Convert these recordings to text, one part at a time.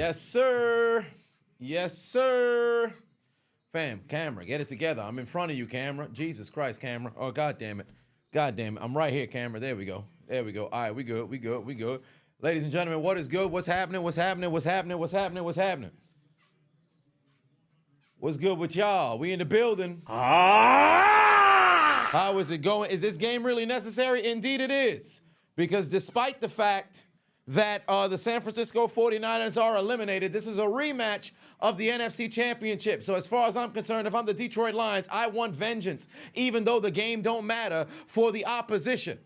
Yes, sir. Yes, sir. Fam, camera, get it together. I'm in front of you, camera. Jesus Christ, camera. Oh, God damn it. God damn it. I'm right here, camera. There we go. There we go. All right, we good. We good. We good. Ladies and gentlemen, what is good? What's happening? What's happening? What's happening? What's happening? What's happening? What's good with y'all? We in the building. How is it going? Is this game really necessary? Indeed it is. Because despite the fact that the San Francisco 49ers are eliminated, this is a rematch of the NFC Championship. So as far as I'm concerned, if I'm the Detroit Lions, I want vengeance, even though the game don't matter for the opposition.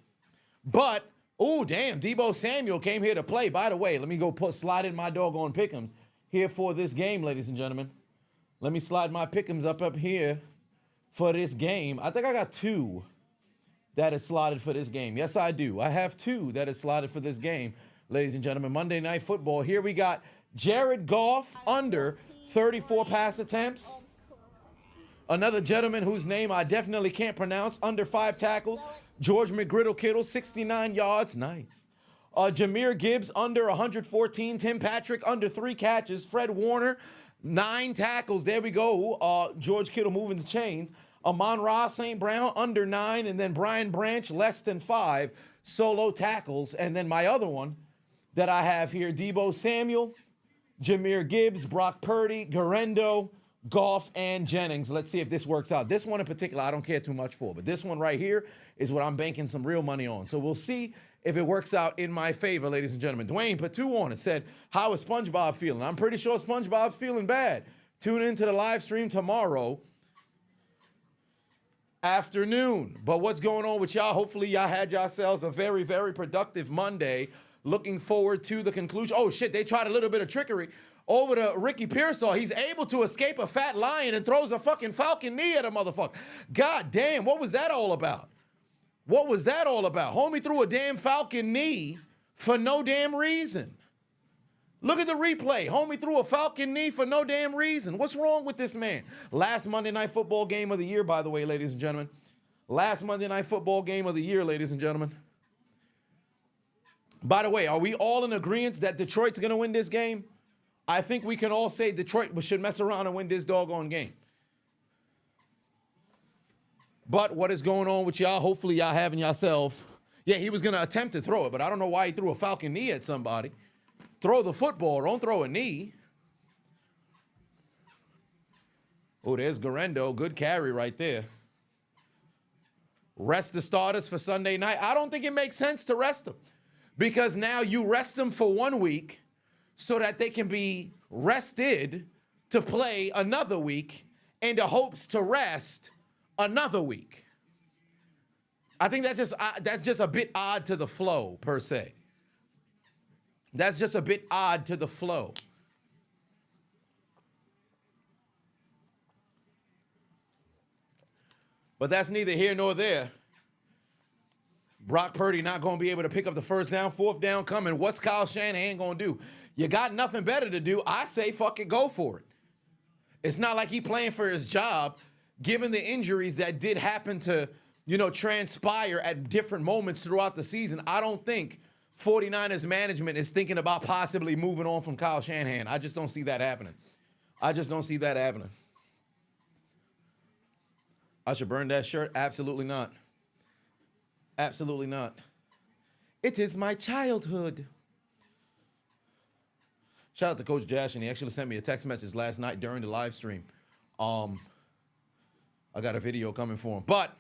But, oh, damn, Deebo Samuel came here to play. By the way, let me go slide in my doggone pick'ems here for this game, ladies and gentlemen. Let me slide my pick'ems up here for this game. I think I got two that is slotted for this game. Yes, I do. I have two that is slotted for this game. Ladies and gentlemen, Monday Night Football. Here we got Jared Goff under 34 pass attempts. Another gentleman whose name I definitely can't pronounce, under 5 tackles. George McGriddle-Kittle, 69 yards. Nice. Jahmyr Gibbs, under 114. Tim Patrick, under 3 catches. Fred Warner, 9 tackles. There we go. George Kittle moving the chains. Amon-Ra St. Brown, under 9. And then Brian Branch, less than 5 solo tackles. And then my other one that I have here, Deebo Samuel, Jahmyr Gibbs, Brock Purdy, Garendo, Goff, and Jennings. Let's see if this works out. This one in particular, I don't care too much for, but this one right here is what I'm banking some real money on. So we'll see if it works out in my favor, ladies and gentlemen. Dwayne put 2 on it, said, how is SpongeBob feeling? I'm pretty sure SpongeBob's feeling bad. Tune into the live stream tomorrow afternoon. But what's going on with y'all? Hopefully y'all had yourselves a very, very productive Monday. Looking forward to the conclusion. Oh, shit, they tried a little bit of trickery over to Ricky Pearsall. He's able to escape a fat lion and throws a fucking falcon knee at a motherfucker. God damn, what was that all about? What was that all about? Homie threw a damn falcon knee for no damn reason. Look at the replay. Homie threw a falcon knee for no damn reason. What's wrong with this man? Last Monday Night Football game of the year, by the way, ladies and gentlemen. Last Monday Night Football game of the year, ladies and gentlemen. By the way, are we all in agreement that Detroit's going to win this game? I think we can all say Detroit should mess around and win this doggone game. But what is going on with y'all? Hopefully y'all having yourself. Yeah, he was going to attempt to throw it, but I don't know why he threw a falcon knee at somebody. Throw the football, don't throw a knee. Oh, there's Garendo. Good carry right there. Rest the starters for Sunday night. I don't think it makes sense to rest them. Because now you rest them for 1 week so that they can be rested to play another week in the hopes to rest another week. I think that's just a bit odd to the flow, per se. That's just a bit odd to the flow. But that's neither here nor there. Brock Purdy not going to be able to pick up the first down, 4th down coming. What's Kyle Shanahan going to do? You got nothing better to do. I say fuck it, go for it. It's not like he playing for his job, given the injuries that did happen to, transpire at different moments throughout the season. I don't think 49ers management is thinking about possibly moving on from Kyle Shanahan. I just don't see that happening. I just don't see that happening. I should burn that shirt? Absolutely not. Absolutely not. It is my childhood. Shout out to Coach Jash, and he actually sent me a text message last night during the live stream. I got a video coming for him. But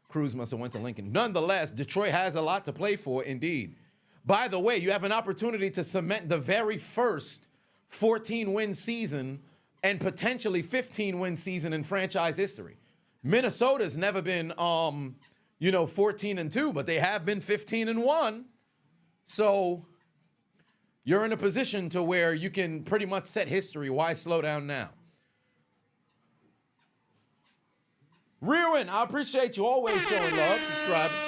Cruz must have went to Lincoln. Nonetheless, Detroit has a lot to play for, indeed. By the way, you have an opportunity to cement the very first 14-win season and potentially 15-win season in franchise history. Minnesota's never been 14-2, but they have been 15-1. So you're in a position to where you can pretty much set history. Why slow down now? Rearwin, I appreciate you always showing love, subscribing.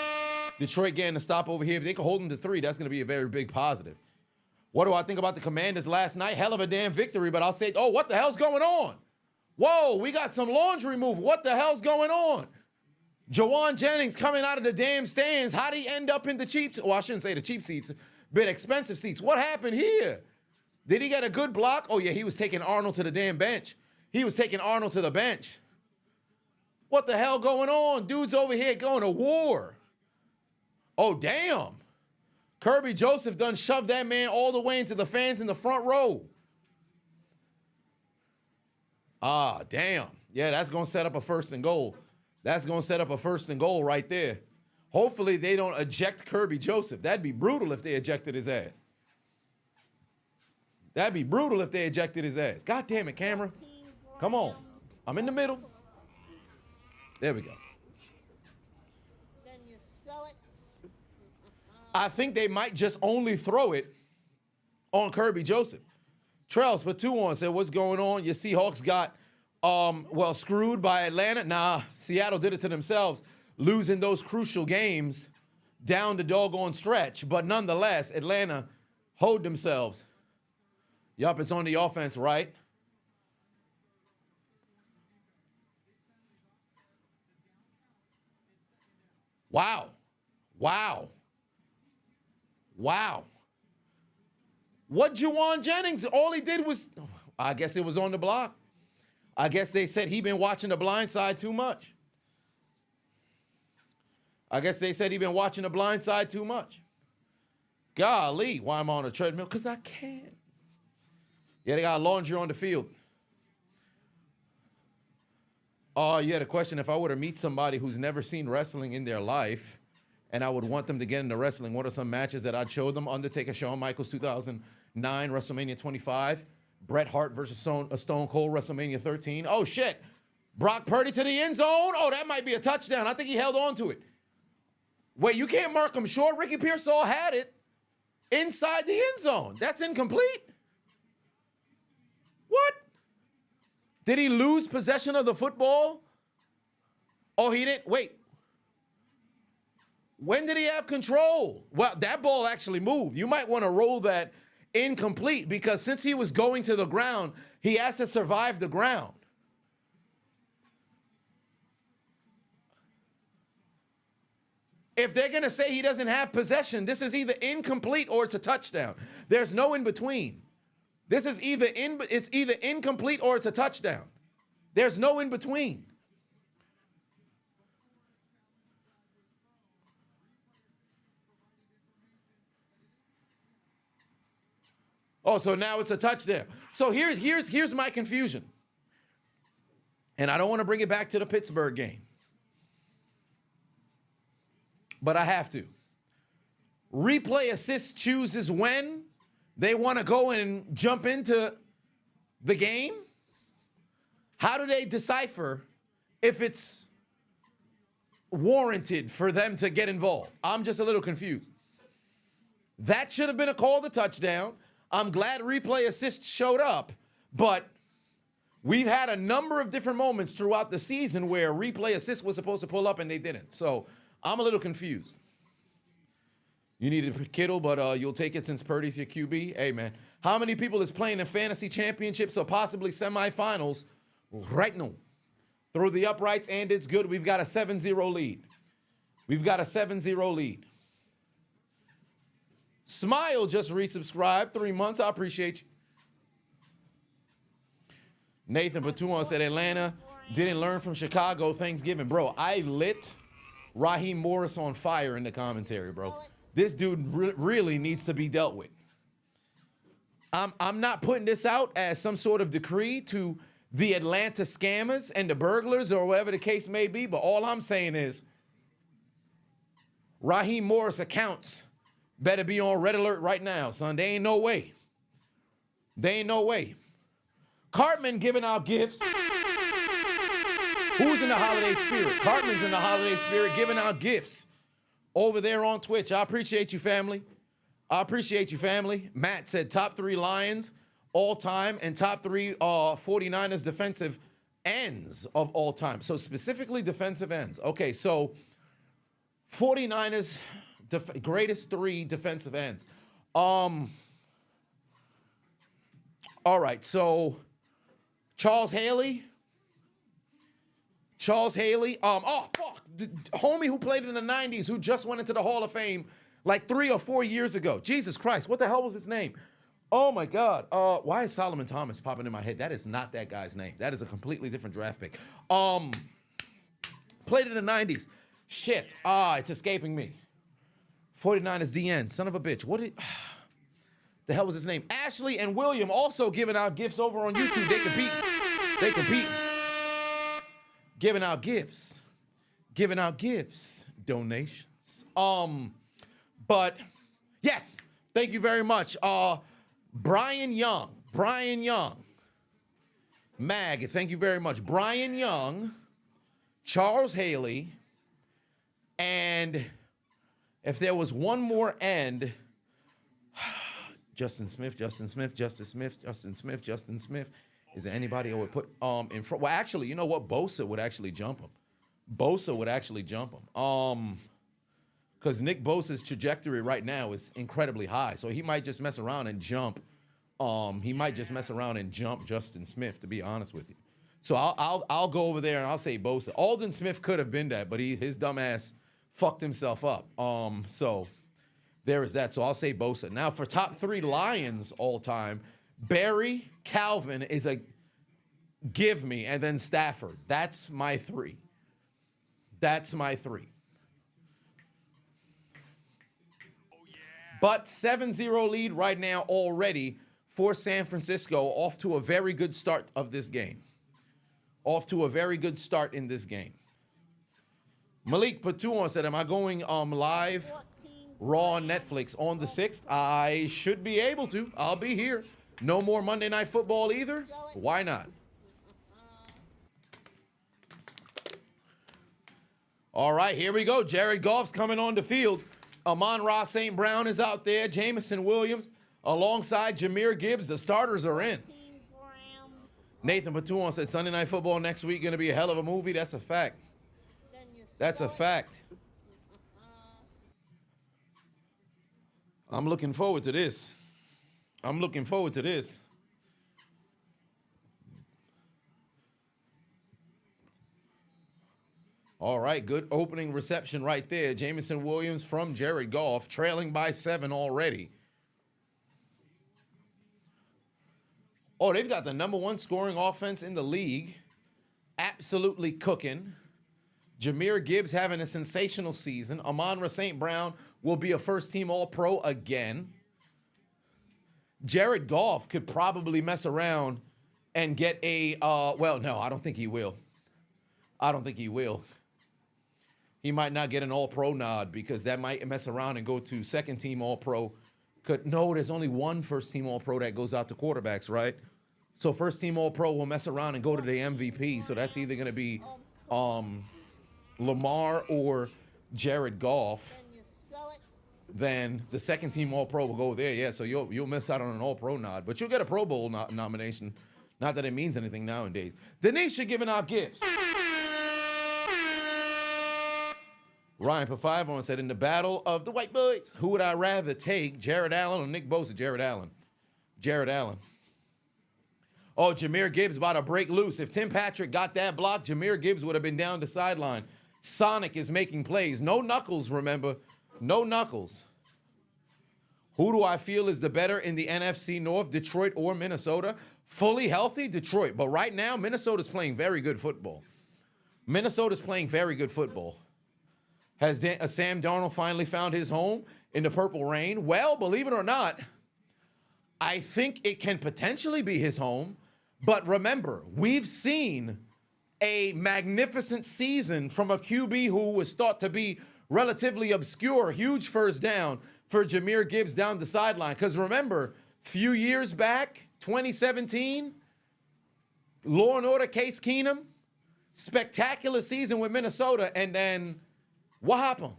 Detroit getting a stop over here. If they can hold them to 3, that's going to be a very big positive. What do I think about the Commanders last night? Hell of a damn victory, but I'll say, oh, what the hell's going on? Whoa, we got some laundry move. What the hell's going on? Jawan Jennings coming out of the damn stands. How'd he end up in the cheap? Well, I shouldn't say the cheap seats, but expensive seats. What happened here? Did he get a good block? Oh, yeah, he was taking Arnold to the damn bench. He was taking Arnold to the bench. What the hell going on? Dude's over here going to war. Oh, damn. Kirby Joseph done shoved that man all the way into the fans in the front row. Ah, damn. Yeah, that's going to set up a 1st and goal. That's going to set up a 1st and goal right there. Hopefully they don't eject Kirby Joseph. That'd be brutal if they ejected his ass. That'd be brutal if they ejected his ass. God damn it, camera. Come on. I'm in the middle. There we go. Then you sell it. I think they might just only throw it on Kirby Joseph. Trells put 2 on, said, what's going on? Your Seahawks got, screwed by Atlanta. Nah, Seattle did it to themselves, losing those crucial games down the doggone stretch. But nonetheless, Atlanta hoed themselves. Yup, it's on the offense, right? Wow. Wow. Wow. What Juwan Jennings, all he did was, I guess it was on the block. I guess they said he been watching The Blind Side too much. I guess they said he been watching The Blind Side too much. Golly, why am I on a treadmill? Because I can. Yeah, they got laundry on the field. Oh, you had a question. If I were to meet somebody who's never seen wrestling in their life and I would want them to get into wrestling, what are some matches that I'd show them? Undertaker, Shawn Michaels, 2009, WrestleMania 25. Bret Hart versus Stone Cold, WrestleMania 13. Oh, shit. Brock Purdy to the end zone. Oh, that might be a touchdown. I think he held on to it. Wait, you can't mark him short. Ricky Pearsall had it inside the end zone. That's incomplete. What? Did he lose possession of the football? Oh, he didn't. Wait. When did he have control? Well, that ball actually moved. You might want to roll that incomplete because since he was going to the ground, he has to survive the ground. If they're going to say he doesn't have possession, this is either incomplete or it's a touchdown. There's no in between. This is it's either incomplete or it's a touchdown. There's no in between. Oh, so now it's a touchdown. So here's my confusion. And I don't want to bring it back to the Pittsburgh game. But I have to. Replay assist chooses when they want to go and jump into the game. How do they decipher if it's warranted for them to get involved? I'm just a little confused. That should have been a call to touchdown. I'm glad replay assist showed up, but we've had a number of different moments throughout the season where replay assist was supposed to pull up and they didn't. So I'm a little confused. You needed a Kittle, but you'll take it since Purdy's your QB. Hey, man. How many people is playing in fantasy championships or possibly semifinals right now? Through the uprights, and it's good. We've got a 7-0 lead. We've got a 7-0 lead. Smile just resubscribed. 3 months. I appreciate you. Nathan Patuan said Atlanta didn't learn from Chicago Thanksgiving. Bro, I lit Raheem Morris on fire in the commentary, bro. This dude really needs to be dealt with. I'm not putting this out as some sort of decree to the Atlanta scammers and the burglars or whatever the case may be, but all I'm saying is Raheem Morris accounts better be on red alert right now, son. There ain't no way. There ain't no way. Cartman giving out gifts. Who's in the holiday spirit? Cartman's in the holiday spirit giving out gifts over there on Twitch. I appreciate you, family. I appreciate you, family. Matt said top 3 Lions all time and top 3 49ers defensive ends of all time. So specifically defensive ends. Okay, so 49ers greatest 3 defensive ends. All right, so Charles Haley. Oh, fuck. The homie who played in the 90s who just went into the Hall of Fame like 3 or 4 years ago. Jesus Christ, what the hell was his name? Oh my God. Why is Solomon Thomas popping in my head? That is not that guy's name. That is a completely different draft pick. Played in the 90s. Shit. It's escaping me. 49ers DN. Son of a bitch. What did the hell was his name? Ashley and William also giving out gifts over on YouTube. They compete. They compete. Giving out gifts. Giving out gifts. Donations. But yes, thank you very much. Brian Young. Mag, thank you very much. Brian Young, Charles Haley, and if there was one more end, Justin Smith. Is there anybody I would put in front? Well, actually, you know what? Bosa would actually jump him. Because Nick Bosa's trajectory right now is incredibly high. So he might just mess around and jump. Justin Smith, to be honest with you. So I'll go over there and I'll say Bosa. Aldon Smith could have been that, but his dumb ass fucked himself up. So there is that. So I'll say Bosa. Now for top 3 Lions all time, Barry, Calvin is a give me, and then Stafford. That's my 3. But 7-0 lead right now already for San Francisco, off to a very good start of this game. Off to a very good start in this game. Malik Patuan said, am I going live Raw on Netflix on the 6th? I should be able to. I'll be here. No more Monday Night Football either. Why not? All right, here we go. Jared Goff's coming on the field. Amon-Ra St. Brown is out there. Jamison Williams alongside Jahmyr Gibbs. The starters are in. Nathan Patuan said Sunday Night Football next week going to be a hell of a movie. That's a fact. That's a fact. I'm looking forward to this. All right, good opening reception right there. Jamison Williams from Jared Goff, trailing by 7 already. Oh, they've got the #1 scoring offense in the league. Absolutely cooking. Jahmyr Gibbs having a sensational season. Amon-Ra St. Brown will be a first-team All-Pro again. Jared Goff could probably mess around and get a, well, no, I don't think he will. He might not get an All-Pro nod because that might mess around and go to second-team All-Pro. No, there's only one first-team All-Pro that goes out to quarterbacks, right? So first-team All-Pro will mess around and go to the MVP. So that's either going to be Lamar or Jared Goff. Then the second-team All-Pro will go there. Yeah, so you'll miss out on an All-Pro nod. But you'll get a Pro Bowl nomination. Not that it means anything nowadays. Denisha giving out gifts. Ryan Pafivon said, in the battle of the white boys, who would I rather take, Jared Allen or Nick Bosa? Jared Allen. Oh, Jahmyr Gibbs about to break loose. If Tim Patrick got that block, Jahmyr Gibbs would have been down the sideline. Sonic is making plays. No knuckles, remember. No knuckles. Who do I feel is the better in the NFC North, Detroit or Minnesota? Fully healthy, Detroit. But right now, Minnesota's playing very good football. Has Sam Darnold finally found his home in the Purple Rain? Well, believe it or not, I think it can potentially be his home. But remember, we've seen a magnificent season from a QB who was thought to be relatively obscure. Huge first down for Jahmyr Gibbs down the sideline. Because remember, few years back, 2017, Law and Order Case Keenum, spectacular season with Minnesota, and then what happened?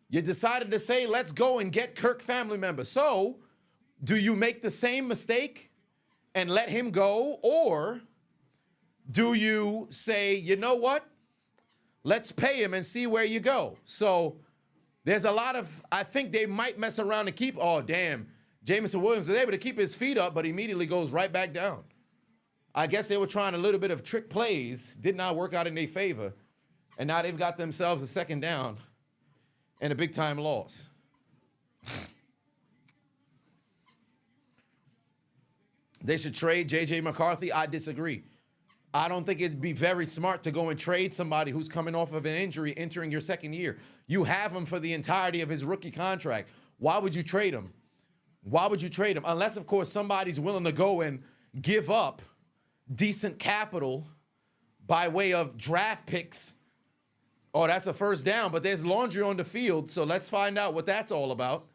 You decided to say, let's go and get Kirk family members. So, do you make the same mistake and let him go? Or do you say, you know what? Let's pay him and see where you go. So, there's a lot of, I think they might mess around and keep, oh, damn. Jamison Williams is able to keep his feet up, but immediately goes right back down. I guess they were trying a little bit of trick plays, did not work out in their favor, and now they've got themselves a second down and a big-time loss. They should trade J.J. McCarthy. I disagree. I don't think it'd be very smart to go and trade somebody who's coming off of an injury entering your second year. You have him for the entirety of his rookie contract. Why would you trade him? Why would you trade him? Unless, of course, somebody's willing to go and give up decent capital by way of draft picks. Oh, that's a first down, but there's laundry on the field, so let's find out what that's all about.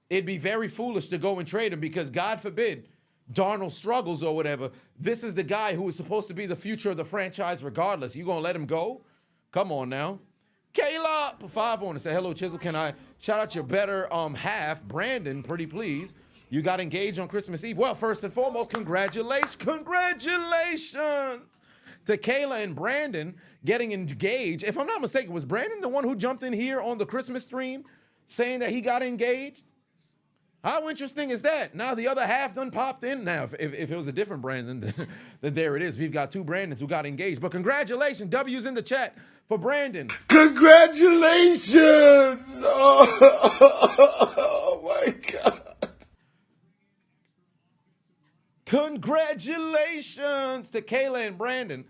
It'd be very foolish to go and trade him because, God forbid, Darnold struggles or whatever. This is the guy who is supposed to be the future of the franchise regardless. You gonna let him go? Come on now. Kayla, put 5 on and say, hello, Chisel. Can I shout out your better half, Brandon, pretty please. You got engaged on Christmas Eve. Well, first and foremost, congratulations. Congratulations to Kayla and Brandon getting engaged. If I'm not mistaken, was Brandon the one who jumped in here on the Christmas stream saying that he got engaged? How interesting is that? Now the other half done popped in. Now, if it was a different Brandon, then there it is. We've got 2 Brandons who got engaged. But congratulations. W's in the chat for Brandon. Congratulations! Oh my God. Congratulations to Kayla and Brandon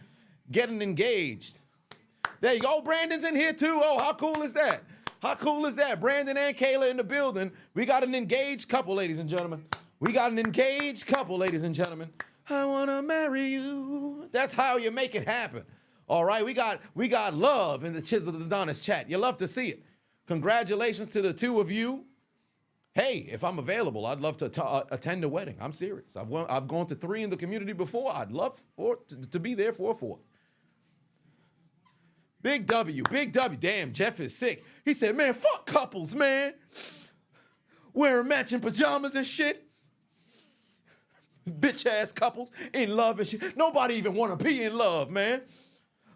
getting engaged. There you go. Oh, Brandon's in here too. Oh, how cool is that? How cool is that? Brandon and Kayla in the building. We got an engaged couple, ladies and gentlemen. We got an engaged couple, ladies and gentlemen. I want to marry you. That's how you make it happen. All right, we got love in the Chiseled Adonis chat. You love to see it. Congratulations to the 2 of you. Hey, if I'm available, I'd love to attend a wedding. I'm serious. I've gone to 3 in the community before. I'd love to be there for a 4th. Big W, Big W. Damn, Jeff is sick. He said, man, fuck couples, man. Wearing matching pajamas and shit. Bitch-ass couples in love and shit. Nobody even want to be in love, man.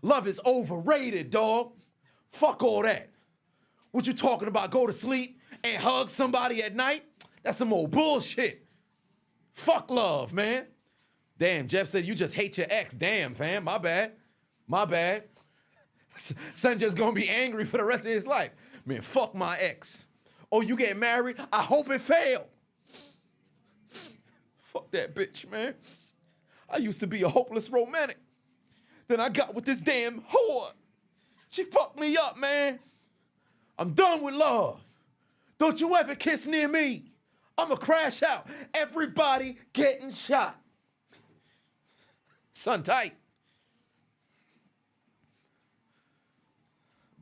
Love is overrated, dog. Fuck all that. What you talking about? Go to sleep and hug somebody at night? That's some old bullshit. Fuck love, man. Damn, Jeff said you just hate your ex. Damn, fam. My bad. My bad. Son just gonna be angry for the rest of his life. Man, fuck my ex. Oh, you get married? I hope it failed. Fuck that bitch, man. I used to be a hopeless romantic. Then I got with this damn whore. She fucked me up, man. I'm done with love. Don't you ever kiss near me. I'ma crash out. Everybody getting shot. Son tight.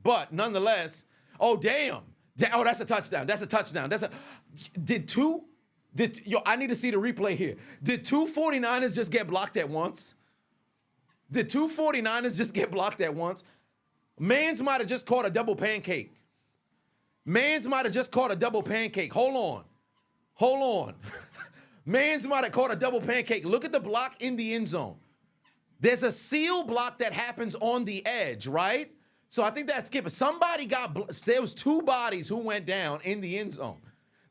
But nonetheless, oh, damn. Oh, that's a touchdown. That's a touchdown. I need to see the replay here. Did 2 49ers just get blocked at once? Did 2 49ers just get blocked at once? Mans might have just caught a double pancake. Mans might have just caught a double pancake. Hold on. Mans might have caught a double pancake. Look at the block in the end zone. There's a seal block that happens on the edge, right? So I think that's skip. Somebody there was 2 bodies who went down in the end zone.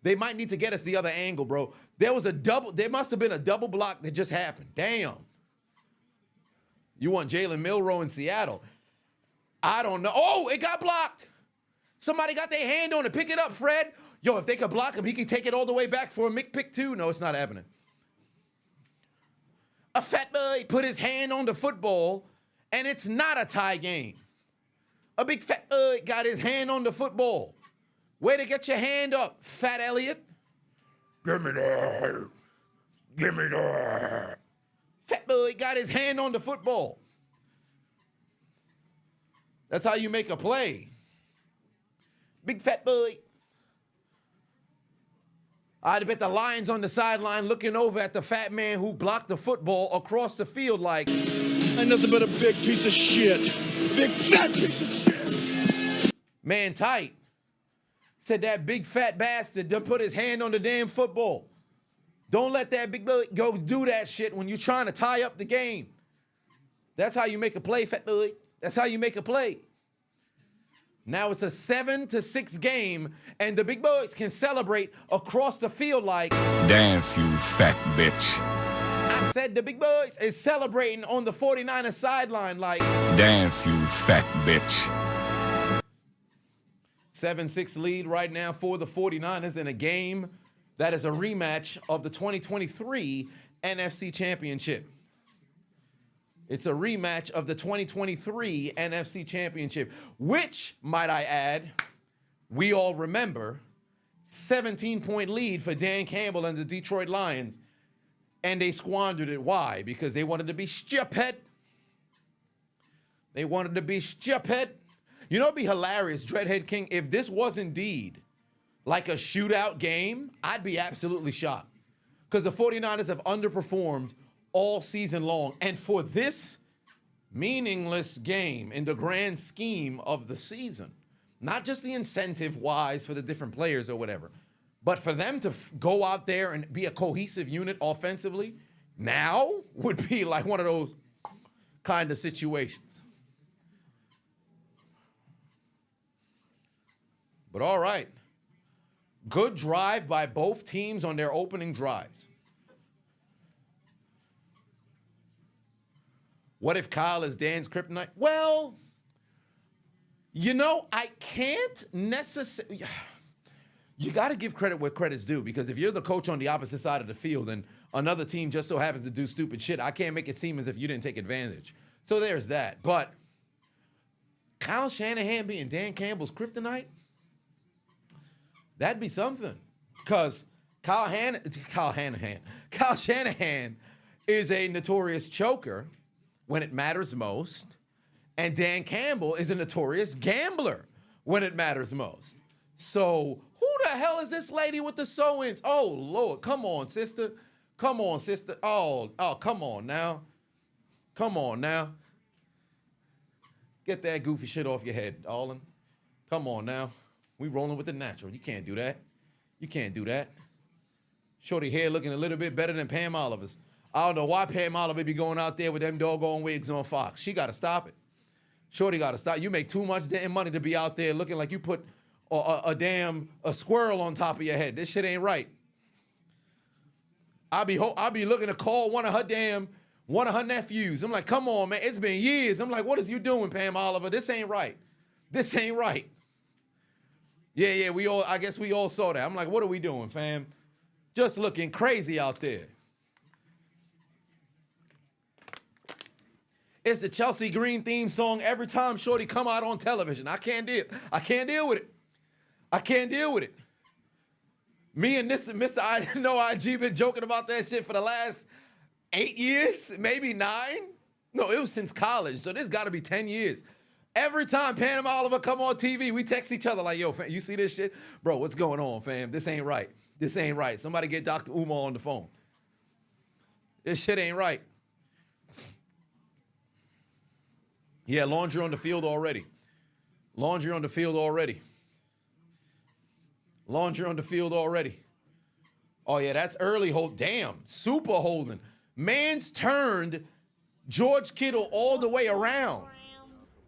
They might need to get us the other angle, bro. There must have been a double block that just happened. Damn. You want Jalen Milroe in Seattle. I don't know. Oh, it got blocked. Somebody got their hand on it. Pick it up, Fred. Yo, if they could block him, he can take it all the way back for a Mick pick 2. No, it's not happening. A fat boy put his hand on the football, and it's not a tie game. A big fat boy got his hand on the football. Way to get your hand up, Fat Elliott. Give me that. Give me that. Fat boy got his hand on the football. That's how you make a play. Big fat boy. I bet the Lions on the sideline looking over at the fat man who blocked the football across the field like, Ain't nothing but a big piece of shit. Big fat piece of shit. Man tight. Said that big fat bastard done put his hand on the damn football. Don't let that big boy go do that shit when you're trying to tie up the game. That's how you make a play, fat boy. That's how you make a play. Now it's a 7-6 game, and the big boys can celebrate across the field like, dance, you fat bitch. I said the big boys is celebrating on the 49ers sideline like, dance, you fat bitch. 7-6 lead right now for the 49ers in a game that is a rematch of the 2023 NFC Championship. It's a rematch of the 2023 NFC Championship, which, might I add, we all remember, 17-point lead for Dan Campbell and the Detroit Lions, and they squandered it. Why? Because they wanted to be stupid. They wanted to be stupid. You know, it'd be hilarious, Dreadhead King, if this was indeed like a shootout game, I'd be absolutely shocked. Because the 49ers have underperformed all season long. And for this meaningless game in the grand scheme of the season, not just the incentive-wise for the different players or whatever, but for them to go out there and be a cohesive unit offensively, now would be like one of those kind of situations. But all right. Good drive by both teams on their opening drives. What if Kyle is Dan's kryptonite? Well, you know, I can't necessarily... You got to give credit where credit's due, because if you're the coach on the opposite side of the field and another team just so happens to do stupid shit, I can't make it seem as if you didn't take advantage. So there's that. But Kyle Shanahan being Dan Campbell's kryptonite? That'd be something, because Kyle Shanahan is a notorious choker when it matters most, and Dan Campbell is a notorious gambler when it matters most. So who the hell is this lady with the sew-ins? Oh, Lord, come on, sister. Come on, sister. Oh, come on now. Come on now. Get that goofy shit off your head, darling. Come on now. We rolling with the natural. You can't do that. You can't do that. Shorty hair looking a little bit better than Pam Oliver's. I don't know why Pam Oliver be going out there with them doggone wigs on Fox. She got to stop it. Shorty got to stop. You make too much damn money to be out there looking like you put a squirrel on top of your head. This shit ain't right. I'll be looking to call one of her nephews. I'm like, come on, man. It's been years. I'm like, what is you doing, Pam Oliver? This ain't right. This ain't right. Yeah, I guess we all saw that. I'm like, what are we doing, fam? Just looking crazy out there. It's the Chelsea Green theme song every time Shorty come out on television. I can't deal with it. I can't deal with it. Me and Mr. I know IG been joking about that shit for the last 8 years, maybe 9. No, it was since college, so this got to be 10 years. Every time Pam Oliver come on TV, we text each other like, yo, fam, you see this shit? Bro, what's going on, fam? This ain't right. This ain't right. Somebody get Dr. Umar on the phone. This shit ain't right. Yeah, laundry on the field already. Laundry on the field already. Laundry on the field already. Oh, yeah, that's early hold. Damn, super holding. Man's turned George Kittle all the way around.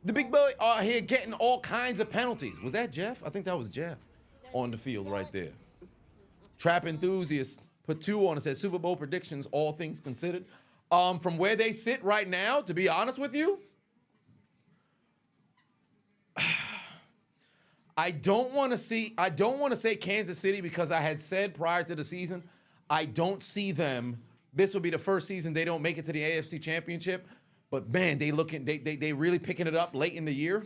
The big boy out here getting all kinds of penalties. Was that Jeff? I think that was Jeff on the field right there. Trap enthusiast put 2 on and said Super Bowl predictions, all things considered. From where they sit right now, to be honest with you, I don't want to say Kansas City, because I had said prior to the season, I don't see them. This will be the first season they don't make it to the AFC Championship. But man, they really picking it up late in the year.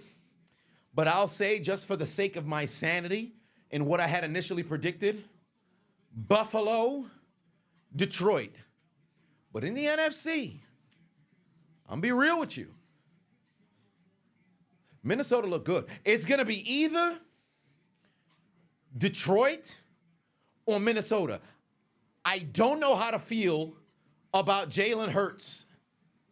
But I'll say, just for the sake of my sanity and what I had initially predicted, Buffalo, Detroit. But in the NFC, I'm gonna be real with you. Minnesota look good. It's gonna be either Detroit or Minnesota. I don't know how to feel about Jalen Hurts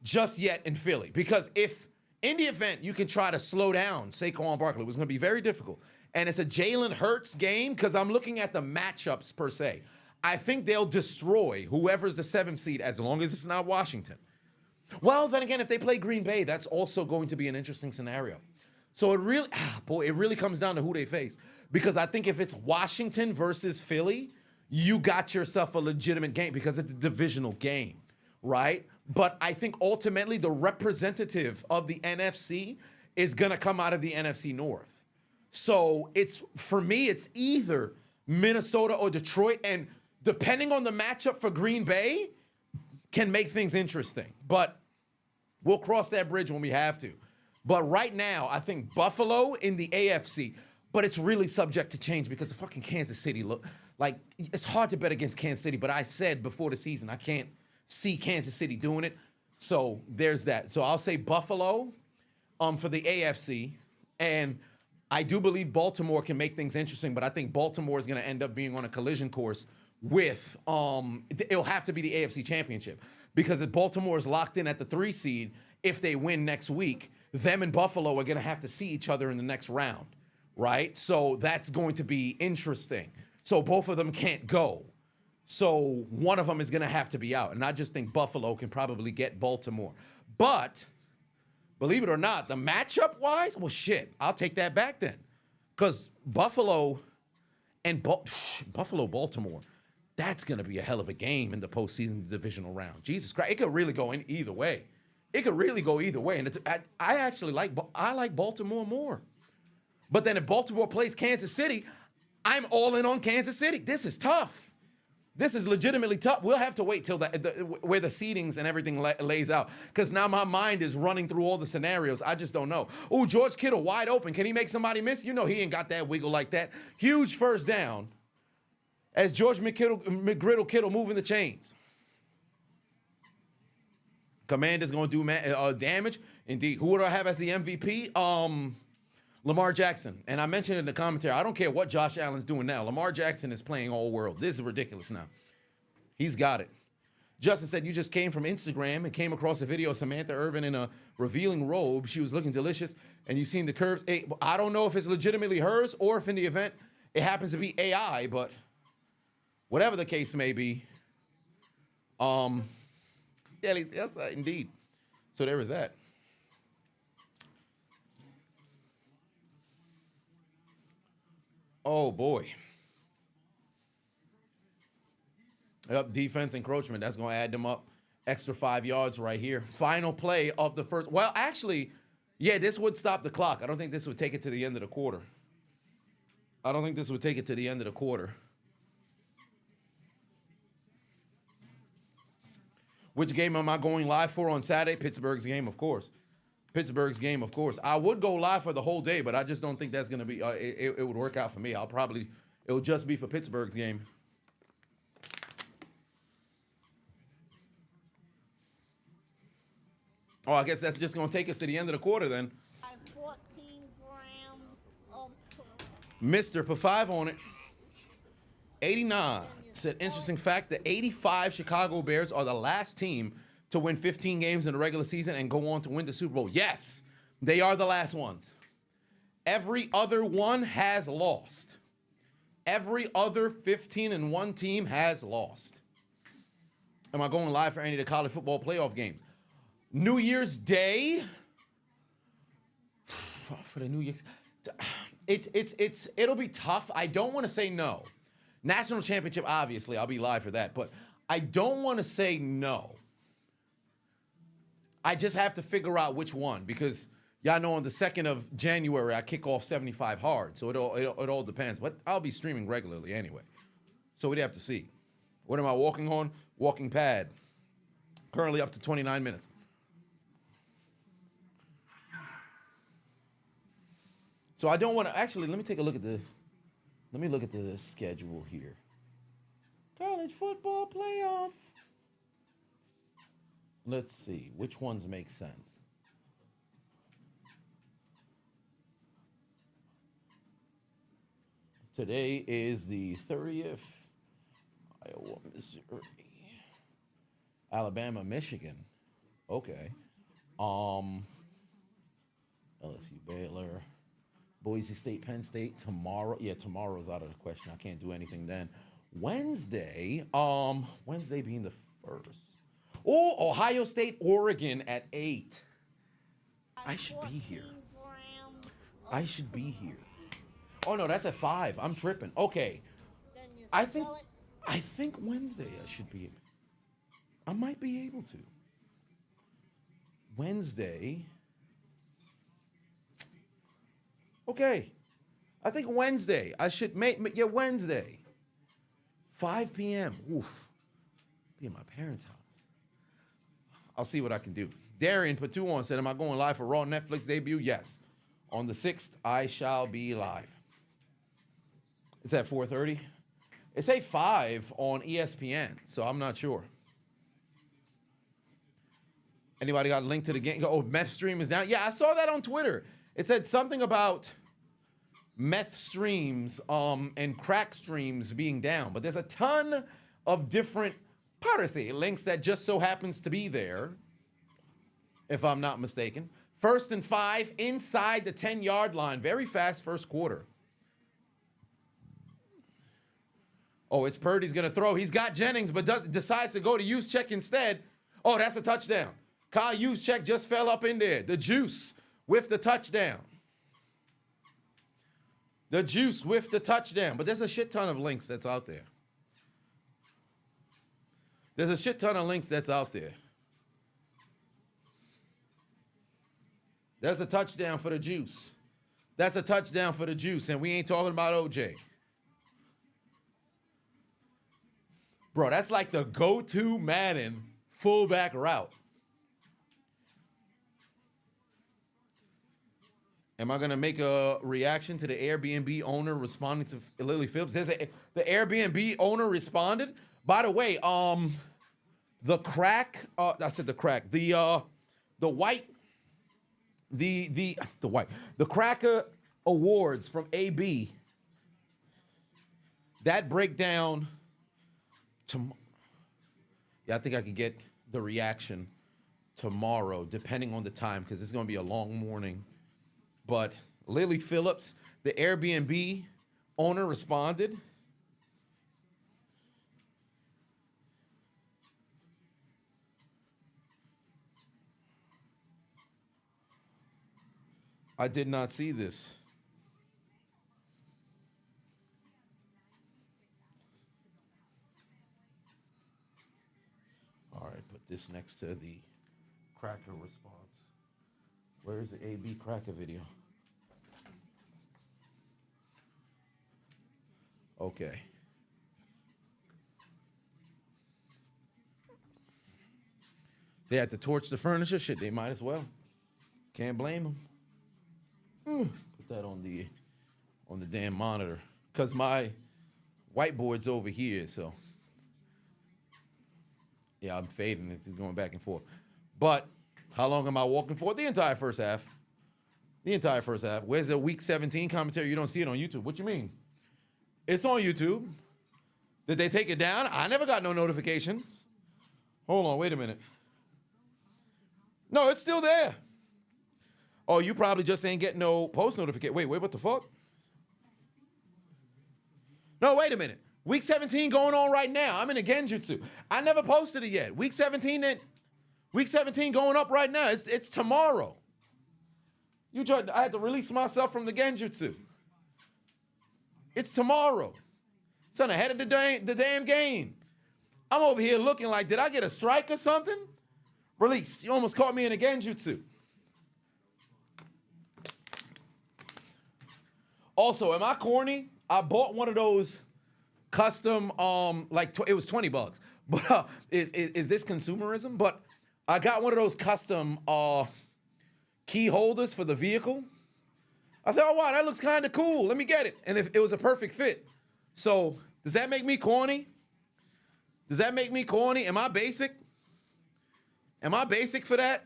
just yet in Philly, because if in the event you can try to slow down Saquon Barkley, it was going to be very difficult. And it's a Jalen Hurts game, because I'm looking at the matchups per se. I think they'll destroy whoever's the 7th seed, as long as it's not Washington. Well, then again, if they play Green Bay, that's also going to be an interesting scenario. So it really comes down to who they face. Because I think if it's Washington versus Philly, you got yourself a legitimate game, because it's a divisional game, right? But I think ultimately the representative of the NFC is going to come out of the NFC North. So for me, it's either Minnesota or Detroit, and depending on the matchup for Green Bay, can make things interesting. But we'll cross that bridge when we have to. But right now, I think Buffalo in the AFC, but it's really subject to change because the fucking Kansas City like, it's hard to bet against Kansas City, but I said before the season, I can't see Kansas City doing it. So there's that. So I'll say Buffalo for the AFC. And I do believe Baltimore can make things interesting, but I think Baltimore is going to end up being on a collision course with, it'll have to be the AFC Championship. Because if Baltimore is locked in at the 3 seed, if they win next week, them and Buffalo are going to have to see each other in the next round, right? So that's going to be interesting. So both of them can't go. So one of them is going to have to be out. And I just think Buffalo can probably get Baltimore. But believe it or not, the matchup-wise, well, shit, I'll take that back then. Because Buffalo and Buffalo-Baltimore, that's going to be a hell of a game in the postseason divisional round. Jesus Christ, it could really go in either way. It could really go either way. And I actually like Baltimore more. But then if Baltimore plays Kansas City, I'm all in on Kansas City. This is tough. This is legitimately tough. We'll have to wait till where the seedings and everything lays out. Because now my mind is running through all the scenarios. I just don't know. Oh, George Kittle wide open. Can he make somebody miss? You know he ain't got that wiggle like that. Huge first down as George McGriddle Kittle moving the chains. Commander's going to do damage. Indeed. Who would I have as the MVP? Lamar Jackson. And I mentioned in the commentary, I don't care what Josh Allen's doing now. Lamar Jackson is playing all world. This is ridiculous now. He's got it. Justin said, you just came from Instagram and came across a video of Samantha Irvin in a revealing robe. She was looking delicious. And you've seen the curves. I don't know if it's legitimately hers or if in the event it happens to be AI, but whatever the case may be, yeah, indeed. So there is that. Oh, boy. Yep, defense encroachment. That's going to add them up. Extra 5 yards right here. Final play of the first. Well, actually, yeah, this would stop the clock. I don't think this would take it to the end of the quarter. Which game am I going live for on Saturday? Pittsburgh's game, of course. I would go live for the whole day, but I just don't think that's going to be, it would work out for me. It would just be for Pittsburgh's game. Oh, I guess that's just going to take us to the end of the quarter then. 14 grams of Mister, put 5 on it. 89. Said, interesting fact, the 85 Chicago Bears are the last team to win 15 games in the regular season and go on to win the Super Bowl. Yes, they are the last ones. Every other one has lost. Every other 15-1 team has lost. Am I going live for any of the college football playoff games? New Year's Day? For the New Year's... It'll be tough. I don't want to say no. National championship, obviously, I'll be live for that. But I don't want to say no. I just have to figure out which one because y'all know on the 2nd of January I kick off 75 hard, so it all depends. But I'll be streaming regularly anyway, so we'd have to see. What am I walking on? Walking pad. Currently up to 29 minutes. So I don't want to actually. Let me take a look at the. Let me look at the schedule here. College football playoff. Let's see, which ones make sense? Today is the 30th. Iowa, Missouri. Alabama, Michigan. Okay. LSU, Baylor. Boise State, Penn State tomorrow. Yeah, tomorrow's out of the question. I can't do anything then. Wednesday being the 1st. Oh, Ohio State, Oregon at 8. I should be here. Oh no, that's at 5. I'm tripping. Okay. I think Wednesday I should be. I might be able to. Wednesday. Okay. I think Wednesday. I should yeah, Wednesday. 5 p.m. Oof. Be in my parents' house. I'll see what I can do. Darian put 2 on, said, am I going live for Raw Netflix debut? Yes. On the 6th, I shall be live. It's at 4:30. It's at 5 on ESPN, so I'm not sure. Anybody got a link to the game? Oh, meth stream is down. Yeah, I saw that on Twitter. It said something about meth streams and crack streams being down, but there's a ton of different piracy links that just so happens to be there, if I'm not mistaken. 1st and 5 inside the 10-yard line. Very fast first quarter. Oh, it's Purdy's going to throw. He's got Jennings, but decides to go to Juszczyk instead. Oh, that's a touchdown. Kyle Juszczyk just fell up in there. The Juice with the touchdown. The Juice with the touchdown. But there's a shit ton of links that's out there. There's a shit ton of links that's out there. That's a touchdown for the Juice. That's a touchdown for the Juice, and we ain't talking about OJ. Bro, that's like the go-to Madden fullback route. Am I gonna make a reaction to the Airbnb owner responding to Lily Phillips? The Airbnb owner responded. By the way, the Cracker Awards from AB. That breakdown. Yeah, I think I could get the reaction tomorrow, depending on the time, because it's going to be a long morning. But Lily Phillips, the Airbnb owner, responded. I did not see this. All right, put this next to the Cracker response. Where is the AB Cracker video? Okay. They had to torch the furniture. Shit, they might as well. Can't blame them. Put that on the damn monitor, cause my whiteboard's over here. So yeah, I'm fading. It's going back and forth. But how long am I walking for? The entire first half. The entire first half. Where's the week 17 commentary? You don't see it on YouTube. What you mean? It's on YouTube. Did they take it down? I never got no notification. Hold on, wait a minute. No, it's still there. Oh, you probably just ain't getting no post notification. Wait, what the fuck? No, wait a minute. Week 17 going on right now. I'm in a Genjutsu. I never posted it yet. Week 17 going up right now. It's tomorrow. I had to release myself from the Genjutsu. It's tomorrow. Son, ahead of the damn game. I'm over here looking like, did I get a strike or something? Release. You almost caught me in a Genjutsu. Also, am I corny? I bought one of those custom, it was $20. But is this consumerism? But I got one of those custom key holders for the vehicle. I said, oh, wow, that looks kind of cool. Let me get it. And it was a perfect fit. So does that make me corny? Does that make me corny? Am I basic? Am I basic for that?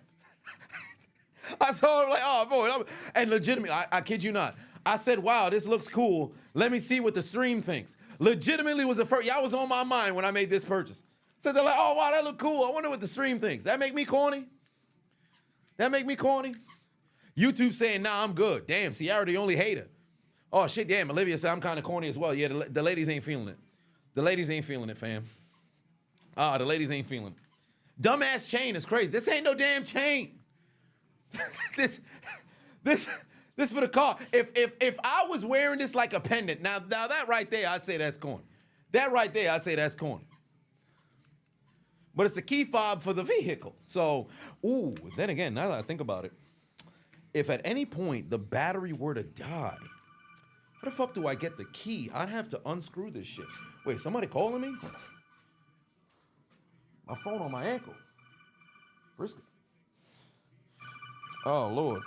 I saw it like, oh, boy. And legitimately, I kid you not. I said, wow, this looks cool. Let me see what the stream thinks. Legitimately was the first, y'all was on my mind when I made this purchase. So they're like, oh, wow, that look cool. I wonder what the stream thinks. That make me corny? That make me corny? YouTube saying, nah, I'm good. Damn, Ciara the only hater. Oh, shit, damn, Olivia said I'm kind of corny as well. Yeah, the ladies ain't feeling it. The ladies ain't feeling it, fam. The ladies ain't feeling it. Dumbass chain is crazy. This ain't no damn chain. This for the car. If I was wearing this like a pendant, now that right there, I'd say that's corny. That right there, I'd say that's corny. But it's a key fob for the vehicle. So, then again, now that I think about it, if at any point the battery were to die, How the fuck do I get the key? I'd have to unscrew this shit. Wait, somebody calling me? My phone on my ankle. Brisket. Oh, Lord.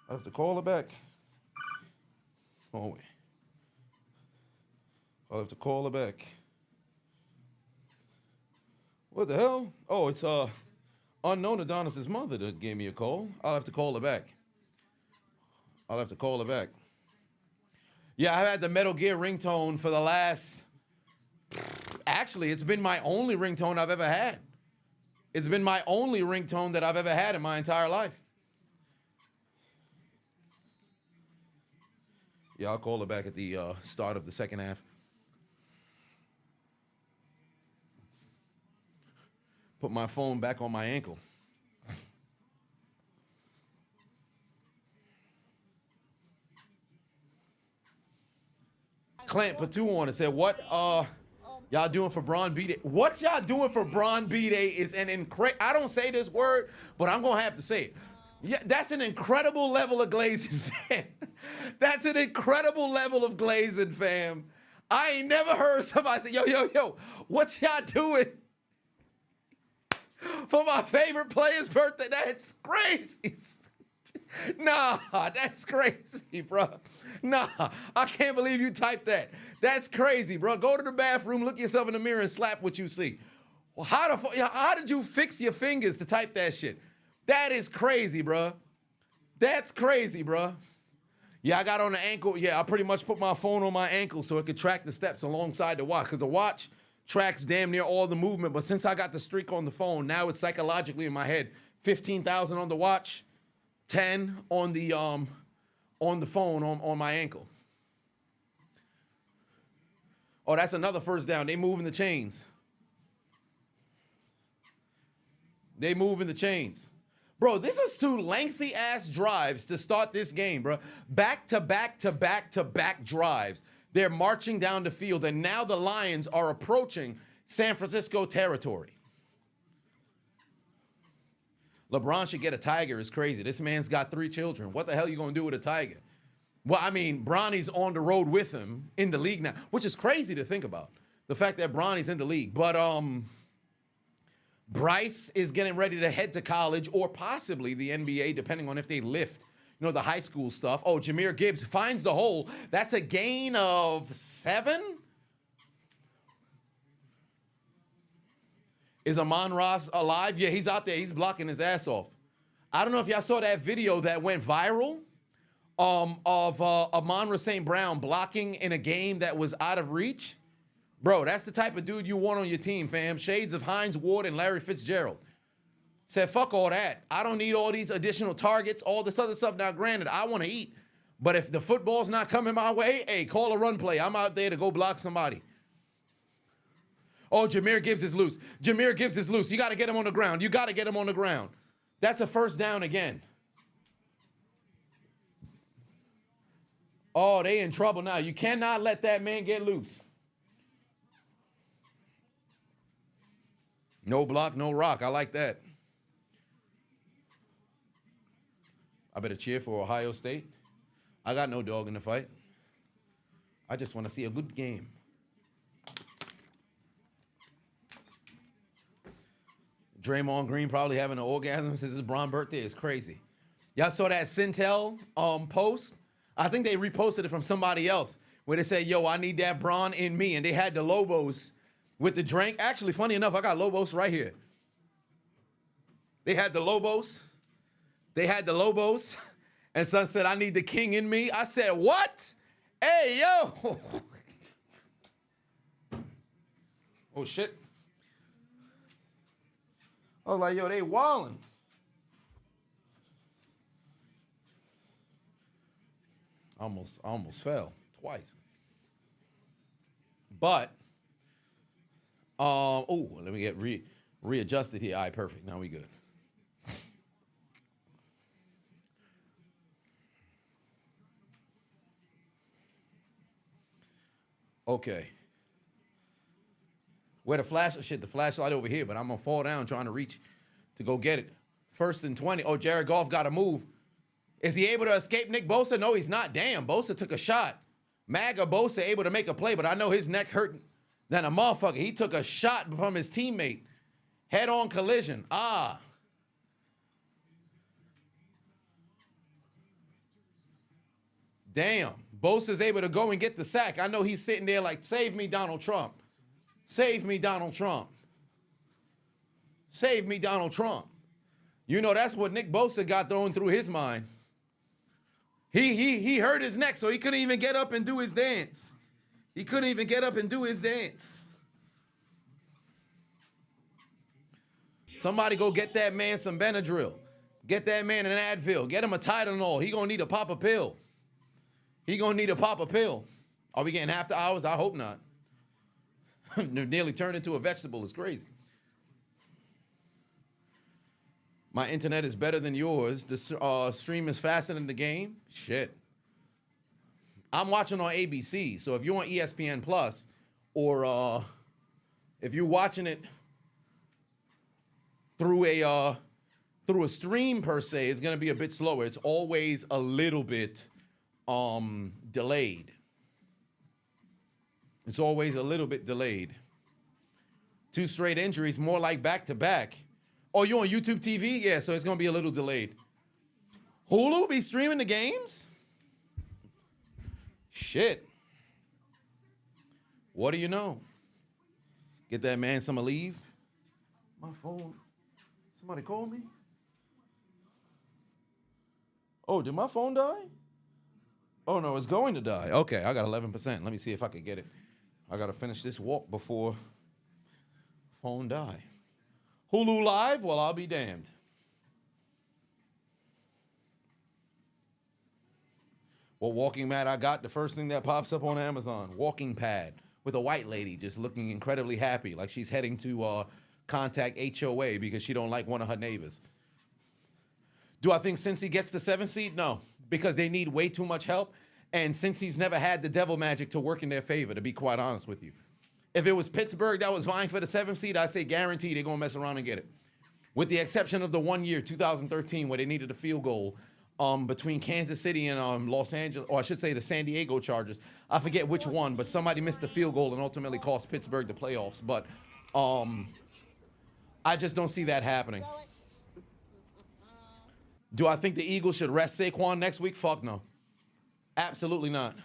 I have to call her back. Oh, wait. I'll have to call her back. What the hell? Oh, it's unknown Adonis' mother that gave me a call. I'll have to call her back. Yeah, I've had the Metal Gear ringtone for the last... Actually, it's been my only ringtone I've ever had. It's been my only ringtone that I've ever had in my entire life. Yeah, I'll call her back at the start of the second half. Put my phone back on my ankle. Clint Patu on it said, what y'all doing for Braun B-Day? What y'all doing for Braun B-Day is an incredible, I don't say this word, but I'm going to have to say it. Yeah, that's an incredible level of glazing, fam. That's an incredible level of glazing, fam. I ain't never heard somebody say, yo, what y'all doing for my favorite player's birthday? That's crazy. Nah, that's crazy, bro. Nah, I can't believe you typed that. That's crazy, bro. Go to the bathroom, look yourself in the mirror, and slap what you see. Well, how did you fix your fingers to type that shit? That is crazy, bro. That's crazy, bro. Yeah, I got on the ankle. Yeah, I pretty much put my phone on my ankle so it could track the steps alongside the watch, because the watch tracks damn near all the movement. But since I got the streak on the phone, now it's psychologically in my head. 15,000 on the watch, 10 on the phone on my ankle. Oh, that's another first down. They moving the chains. They moving the chains. Bro, this is 2 lengthy-ass drives to start this game, bro. Back-to-back-to-back-to-back drives. They're marching down the field, and now the Lions are approaching San Francisco territory. LeBron should get a tiger. It's crazy. This man's got 3 children. What the hell are you going to do with a tiger? Well, I mean, Bronny's on the road with him in the league now, which is crazy to think about. The fact that Bronny's in the league. But Bryce is getting ready to head to college or possibly the NBA, depending on if they lift, the high school stuff. Oh, Jahmyr Gibbs finds the hole. That's a gain of 7? Is Amon Ross alive? Yeah, he's out there. He's blocking his ass off. I don't know if y'all saw that video that went viral of Amon-Ra St. Brown blocking in a game that was out of reach. Bro, that's the type of dude you want on your team, fam. Shades of Hines Ward and Larry Fitzgerald. Said, fuck all that. I don't need all these additional targets, all this other stuff. Now, granted, I want to eat. But if the football's not coming my way, hey, call a run play. I'm out there to go block somebody. Oh, Jahmyr Gibbs is loose. Jahmyr Gibbs is loose. You got to get him on the ground. You got to get him on the ground. That's a first down again. Oh, they in trouble now. You cannot let that man get loose. No block, no rock. I like that. I better cheer for Ohio State. I got no dog in the fight. I just want to see a good game. Draymond Green probably having an orgasm since his Bron birthday. It's crazy. Y'all saw that Sintel post? I think they reposted it from somebody else where they said, yo, I need that Bron in me. And they had the Lobos with the drink. Actually, funny enough, I got Lobos right here. They had the Lobos. And son said, I need the king in me. I said, what? Hey, yo. Oh, shit. I was like, yo, they wildin'. I almost fell twice. But, let me get readjusted here. All right, perfect. Now we good. Okay. Where the flashlight over here, but I'm going to fall down trying to reach to go get it. 1st and 20. Oh, Jared Goff got to move. Is he able to escape Nick Bosa? No, he's not. Damn, Bosa took a shot. Maga Bosa able to make a play, but I know his neck hurt than a motherfucker. He took a shot from his teammate. Head-on collision. Damn. Bosa's able to go and get the sack. I know he's sitting there like, save me, Donald Trump. Save me, Donald Trump. Save me, Donald Trump. You know, that's what Nick Bosa got thrown through his mind. He hurt his neck, so he couldn't even get up and do his dance. He couldn't even get up and do his dance. Somebody go get that man some Benadryl. Get that man an Advil. Get him a Tylenol. He gonna need to pop a pill. He gonna need to pop a pill. Are we getting after hours? I hope not. Nearly turned into a vegetable. It's crazy. My internet is better than yours. The stream is faster than the game. Shit. I'm watching on ABC. So if you're on ESPN Plus, or if you're watching it through a stream per se, it's gonna be a bit slower. It's always a little bit delayed. It's always a little bit delayed. 2 straight injuries, more like back-to-back. Oh, you on YouTube TV? Yeah, so it's going to be a little delayed. Hulu be streaming the games? Shit. What do you know? Get that man some leave. My phone. Somebody call me? Oh, did my phone die? Oh, no, it's going to die. Okay, I got 11%. Let me see if I can get it. I got to finish this walk before phone die. Hulu Live? Well, I'll be damned. What walking mat I got? The first thing that pops up on Amazon. Walking pad with a white lady just looking incredibly happy, like she's heading to contact HOA because she don't like one of her neighbors. Do I think Cincy gets the 7th seed? No, because they need way too much help. And Cincy's never had the devil magic to work in their favor, to be quite honest with you. If it was Pittsburgh that was vying for the 7th seed, I say guaranteed they're going to mess around and get it. With the exception of the 1 year, 2013, where they needed a field goal between Kansas City and Los Angeles, or I should say the San Diego Chargers. I forget which one, but somebody missed the field goal and ultimately cost Pittsburgh the playoffs. But I just don't see that happening. Do I think the Eagles should rest Saquon next week? Fuck no. Absolutely not.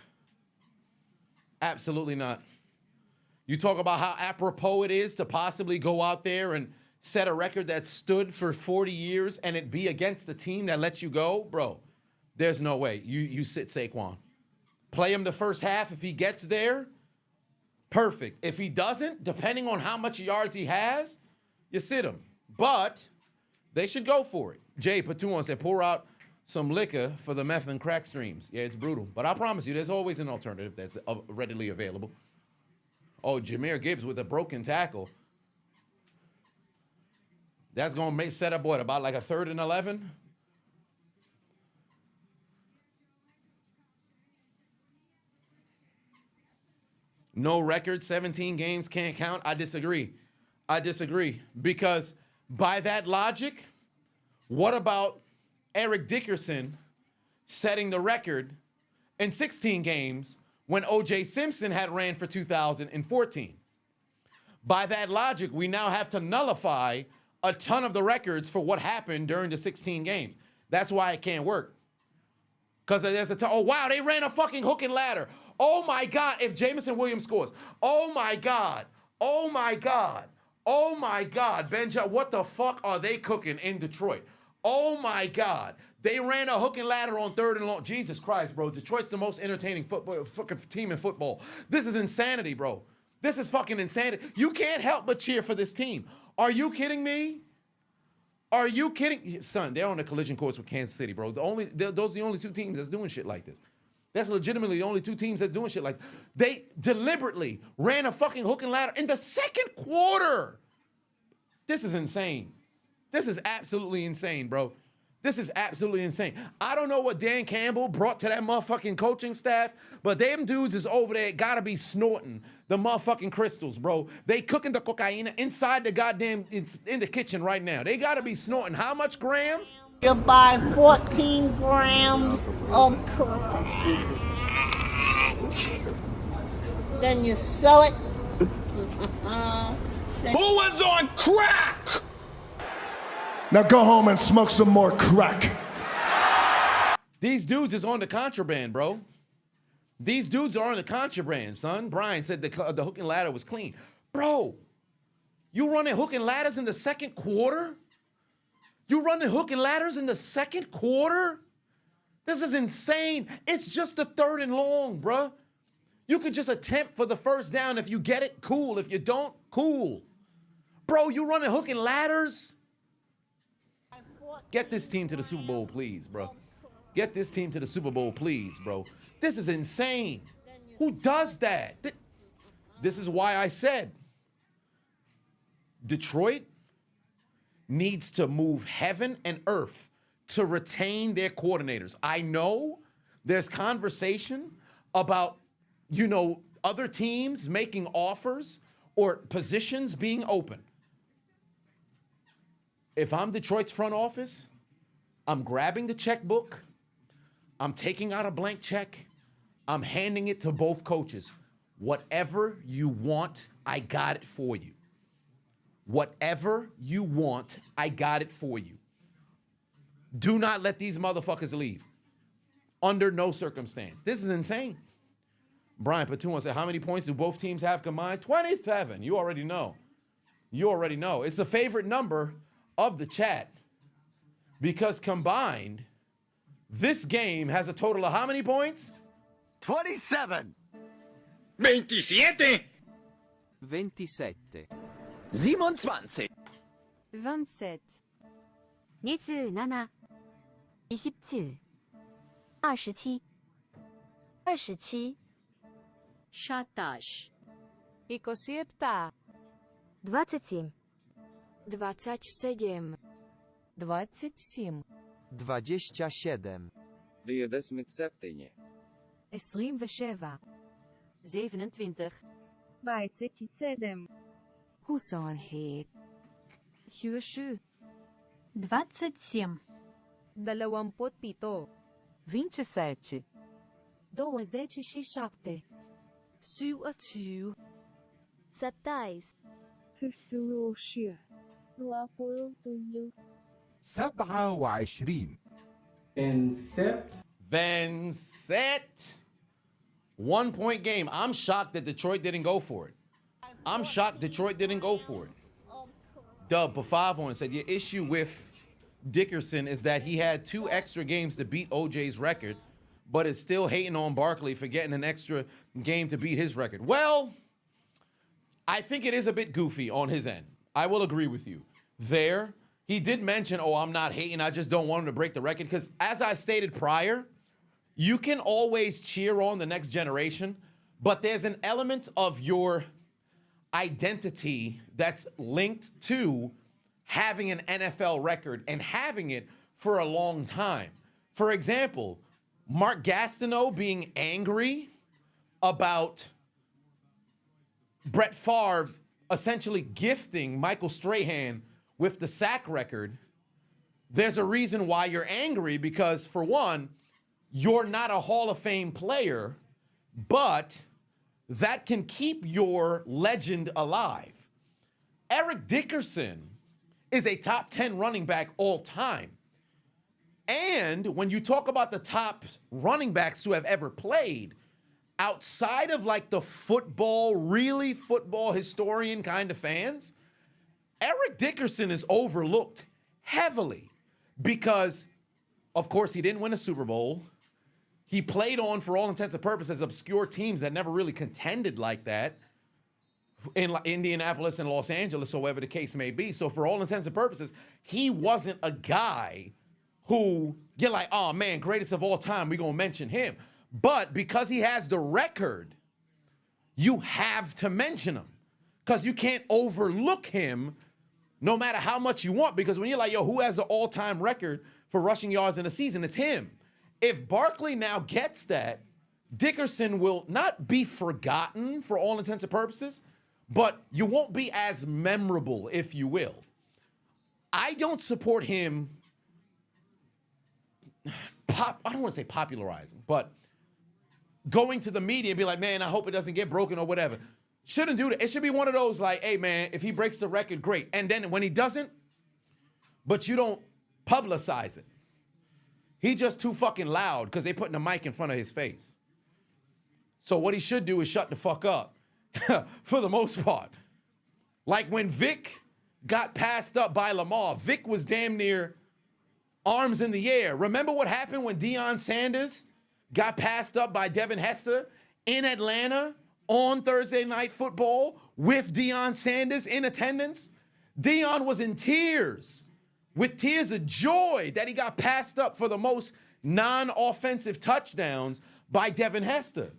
Absolutely not. You talk about how apropos it is to possibly go out there and set a record that stood for 40 years and it be against the team that lets you go, bro. There's no way. You sit Saquon. Play him the first half. If he gets there, perfect. If he doesn't, depending on how much yards he has, you sit him. But they should go for it. Jay Patuan said, pour out some liquor for the meth and crack streams. Yeah, it's brutal. But I promise you, there's always an alternative that's readily available. Oh, Jahmyr Gibbs with a broken tackle. That's going to set up what, about like a 3rd and 11? No record, 17 games, can't count. I disagree. Because by that logic, what about Eric Dickerson setting the record in 16 games when O.J. Simpson had ran for 2014? By that logic, we now have to nullify a ton of the records for what happened during the 16 games. That's why it can't work. Because there's oh, wow, they ran a fucking hook and ladder. Oh, my God, if Jameson Williams scores. Oh, my God. Oh, my God. Oh, my God. Benja, what the fuck are they cooking in Detroit? Oh, my God. They ran a hook and ladder on 3rd and long. Jesus Christ, bro. Detroit's the most entertaining fucking team in football. This is insanity, bro. This is fucking insanity. You can't help but cheer for this team. Are you kidding me? Are you kidding? Son, they're on a collision course with Kansas City, bro. Those are the only 2 teams that's doing shit like this. That's legitimately the only 2 teams that's doing shit like this. They deliberately ran a fucking hook and ladder in the 2nd quarter. This is insane. This is absolutely insane, bro. This is absolutely insane. I don't know what Dan Campbell brought to that motherfucking coaching staff, but them dudes is over there gotta be snorting the motherfucking crystals, bro. They cooking the cocaine inside the goddamn, it's in the kitchen right now. They gotta be snorting how much grams? You buy 14 grams of crack. match. Then you sell it. Who was on crack? Now go home and smoke some more crack. These dudes is on the contraband, bro. These dudes are on the contraband, son. Brian said the hook and ladder was clean. Bro, you running hook and ladders in the second quarter? You running hook and ladders in the second quarter? This is insane. It's just a 3rd and long, bro. You could just attempt for the first down. If you get it, cool. If you don't, cool. Bro, you running hook and ladders? Get this team to the Super Bowl, please, bro. Get this team to the Super Bowl, please, bro. This is insane. Who does that? This is why I said Detroit needs to move heaven and earth to retain their coordinators. I know there's conversation about, you know, other teams making offers or positions being open. If I'm Detroit's front office, I'm grabbing the checkbook, I'm taking out a blank check, I'm handing it to both coaches. Whatever you want, I got it for you. Whatever you want, I got it for you. Do not let these motherfuckers leave. Under no circumstance. This is insane. Brian Patuan said, how many points do both teams have combined? 27. You already know. You already know. It's the favorite number of the chat because combined, this game has a total of how many points? 27. 27. 27. 27. 27 27 27 27 27 Shatash 27 27 27 27. 27. 27. 27 27 27 Hoesaanheid 27 27 27 27 27 27 17 27 27. Then set. 1 point game. I'm shocked that Detroit didn't go for it. I'm shocked Detroit didn't go for it. Dub Pafavon said, your issue with Dickerson is that he had 2 extra games to beat OJ's record, but is still hating on Barkley for getting an extra game to beat his record. Well, I think it is a bit goofy on his end. I will agree with you. There, he did mention, oh, I'm not hating, I just don't want him to break the record. Because as I stated prior, you can always cheer on the next generation, but there's an element of your identity that's linked to having an NFL record and having it for a long time. For example, Mark Gastineau being angry about Brett Favre essentially gifting Michael Strahan with the sack record. There's a reason why you're angry because, for one, you're not a Hall of Fame player, but that can keep your legend alive. Eric Dickerson is a top 10 running back all time. And when you talk about the top running backs who have ever played, outside of like the football, really football historian kind of fans, Eric Dickerson is overlooked heavily because, of course, he didn't win a Super Bowl. He played on, for all intents and purposes, obscure teams that never really contended like that in Indianapolis and Los Angeles, or whatever the case may be. So for all intents and purposes, he wasn't a guy who you're like, oh man, greatest of all time, we're going to mention him. But because he has the record, you have to mention him because you can't overlook him no matter how much you want. Because when you're like, yo, who has the all-time record for rushing yards in a season? It's him. If Barkley now gets that, Dickerson will not be forgotten for all intents and purposes, but you won't be as memorable, if you will. I don't support him, I don't want to say popularizing, but going to the media and be like, man, I hope it doesn't get broken or whatever. Shouldn't do that. It should be one of those like, hey, man, if he breaks the record, great. And then when he doesn't, but you don't publicize it. He just too fucking loud because they putting a mic in front of his face. So what he should do is shut the fuck up for the most part. Like when Vic got passed up by Lamar, Vic was damn near arms in the air. Remember what happened when Deion Sanders got passed up by Devin Hester in Atlanta on Thursday Night Football with Deion Sanders in attendance? Deion was in tears, with tears of joy that he got passed up for the most non-offensive touchdowns by Devin Hester.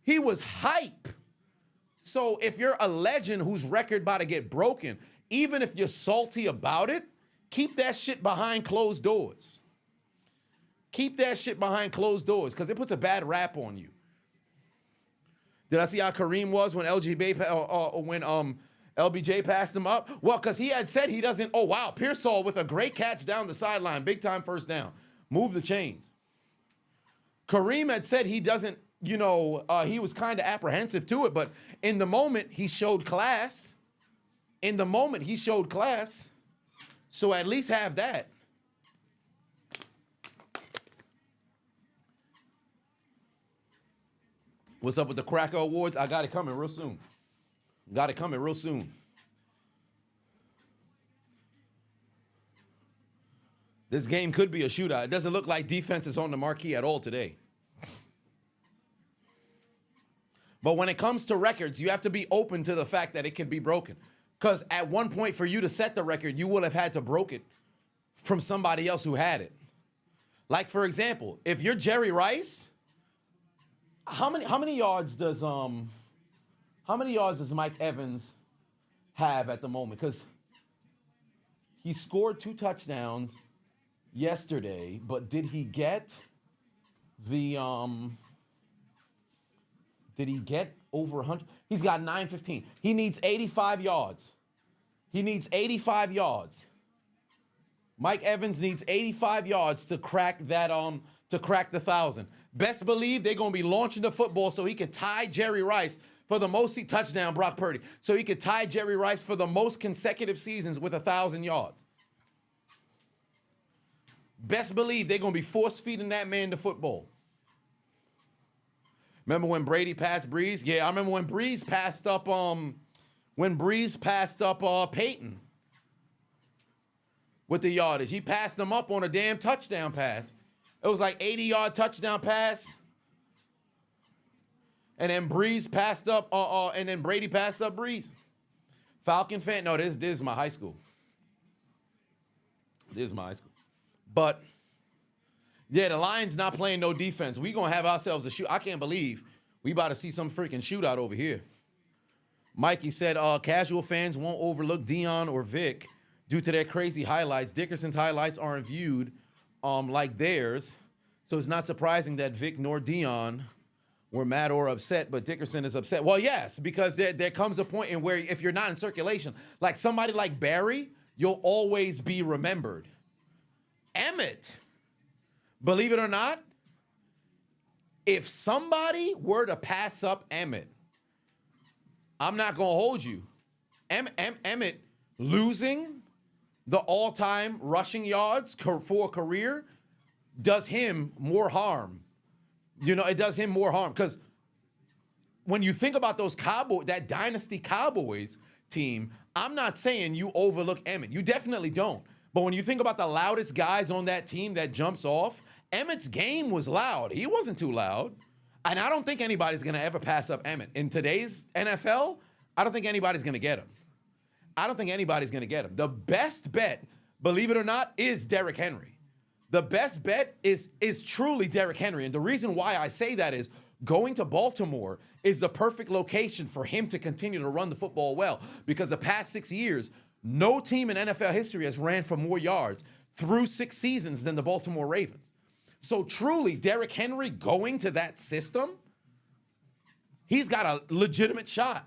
He was hype. So if you're a legend whose record about to get broken, even if you're salty about it, keep that shit behind closed doors. Keep that shit behind closed doors because it puts a bad rap on you. Did I see how Kareem was when LBJ passed him up? Well, because he had said he doesn't. Oh, wow. Pearsall with a great catch down the sideline. Big time first down. Move the chains. Kareem had said he doesn't, he was kind of apprehensive to it. But in the moment, he showed class. So at least have that. What's up with the Cracker Awards? I got it coming real soon. This game could be a shootout. It doesn't look like defense is on the marquee at all today. But when it comes to records, you have to be open to the fact that it can be broken. Because at one point, for you to set the record, you would have had to broke it from somebody else who had it. Like, for example, if you're Jerry Rice, how many yards does Mike Evans have at the moment? Because he scored 2 touchdowns yesterday, but did he get over 100? He's got 915. He needs 85 yards. Mike Evans needs 85 yards to crack that to crack the 1,000. Best believe they're going to be launching the football so he can tie Jerry Rice for the most touchdown, Brock Purdy. So he could tie Jerry Rice for the most consecutive seasons with 1,000 yards. Best believe they're going to be force-feeding that man the football. Remember when Brady passed Breeze? Yeah, I remember when Breeze passed up Peyton with the yardage. He passed him up on a damn touchdown pass. It was like 80-yard touchdown pass. And then Breeze passed up, and then Brady passed up Breeze. Falcon fan? No, this is my high school. But, yeah, the Lions not playing no defense. We going to have ourselves a shoot. I can't believe we about to see some freaking shootout over here. Mikey said, casual fans won't overlook Deion or Vic due to their crazy highlights. Dickerson's highlights aren't viewed like theirs, so it's not surprising that Vic nor Deion were mad or upset, but Dickerson is upset. Well, yes, because there comes a point in where if you're not in circulation, like somebody like Barry, you'll always be remembered. Emmett, believe it or not, if somebody were to pass up Emmett, I'm not going to hold you. Emmett losing the all-time rushing yards for a career does him more harm. It does him more harm because when you think about that Dynasty Cowboys team, I'm not saying you overlook Emmett. You definitely don't. But when you think about the loudest guys on that team that jumps off, Emmett's game was loud. He wasn't too loud. And I don't think anybody's going to ever pass up Emmett. In today's NFL, I don't think anybody's going to get him. The best bet, believe it or not, is Derrick Henry. The best bet is truly Derrick Henry. And the reason why I say that is going to Baltimore is the perfect location for him to continue to run the football well. Because the past 6 years, no team in NFL history has ran for more yards through 6 seasons than the Baltimore Ravens. So truly, Derrick Henry going to that system, he's got a legitimate shot.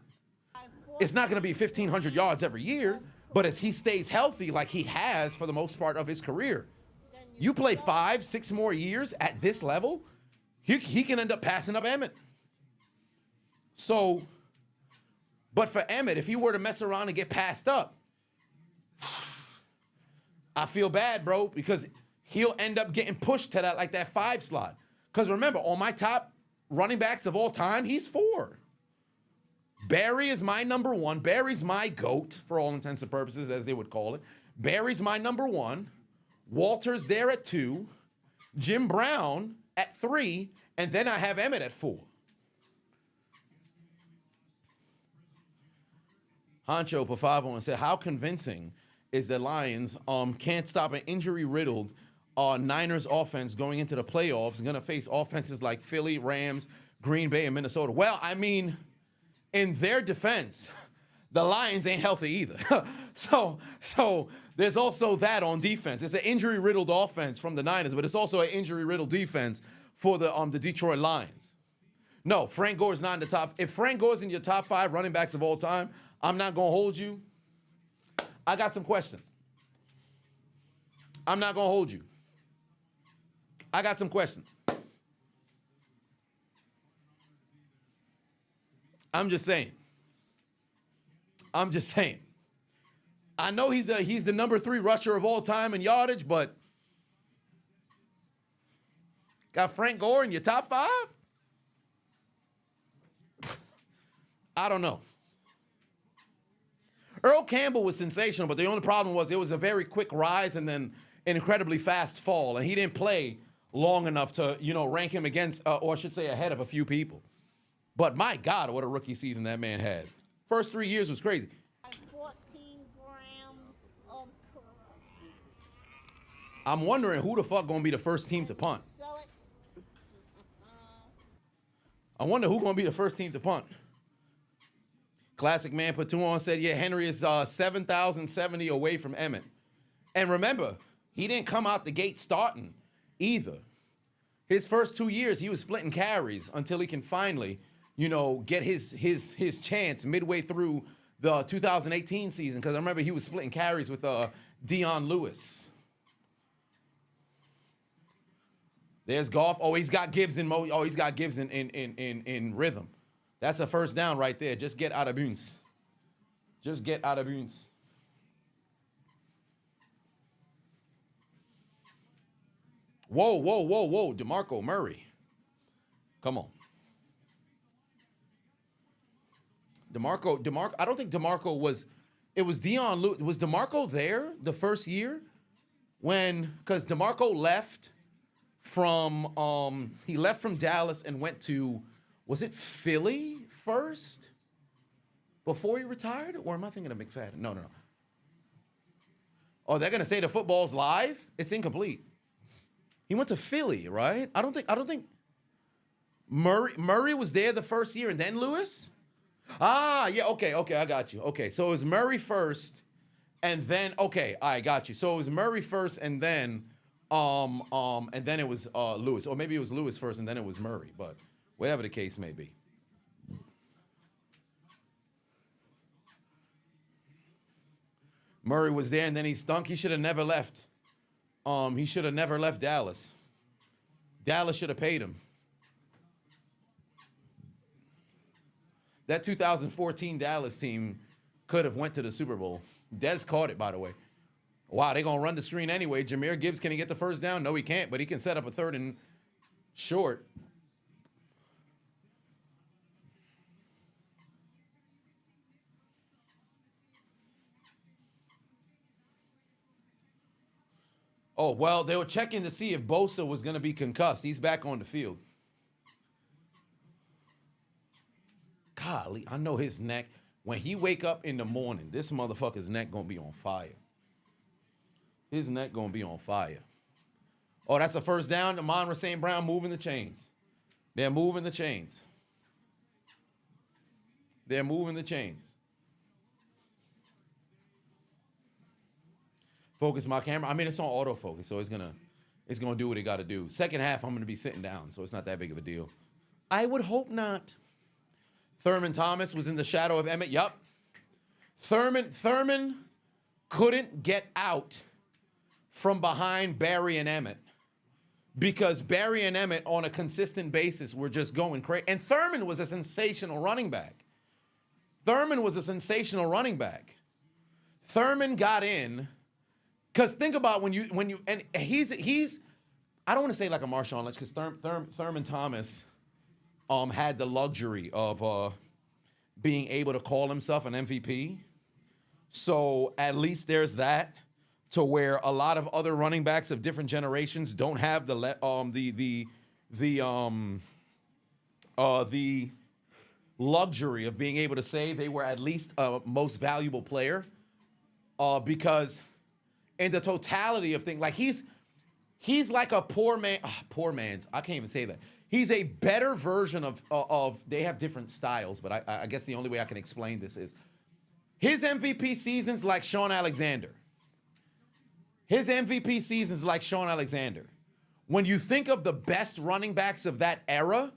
It's not going to be 1,500 yards every year, but as he stays healthy like he has for the most part of his career, you play 5-6 more years at this level, he can end up passing up Emmett. So, but for Emmett, if he were to mess around and get passed up, I feel bad, bro, because he'll end up getting pushed to that 5 slot. Because remember, on my top running backs of all time, he's 4. Barry is my number 1. Barry's my GOAT, for all intents and purposes, as they would call it. Barry's my number 1. Walter's there at 2. Jim Brown at 3. And then I have Emmett at 4. Honcho Pafavo and said, how convincing is the Lions can't stop an injury-riddled Niners offense going into the playoffs, going to face offenses like Philly, Rams, Green Bay, and Minnesota? Well, I mean, in their defense, the Lions ain't healthy either. so there's also that on defense. It's an injury-riddled offense from the Niners, but it's also an injury-riddled defense for the Detroit Lions. No, Frank Gore's not in the top. If Frank Gore's in your top 5 running backs of all time, I'm not going to hold you. I got some questions. I'm not going to hold you. I got some questions. I'm just saying. I know he's the number 3 rusher of all time in yardage, but got Frank Gore in your top 5? I don't know. Earl Campbell was sensational, but the only problem was it was a very quick rise and then an incredibly fast fall, and he didn't play long enough to, rank him against, or I should say ahead of a few people. But my God, what a rookie season that man had. First 3 years was crazy. 14 grams of crap. I'm wondering who the fuck gonna be the first team to punt. Sell it. I wonder who gonna be the first team to punt. Classic Man Patuon said, yeah, Henry is 7,070 away from Emmett. And remember, he didn't come out the gate starting either. His first 2 years, he was splitting carries until he can finally, get his chance midway through the 2018 season. Because I remember he was splitting carries with Dion Lewis. There's Goff. Oh, he's got Gibbs in in rhythm. That's a first down right there. Just get out of bounds. Just get out of bounds. Whoa. DeMarco Murray. Come on. DeMarco, I don't think DeMarco was, it was Dion Lewis. Was DeMarco there the first year? Because DeMarco left from, he left from Dallas and went to, was it Philly first? Before he retired? Or am I thinking of McFadden? No. Oh, they're going to say the football's live? It's incomplete. He went to Philly, right? I don't think Murray was there the first year and then Lewis? Ah, yeah, okay, I got you. Okay, so it was Murray first and then, okay, I got you. So it was Murray first and then it was Lewis. Or maybe it was Lewis first and then it was Murray, but whatever the case may be. Murray was there and then he stunk. He should have never left. He should have never left Dallas. Dallas should have paid him. That 2014 Dallas team could have went to the Super Bowl. Dez caught it, by the way. Wow, they're going to run the screen anyway. Jahmyr Gibbs, can he get the first down? No, he can't, but he can set up a third and short. Oh, well, they were checking to see if Bosa was going to be concussed. He's back on the field. Golly, I know his neck. When he wake up in the morning, this motherfucker's neck going to be on fire. His neck going to be on fire. Oh, that's a first down. Amon-Ra St. Brown moving the chains. They're moving the chains. They're moving the chains. Focus my camera. I mean, it's on autofocus, so it's gonna do what it got to do. Second half, I'm gonna be sitting down, so it's not that big of a deal. I would hope not. Thurman Thomas was in the shadow of Emmett. Yup. Thurman couldn't get out from behind Barry and Emmett because Barry and Emmett on a consistent basis were just going crazy. And Thurman was a sensational running back. Thurman got in, because think about when you and he's I don't want to say like a Marshawn Lynch, because Thurman Thomas had the luxury of being able to call himself an MVP. So at least there's that, to where a lot of other running backs of different generations don't have the luxury of being able to say they were at least a most valuable player, because in the totality of things, like he's like a poor man's. I can't even say that. He's a better version of. They have different styles, but I guess the only way I can explain this is his MVP seasons like Sean Alexander. When you think of the best running backs of that era,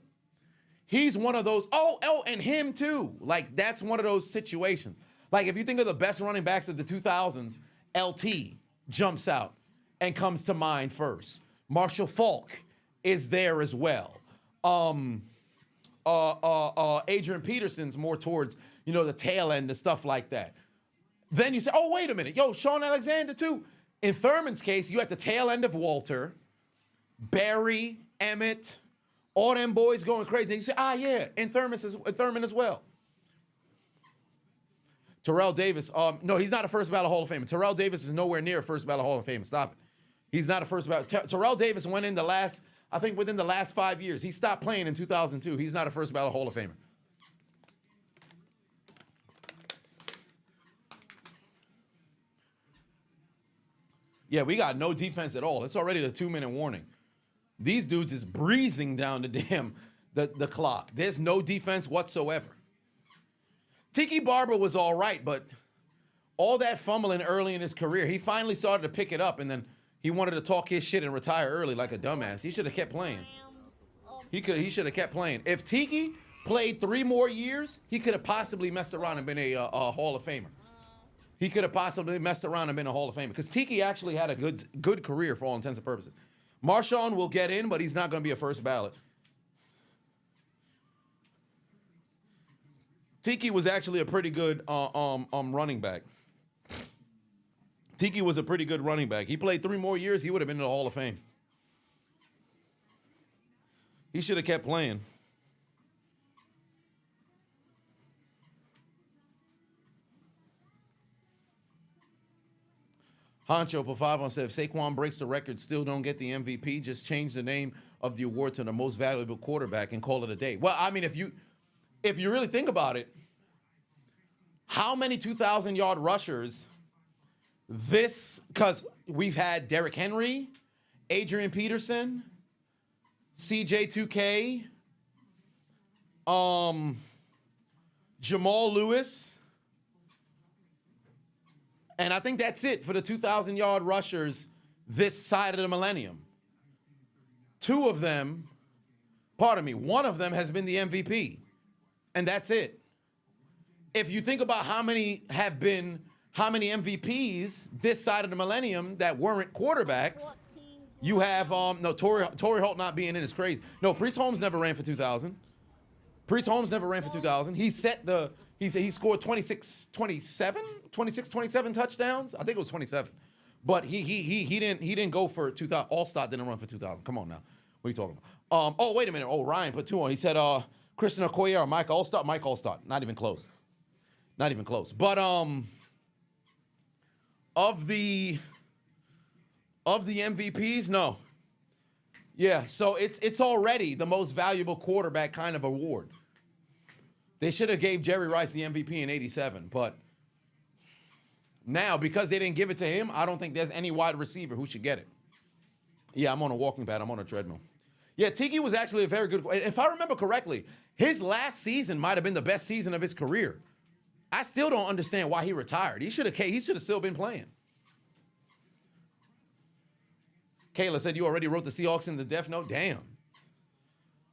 he's one of those. Oh, and him too. Like, that's one of those situations. Like, if you think of the best running backs of the 2000s, LT jumps out and comes to mind first. Marshall Faulk is there as well. Adrian Peterson's more towards, the tail end and stuff like that. Then you say, oh, wait a minute. Yo, Sean Alexander too. In Thurman's case, you at the tail end of Walter, Barry, Emmett, all them boys going crazy. Then you say, yeah, and Thurman as well. Terrell Davis, no, he's not a first ballot Hall of Famer. Terrell Davis is nowhere near a first ballot Hall of Famer. Stop it. He's not a first ballot. Terrell Davis went in within the last 5 years. He stopped playing in 2002. He's not a first ballot Hall of Famer. Yeah, we got no defense at all. It's already the 2-minute warning. These dudes is breezing down the clock. There's no defense whatsoever. Tiki Barber was all right, but all that fumbling early in his career, he finally started to pick it up, and then he wanted to talk his shit and retire early like a dumbass. He should have kept playing. He should have kept playing. If Tiki played 3 more years, he could have possibly messed around and been a Hall of Famer. He could have possibly messed around and been a Hall of Famer, because Tiki actually had a good career for all intents and purposes. Marshawn will get in, but he's not going to be a first ballot. Tiki was actually a pretty good running back. Tiki was a pretty good running back. He played 3 more years, he would have been in the Hall of Fame. He should have kept playing. Honcho Pavavon said, if Saquon breaks the record, still don't get the MVP, just change the name of the award to the most valuable quarterback and call it a day. Well, I mean, if you really think about it, how many 2,000-yard rushers because we've had Derrick Henry, Adrian Peterson, CJ2K, Jamal Lewis, and I think that's it for the 2,000-yard rushers this side of the millennium. One of them has been the MVP, and that's it. If you think about how many MVPs this side of the millennium that weren't quarterbacks, you have Torrey Holt not being in is crazy. No, Priest Holmes never ran for 2,000. He scored 26-27 touchdowns. I think it was 27. But he didn't go for 2,000. Allstott didn't run for 2,000. Come on now. What are you talking about? Oh, wait a minute. Oh, Ryan put 2 on. He said Christian Okoye or Mike Allstott. Mike Allstott. Not even close. But of the MVPs, no. Yeah, so it's already the most valuable quarterback kind of award. They should have gave Jerry Rice the MVP in '87, but now because they didn't give it to him, I don't think there's any wide receiver who should get it. Yeah, I'm on a walking pad. I'm on a treadmill. Yeah, Tiki was actually a very good. If I remember correctly, his last season might have been the best season of his career. I still don't understand why he retired. He should have still been playing. Kayla said you already wrote the Seahawks in the Death Note. Damn.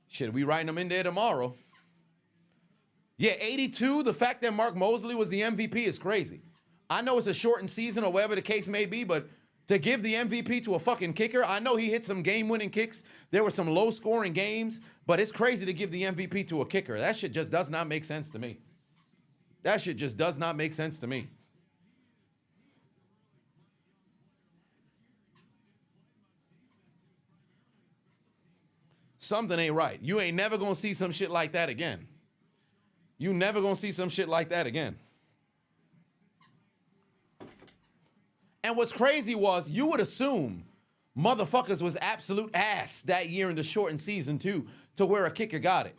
Shit, we writing them in there tomorrow. Yeah, 82, the fact that Mark Mosley was the MVP is crazy. I know it's a shortened season or whatever the case may be, but To give the MVP to a fucking kicker? I know he hit some game-winning kicks. There were some low-scoring games, but it's crazy to give the MVP to a kicker. That shit just does not make sense to me. That shit just does not make sense to me. Something ain't right. You ain't never gonna see some shit like that again. You never gonna see some shit like that again. And what's crazy was you would assume motherfuckers was absolute ass that year in the shortened season too, to where a kicker got it.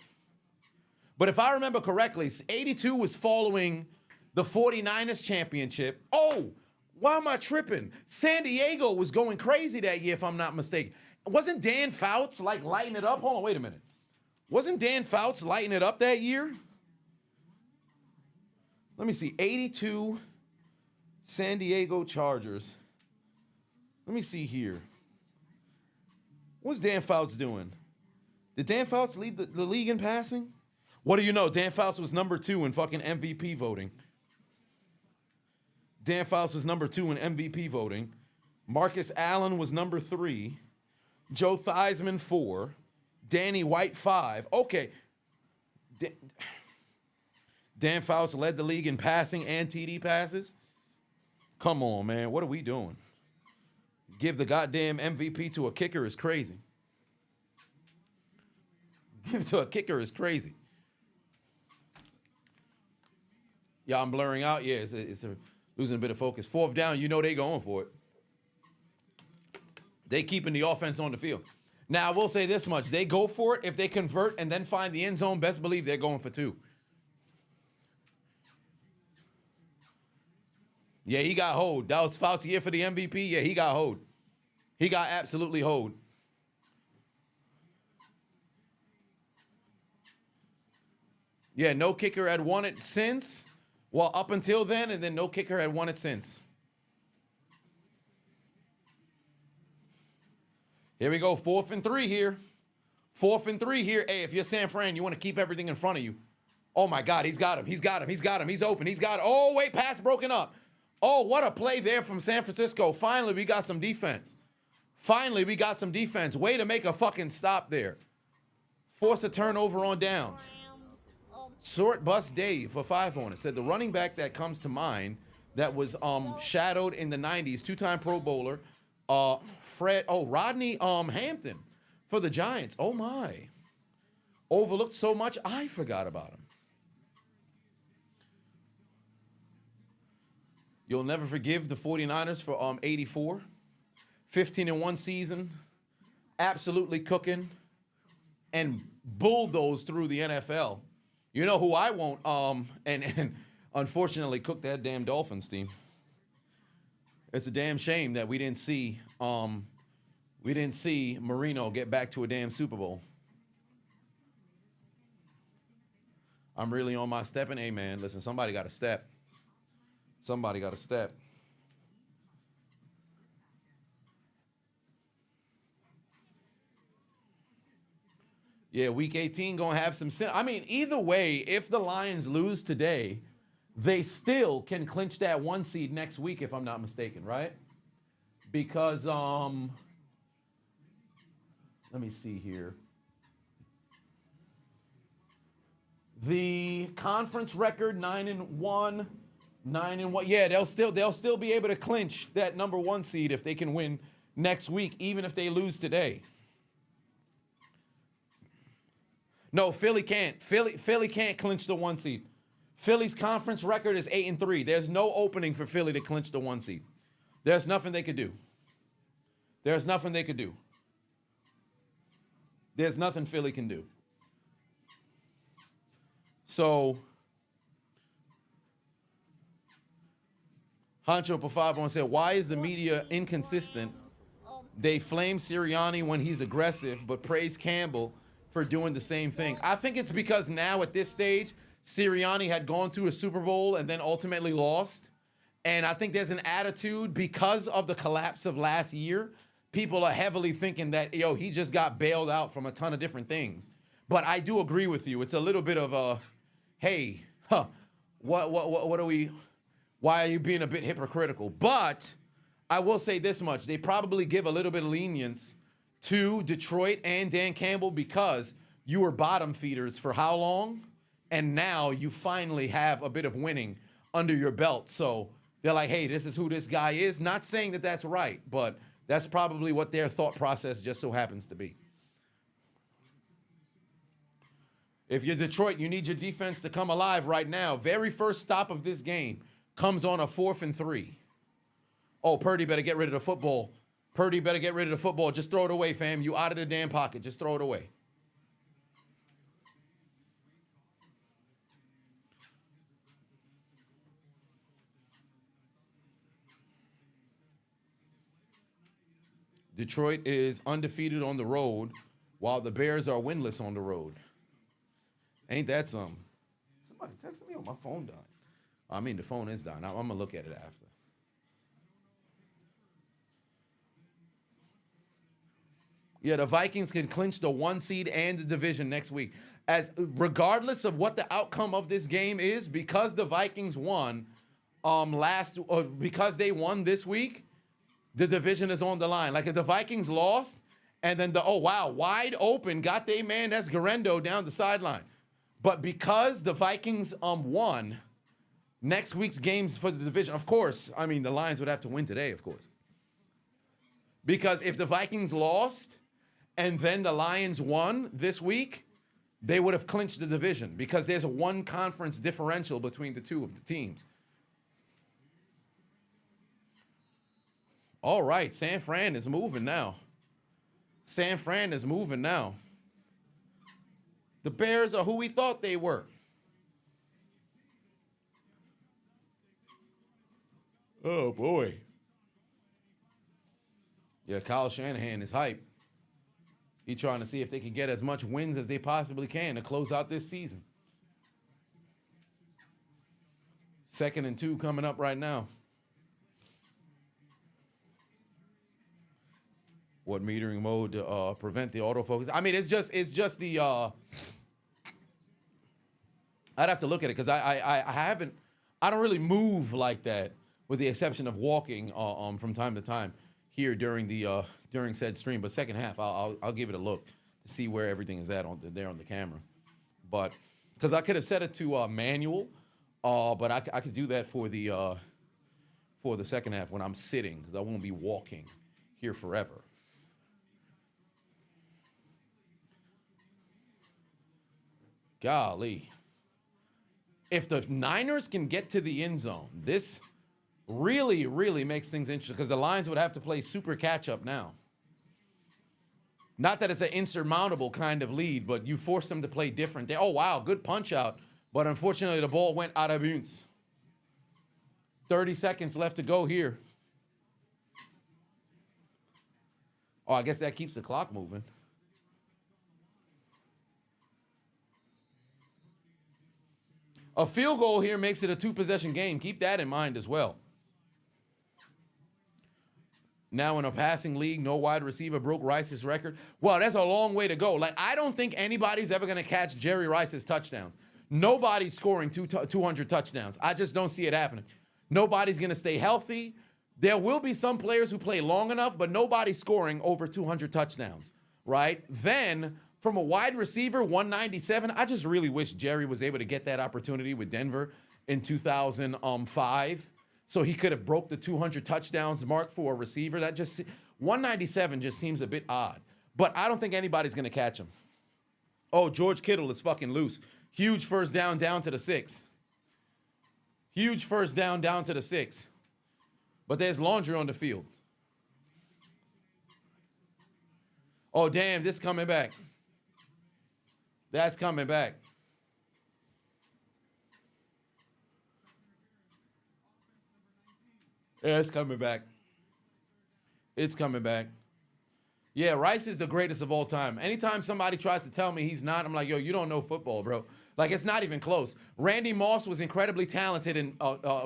But if I remember correctly, 82 was following the 49ers championship. Oh, why am I tripping? San Diego was going crazy that year, if I'm not mistaken. Wasn't Dan Fouts like lighting it up? Hold on, wait a minute. Wasn't Dan Fouts lighting it up that year? Let me see, 82 San Diego Chargers. Let me see here. What's Dan Fouts doing? Did Dan Fouts lead the league in passing? What do you know? Dan Fouts was number 2 in fucking MVP voting. Dan Fouts was number 2 in MVP voting. Marcus Allen was number 3. Joe Theismann 4. Danny White 5. Okay. Dan Fouts led the league in passing and TD passes. Come on, man. What are we doing? Give the goddamn MVP to a kicker is crazy. Give it to a kicker is crazy. Yeah, I'm blurring out. Yeah, it's losing a bit of focus. 4th down, you know they going for it. They keeping the offense on the field. Now, I will say this much. They go for it. If they convert and then find the end zone, best believe they're going for 2. Yeah, he got hold. That was Fouts' year for the MVP. Yeah, he got hold. He got absolutely hold. Yeah, no kicker had won it since. Well, up until then, and then no kicker had won it since. Here we go, 4th and 3 here. 4th and 3 here. Hey, if you're San Fran, you want to keep everything in front of you. Oh, my God, he's got him. He's got him. He's got him. He's open. He's got it. Oh, wait, pass broken up. Oh, what a play there from San Francisco. Finally, we got some defense. Finally, we got some defense. Way to make a fucking stop there. Force a turnover on downs. Short bus Dave for 5 on it. Said the running back that comes to mind that was shadowed in the 90s, 2-time Pro Bowler, Rodney Hampton for the Giants. Oh, my. Overlooked so much, I forgot about him. You'll never forgive the 49ers for 84. 15-1 season. Absolutely cooking. And bulldozed through the NFL. You know who I won't and unfortunately cook that damn Dolphins team. It's a damn shame that we didn't see Marino get back to a damn Super Bowl. I'm really on my stepping. Hey man, listen, somebody got to step. Somebody got to step. Yeah, week 18 going to have some sin. I mean, either way, if the Lions lose today, they still can clinch that 1 seed next week, if I'm not mistaken, right? Because, let me see here. The conference record, 9-1, 9-1. Yeah, they'll still be able to clinch that number 1 seed if they can win next week, even if they lose today. No, Philly can't. Philly can't clinch the 1 seed. Philly's conference record is 8-3. There's no opening for Philly to clinch the 1 seed. There's nothing they could do. There's nothing they could do. There's nothing Philly can do. So, Hancho Pafavon said, why is the media inconsistent? They flame Sirianni when he's aggressive, but praise Campbell for doing the same thing. I think it's because now at this stage, Sirianni had gone to a Super Bowl and then ultimately lost. And I think there's an attitude because of the collapse of last year. People are heavily thinking that, yo, he just got bailed out from a ton of different things. But I do agree with you. It's a little bit of a, hey, what are we, why are you being a bit hypocritical? But I will say this much. They probably give a little bit of lenience to Detroit and Dan Campbell because you were bottom feeders for how long? And now you finally have a bit of winning under your belt. So they're like, hey, this is who this guy is. Not saying that that's right, but that's probably what their thought process just so happens to be. If you're Detroit, you need your defense to come alive right now. Very first stop of this game comes on a 4th and 3. Oh, Purdy better get rid of the football. Purdy better get rid of the football. Just throw it away, fam. You out of the damn pocket. Just throw it away. Detroit is undefeated on the road while the Bears are winless on the road. Ain't that something? Somebody texted me on my phone died. I mean, the phone is dying. I'm going to look at it after. Yeah, the Vikings can clinch the 1 seed and the division next week. As regardless of what the outcome of this game is, because the Vikings won because they won this week, the division is on the line. Like if the Vikings lost and then wide open, got their man, that's Garendo down the sideline. But because the Vikings won next week's games for the division, of course, I mean, the Lions would have to win today, of course. Because if the Vikings lost and then the Lions won this week, they would have clinched the division because there's a 1 conference differential between the two of the teams. All right, San Fran is moving now. San Fran is moving now. The Bears are who we thought they were. Oh, boy. Yeah, Kyle Shanahan is hype. He's trying to see if they can get as much wins as they possibly can to close out this season. 2nd and 2 coming up right now. What metering mode to prevent the autofocus? I mean, it's just the. I'd have to look at it because I don't really move like that, with the exception of walking from time to time here during said stream. But second half, I'll give it a look to see where everything is at there on the camera. But because I could have set it to manual, but I could do that for the second half when I'm sitting because I won't be walking here forever. Golly. If the Niners can get to the end zone, this really, really makes things interesting because the Lions would have to play super catch-up now. Not that it's an insurmountable kind of lead, but you force them to play different. Oh, wow, good punch-out. But unfortunately, the ball went out of bounds. 30 seconds left to go here. Oh, I guess that keeps the clock moving. A field goal here makes it a 2-possession game. Keep that in mind as well. Now in a passing league, no wide receiver broke Rice's record. Well, that's a long way to go. Like, I don't think anybody's ever going to catch Jerry Rice's touchdowns. Nobody's scoring 200 touchdowns. I just don't see it happening. Nobody's going to stay healthy. There will be some players who play long enough, but nobody's scoring over 200 touchdowns, right? Then from a wide receiver, 197, I just really wish Jerry was able to get that opportunity with Denver in 2005, so he could have broke the 200 touchdowns mark for a receiver. 197 just seems a bit odd, but I don't think anybody's going to catch him. Oh, George Kittle is fucking loose. Huge first down to the 6. Huge first down to the 6. But there's laundry on the field. Oh, damn, this coming back. That's coming back. Yeah, it's coming back. It's coming back. Yeah, Rice is the greatest of all time. Anytime somebody tries to tell me he's not, I'm like, yo, you don't know football, bro. Like, it's not even close. Randy Moss was incredibly talented and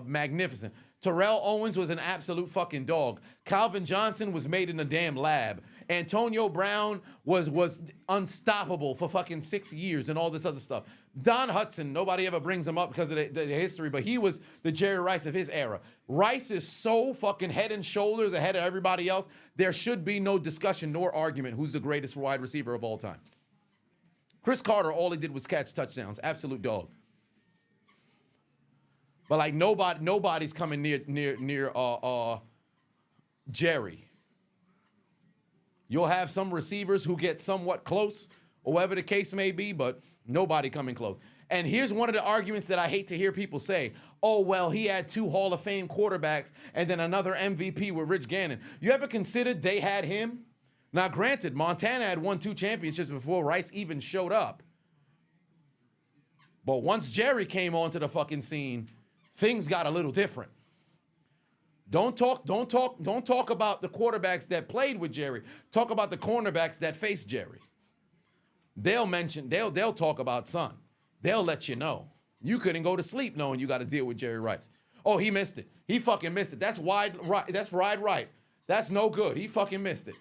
magnificent. Terrell Owens was an absolute fucking dog. Calvin Johnson was made in a damn lab. Antonio Brown was unstoppable for fucking 6 years and all this other stuff. Don Hudson, nobody ever brings him up because of the history, but he was the Jerry Rice of his era. Rice is so fucking head and shoulders ahead of everybody else. There should be no discussion nor argument who's the greatest wide receiver of all time. Chris Carter, all he did was catch touchdowns. Absolute dog. But like nobody's coming near Jerry. You'll have some receivers who get somewhat close, or whatever the case may be, but nobody coming close. And here's one of the arguments that I hate to hear people say. Oh, well, he had 2 Hall of Fame quarterbacks and then another MVP with Rich Gannon. You ever considered they had him? Now, granted, Montana had won 2 championships before Rice even showed up. But once Jerry came onto the fucking scene, things got a little different. Don't talk about the quarterbacks that played with Jerry. Talk about the cornerbacks that faced Jerry. They'll talk about son. They'll let you know. You couldn't go to sleep knowing you got to deal with Jerry Rice. Oh, he missed it. He fucking missed it. That's wide right. That's right. That's no good. He fucking missed it.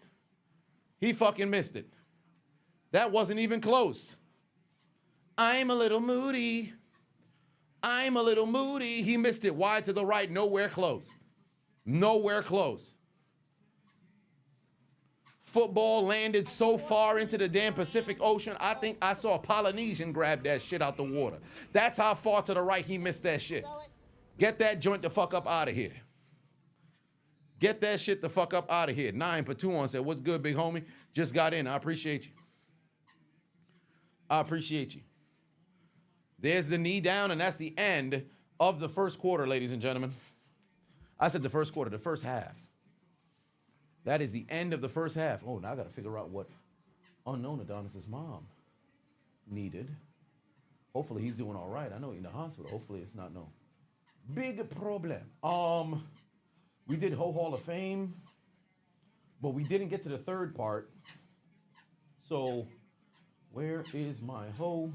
He fucking missed it. That wasn't even close. I'm a little moody. He missed it wide to the right, nowhere close. Nowhere close. Football landed so far into the damn Pacific Ocean, I think I saw a Polynesian grab that shit out the water. That's how far to the right he missed that shit. Get that joint the fuck up out of here. Get that shit the fuck up out of here. 9 Patuan said, what's good, big homie? Just got in. I appreciate you. There's the knee down, and that's the end of the first quarter, ladies and gentlemen. I said the first quarter, the first half. That is the end of the first half. Oh, now I got to figure out what unknown Adonis' mom needed. Hopefully he's doing all right. I know he's in the hospital. Hopefully it's not no big problem. We did Hoe Hall of Fame, but we didn't get to the third part. So where is my Hoe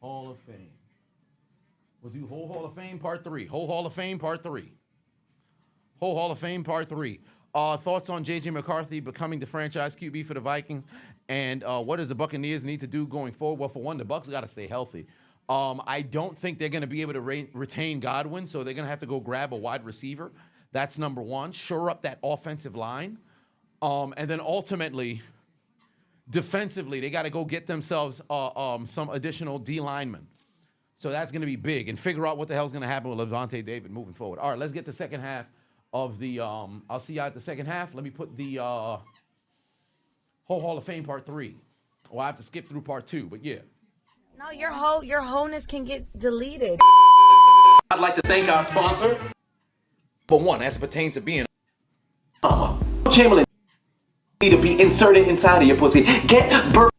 Hall of Fame? We'll do Hoe Hall of Fame Part 3. Hoe Hall of Fame Part 3. Hoe Hall of Fame Part 3. Thoughts on J.J. McCarthy becoming the franchise QB for the Vikings, and what does the Buccaneers need to do going forward? Well, for one, the Bucs got to stay healthy. I don't think they're going to be able to retain Godwin, so they're going to have to go grab a wide receiver. That's number one. Shore up that offensive line. And then ultimately, defensively, they got to go get themselves some additional D linemen. So that's going to be big, and figure out what the hell's going to happen with Levante David moving forward. All right, let's get the second half of the, I'll see you at the second half. Let me put the Hoe Hall of Fame Part 3. Well, I have to skip through Part 2, but yeah. No, your wholeness can get deleted. I'd like to thank our sponsor. But one, as it pertains to being Chamberlain need to be inserted inside of your pussy. Get birth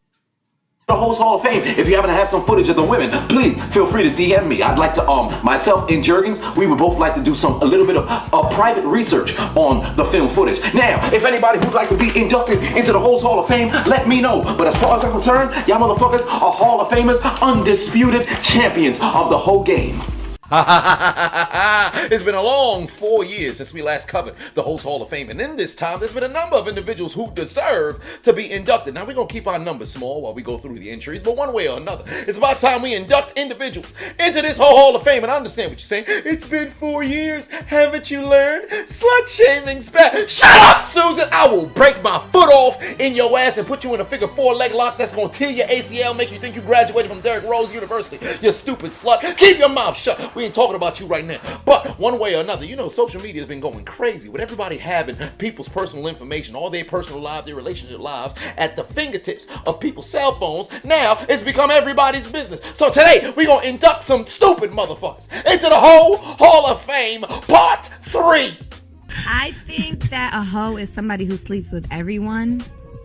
the Hoe Hall of Fame. If you happen to have some footage of the women, please feel free to DM me. I'd like to myself and Jurgens, we would both like to do a little bit of private research on the film footage. Now, if anybody who'd like to be inducted into the Hoe Hall of Fame, let me know. But as far as I'm concerned, y'all motherfuckers are Hall of Famers, undisputed champions of the whole game. It's been a long 4 years since we last covered the Hoe Hall of Fame, and in this time there's been a number of individuals who deserve to be inducted. Now we're gonna keep our numbers small while we go through the entries, but one way or another, it's about time we induct individuals into this Hoe Hall of Fame. And I understand what you're saying. It's been 4 years, haven't you learned? Slut shaming's bad. Shut up, Susan! I will break my foot off in your ass and put you in a figure 4 leg lock that's gonna tear your ACL, make you think you graduated from Derrick Rose University. You stupid slut. Keep your mouth shut. We ain't talking about you right now. But one way or another, you know, social media has been going crazy with everybody having people's personal information, all their personal lives, their relationship lives at the fingertips of people's cell phones. Now it's become everybody's business. So today we're going to induct some stupid motherfuckers into the Hoe Hall of Fame Part 3. I think that a hoe is somebody who sleeps with everyone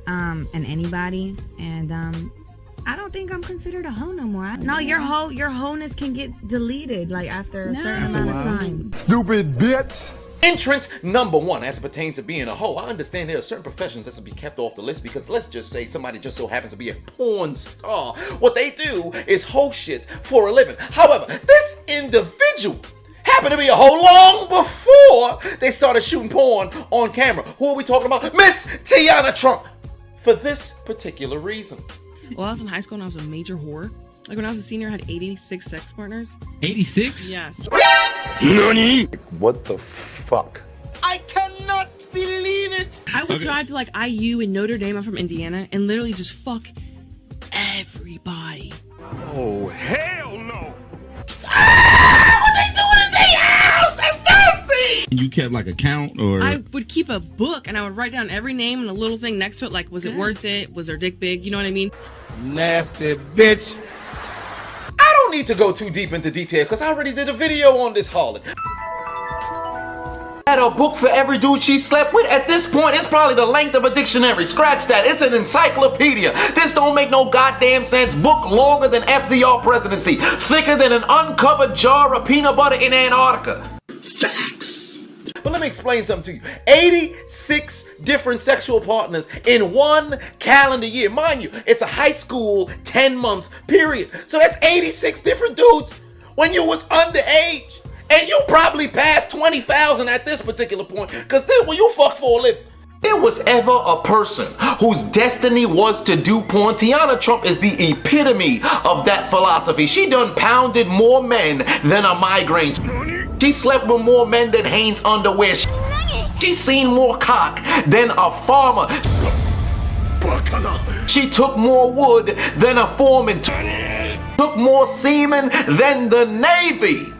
and anybody, and I don't think I'm considered a hoe no more. No, your wholeness can get deleted like after a certain amount of time. Stupid bitch. Entrant number 1, as it pertains to being a hoe. I understand there are certain professions that should be kept off the list because let's just say somebody just so happens to be a porn star. What they do is hoe shit for a living. However, this individual happened to be a hoe long before they started shooting porn on camera. Who are we talking about? Miss Tiana Trump. For this particular reason. Well, I was in high school and I was a major whore. Like when I was a senior, I had 86 sex partners. 86? Yes. Nani? What the fuck? I cannot believe it! I would drive to like IU in Notre Dame. I'm from Indiana, and literally just fuck everybody. Oh, hell no! What they doing in their house? That's nasty! You kept like a count or? I would keep a book and I would write down every name and a little thing next to it, like was it worth it? Was her dick big? You know what I mean? Nasty bitch. I don't need to go too deep into detail because I already did a video on this harlot. Had a book for every dude she slept with. At this point, it's probably the length of a dictionary. Scratch that. It's an encyclopedia. This don't make no goddamn sense. Book longer than FDR presidency. Thicker than an uncovered jar of peanut butter in Antarctica. Facts. But let me explain something to you. 86 different sexual partners in one calendar year. Mind you, it's a high school 10-month period. So that's 86 different dudes when you was underage. And you probably passed 20,000 at this particular point, because this will you fuck for a living. There was ever a person whose destiny was to do porn. Tiana Trump is the epitome of that philosophy. She done pounded more men than a migraine. She slept with more men than Hanes underwear. She seen more cock than a farmer. She took more wood than a foreman. Took more semen than the Navy.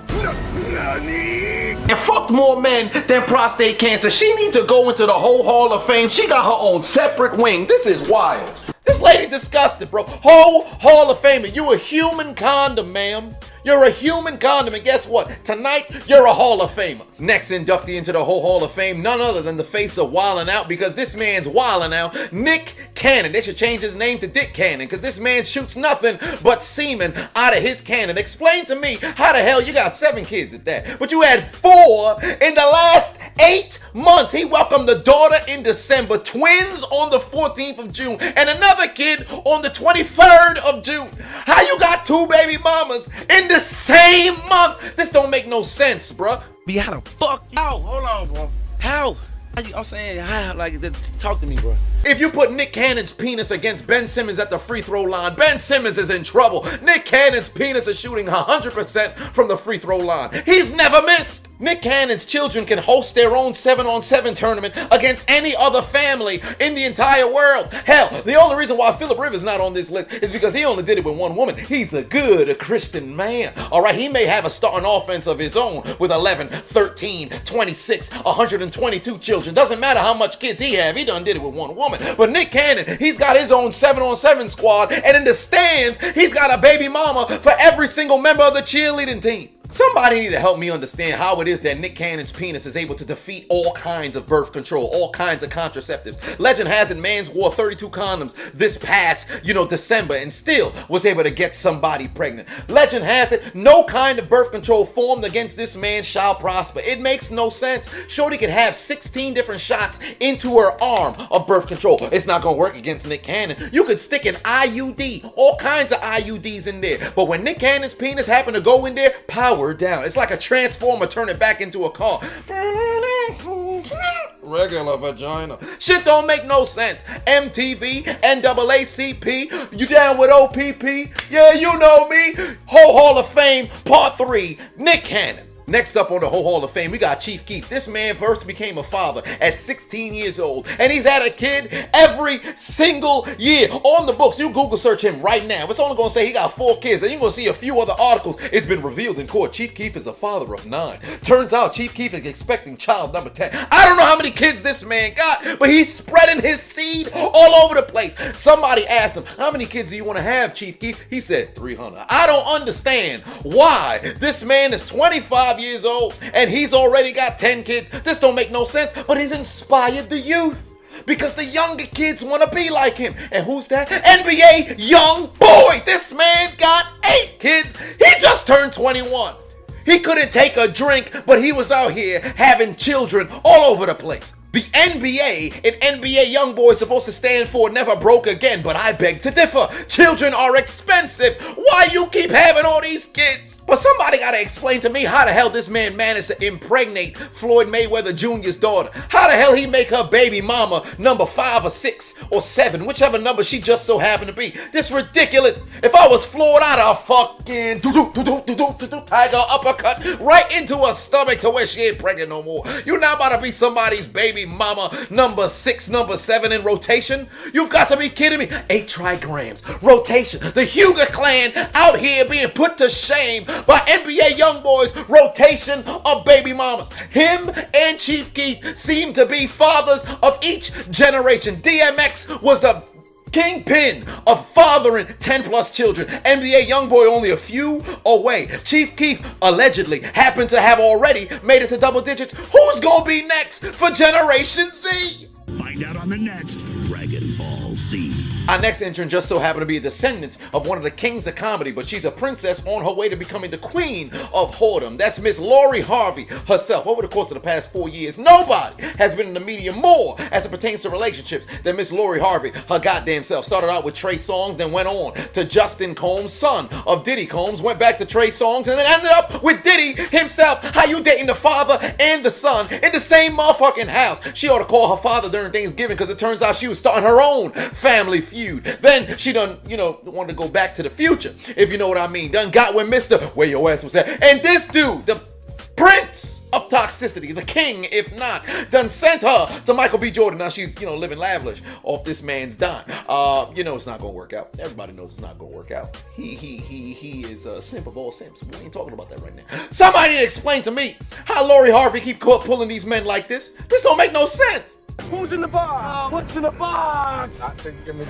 And fucked more men than prostate cancer. She needs to go into the Hoe Hall of Fame. She got her own separate wing. This is wild. This lady disgusted, bro. Hoe Hall of Fame. You a human condom, ma'am. You're a human condom, and guess what? Tonight, you're a Hall of Famer. Next inductee into the Hoe Hall of Fame, none other than the face of Wildin' Out, because this man's wildin' out. Nick Cannon. They should change his name to Dick Cannon, because this man shoots nothing but semen out of his cannon. Explain to me how the hell you got 7 kids at that, but you had 4 in the last 8 months. He welcomed a daughter in December, twins on the 14th of June, and another kid on the 23rd of June. How you got 2 baby mamas in the same month? This don't make no sense, bruh. Be how the fuck? How? Hold on, bro. How? I'm saying, how? Like, talk to me, bro. If you put Nick Cannon's penis against Ben Simmons at the free throw line, Ben Simmons is in trouble. Nick Cannon's penis is shooting 100% from the free throw line. He's never missed. Nick Cannon's children can host their own 7-on-7 tournament against any other family in the entire world. Hell, the only reason why Phillip Rivers not on this list is because he only did it with one woman. He's a good Christian man. All right, he may have a starting offense of his own with 11, 13, 26, 122 children. Doesn't matter how much kids he have. He done did it with one woman. But Nick Cannon, he's got his own 7-on-7 squad, and in the stands, he's got a baby mama for every single member of the cheerleading team. Somebody need to help me understand how it is that Nick Cannon's penis is able to defeat all kinds of birth control, all kinds of contraceptives. Legend has it, man's wore 32 condoms this past, December, and still was able to get somebody pregnant. Legend has it, no kind of birth control formed against this man shall prosper. It makes no sense. Shorty could have 16 different shots into her arm of birth control. It's not gonna work against Nick Cannon. You could stick an IUD, all kinds of IUDs in there, but when Nick Cannon's penis happened to go in there, power down. It's like a transformer, turn it back into a car. Regular vagina. Shit don't make no sense. MTV, NAACP, you down with OPP? Yeah, you know me. Hoe Hall of Fame, Part 3, Nick Cannon. Next up on the Hoe Hall of Fame, we got Chief Keef. This man first became a father at 16 years old, and he's had a kid every single year. On the books, you Google search him right now. It's only gonna say he got 4 kids, and you're gonna see a few other articles. It's been revealed in court. Chief Keef is a father of 9. Turns out Chief Keef is expecting child number 10. I don't know how many kids this man got, but he's spreading his seed all over the place. Somebody asked him, how many kids do you want to have, Chief Keef? He said 300. I don't understand why this man is 25 years old and he's already got 10 kids. This don't make no sense, but he's inspired the youth because the younger kids want to be like him. And who's that? NBA young boy. This man got 8 kids. He just turned 21. He couldn't take a drink, but he was out here having children all over the place. The NBA and NBA Youngboy is supposed to stand for never broke again, but I beg to differ. Children are expensive. Why you keep having all these kids? But somebody gotta explain to me how the hell this man managed to impregnate Floyd Mayweather Jr.'s daughter. How the hell he make her baby mama number 5 or 6 or 7, whichever number she just so happened to be. This ridiculous. If I was Floyd, I'd have fucking tiger uppercut right into her stomach to where she ain't pregnant no more. You not about to be somebody's baby mama number 6, number 7 in rotation? You've got to be kidding me. 8 trigrams, rotation. The Huger clan out here being put to shame by NBA young boys, rotation of baby mamas. Him and Chief Keef seem to be fathers of each generation. DMX was the kingpin of fathering 10 plus children. NBA Youngboy only a few away. Chief Keef allegedly happened to have already made it to double digits. Who's gonna be next for Generation Z? Find out on the next Dragon Ball Z. Our next entrant just so happened to be a descendant of one of the kings of comedy, but she's a princess on her way to becoming the queen of whoredom. That's Miss Lori Harvey herself. Over the course of the past 4 years, nobody has been in the media more as it pertains to relationships than Miss Lori Harvey, her goddamn self. Started out with Trey Songz, then went on to Justin Combs, son of Diddy Combs, went back to Trey Songz, and then ended up with Diddy himself. How you dating the father and the son in the same motherfucking house? She ought to call her father during Thanksgiving, because it turns out she was starting her own family feud. Then she done, wanted to go back to the future, if you know what I mean. Done got with Mr. Where your ass was at. And this dude, the prince of toxicity, the king, if not, done sent her to Michael B. Jordan. Now she's, living lavish off this man's dime. It's not gonna work out. Everybody knows it's not gonna work out. He is a simp of all simps. We ain't talking about that right now. Somebody need to explain to me how Lori Harvey keep pulling these men like this. This don't make no sense. Who's in the box? What's in the box?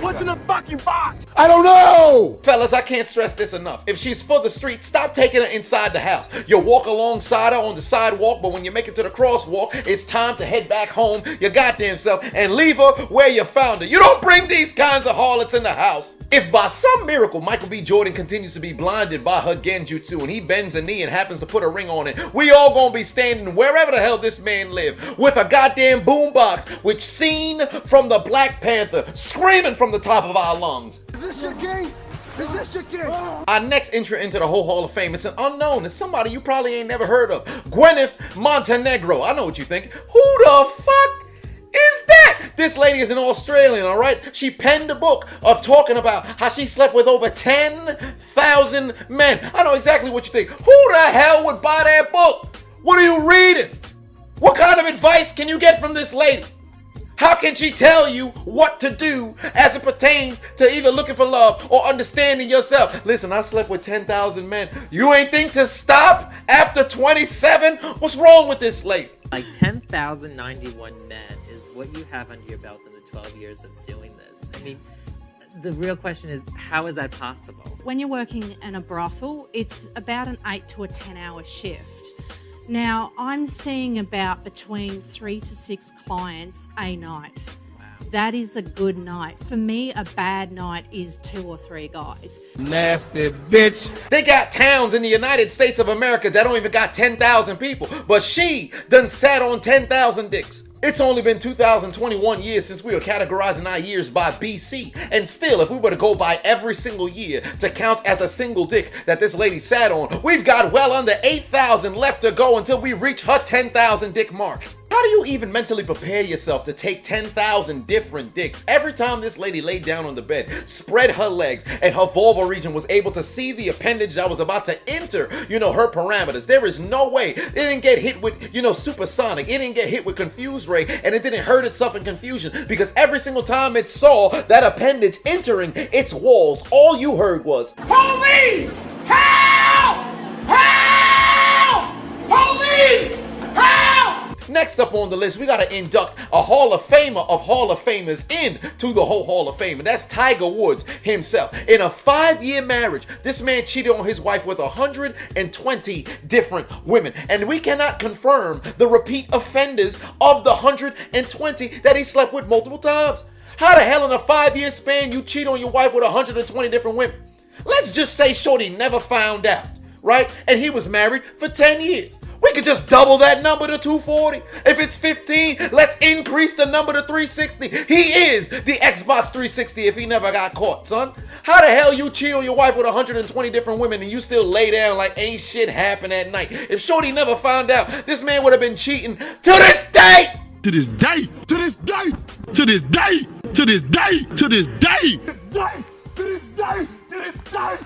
What's in the fucking box? I don't know! Fellas, I can't stress this enough. If she's for the street, stop taking her inside the house. You walk alongside her on the sidewalk, but when you make it to the crosswalk, it's time to head back home, your goddamn self, and leave her where you found her. You don't bring these kinds of harlots in the house. If by some miracle Michael B. Jordan continues to be blinded by her genjutsu and he bends a knee and happens to put a ring on it, we all gonna be standing wherever the hell this man live with a goddamn boombox, which seen from the Black Panther, screaming from the top of our lungs. Is this your king? Is this your king? Our next entrant into the Hoe Hall of Fame, it's an unknown. It's somebody you probably ain't never heard of. Gwyneth Montenegro. I know what you think. Who the fuck is that? This lady is an Australian, all right? She penned a book of talking about how she slept with over 10,000 men. I know exactly what you think. Who the hell would buy that book? What are you reading? What kind of advice can you get from this lady? How can she tell you what to do as it pertains to either looking for love or understanding yourself? Listen, I slept with 10,000 men. You ain't think to stop after 27? What's wrong with this lady? Like 10,091 men is what you have under your belt in the 12 years of doing this. I mean, the real question is, how is that possible? When you're working in a brothel, it's about an 8 to a 10-hour shift. Now, I'm seeing about between 3 to 6 clients a night. Wow. That is a good night. For me, a bad night is 2 or 3 guys. Nasty bitch. They got towns in the United States of America that don't even got 10,000 people, but she done sat on 10,000 dicks. It's only been 2021 years since we were categorizing our years by BC. And still, if we were to go by every single year to count as a single dick that this lady sat on, we've got well under 8,000 left to go until we reach her 10,000 dick mark. How do you even mentally prepare yourself to take 10,000 different dicks every time this lady laid down on the bed, spread her legs, and her vulva region was able to see the appendage that was about to enter, her parameters? There is no way it didn't get hit with, supersonic. It didn't get hit with confused ray, and it didn't hurt itself in confusion, because every single time it saw that appendage entering its walls, all you heard was, Police! Help! Help! Police! Help! Next up on the list, we gotta induct a Hall of Famer of Hall of Famers into the Hoe Hall of Fame, and that's Tiger Woods himself. In a 5-year marriage, this man cheated on his wife with 120 different women, and we cannot confirm the repeat offenders of the 120 that he slept with multiple times. How the hell in a 5-year span you cheat on your wife with 120 different women? Let's just say Shorty never found out, right? And he was married for 10 years. We could just double that number to 240. If it's 15, let's increase the number to 360. He is the Xbox 360 if he never got caught, son. How the hell you cheat on your wife with 120 different women and you still lay down like ain't shit happened at night? If Shorty never found out, this man would have been cheating to this day. To this day, to this day, to this day, to this day, to this day, to this day, to this day, to this day.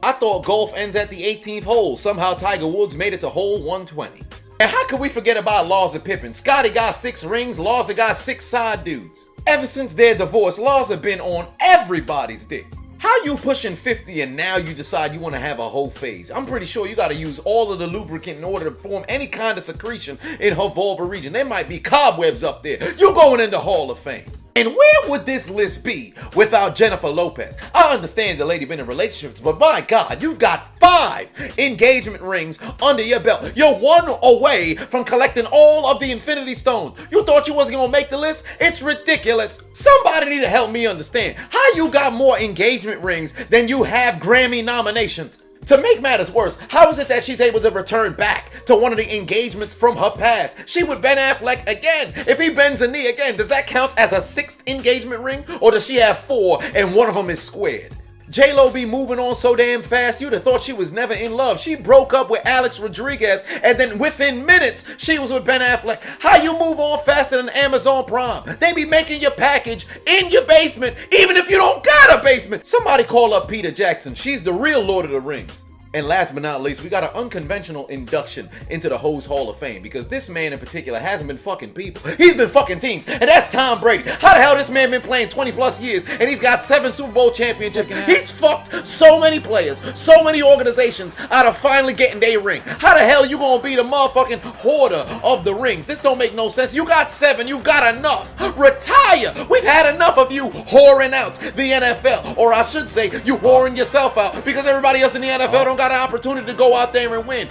I thought golf ends at the 18th hole. Somehow Tiger Woods made it to hole 120. And how could we forget about Larsa Pippen? Scotty got 6 rings, Larsa got 6 side dudes. Ever since their divorce, Larsa been on everybody's dick. How you pushing 50 and now you decide you want to have a whole phase? I'm pretty sure you got to use all of the lubricant in order to form any kind of secretion in her vulva region. There might be cobwebs up there. You going into Hall of Fame. And where would this list be without Jennifer Lopez? I understand the lady been in relationships, but my God, you've got 5 engagement rings under your belt. You're 1 away from collecting all of the Infinity Stones. You thought you wasn't gonna make the list? It's ridiculous. Somebody need to help me understand how you got more engagement rings than you have Grammy nominations. To make matters worse, how is it that she's able to return back to one of the engagements from her past? She with Ben Affleck again. If he bends a knee again, does that count as a 6th engagement ring? Or does she have 4 and one of them is squared? J-Lo be moving on so damn fast, you'd have thought she was never in love. She broke up with Alex Rodriguez, and then within minutes, she was with Ben Affleck. How you move on faster than Amazon Prime? They be making your package in your basement, even if you don't got a basement. Somebody call up Peter Jackson. She's the real Lord of the Rings. And last but not least, we got an unconventional induction into the Hoe Hall of Fame because this man in particular hasn't been fucking people. He's been fucking teams, and that's Tom Brady. How the hell this man been playing 20 plus years and he's got 7 Super Bowl championships? He's fucked so many players, so many organizations out of finally getting their ring. How the hell you gonna be the motherfucking hoarder of the rings? This don't make no sense. You got 7, you've got enough. Retire. We've had enough of you whoring out the NFL, or I should say, you whoring yourself out because everybody else in the NFL don't got an opportunity to go out there and win.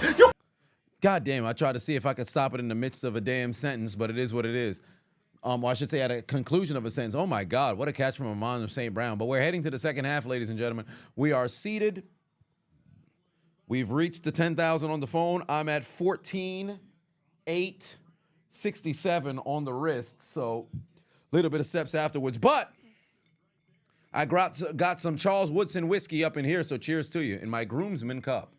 God damn, I tried to see if I could stop it in the midst of a damn sentence, but it is what it is. Well, I should say at a conclusion of a sentence. Oh my God, what a catch from Amon St. Brown. But we're heading to the second half, ladies and gentlemen. We are seated. We've reached the 10,000 on the phone. I'm at 14,867 on the wrist. So a little bit of steps afterwards. But I got some Charles Woodson whiskey up in here, so cheers to you in my groomsman cup.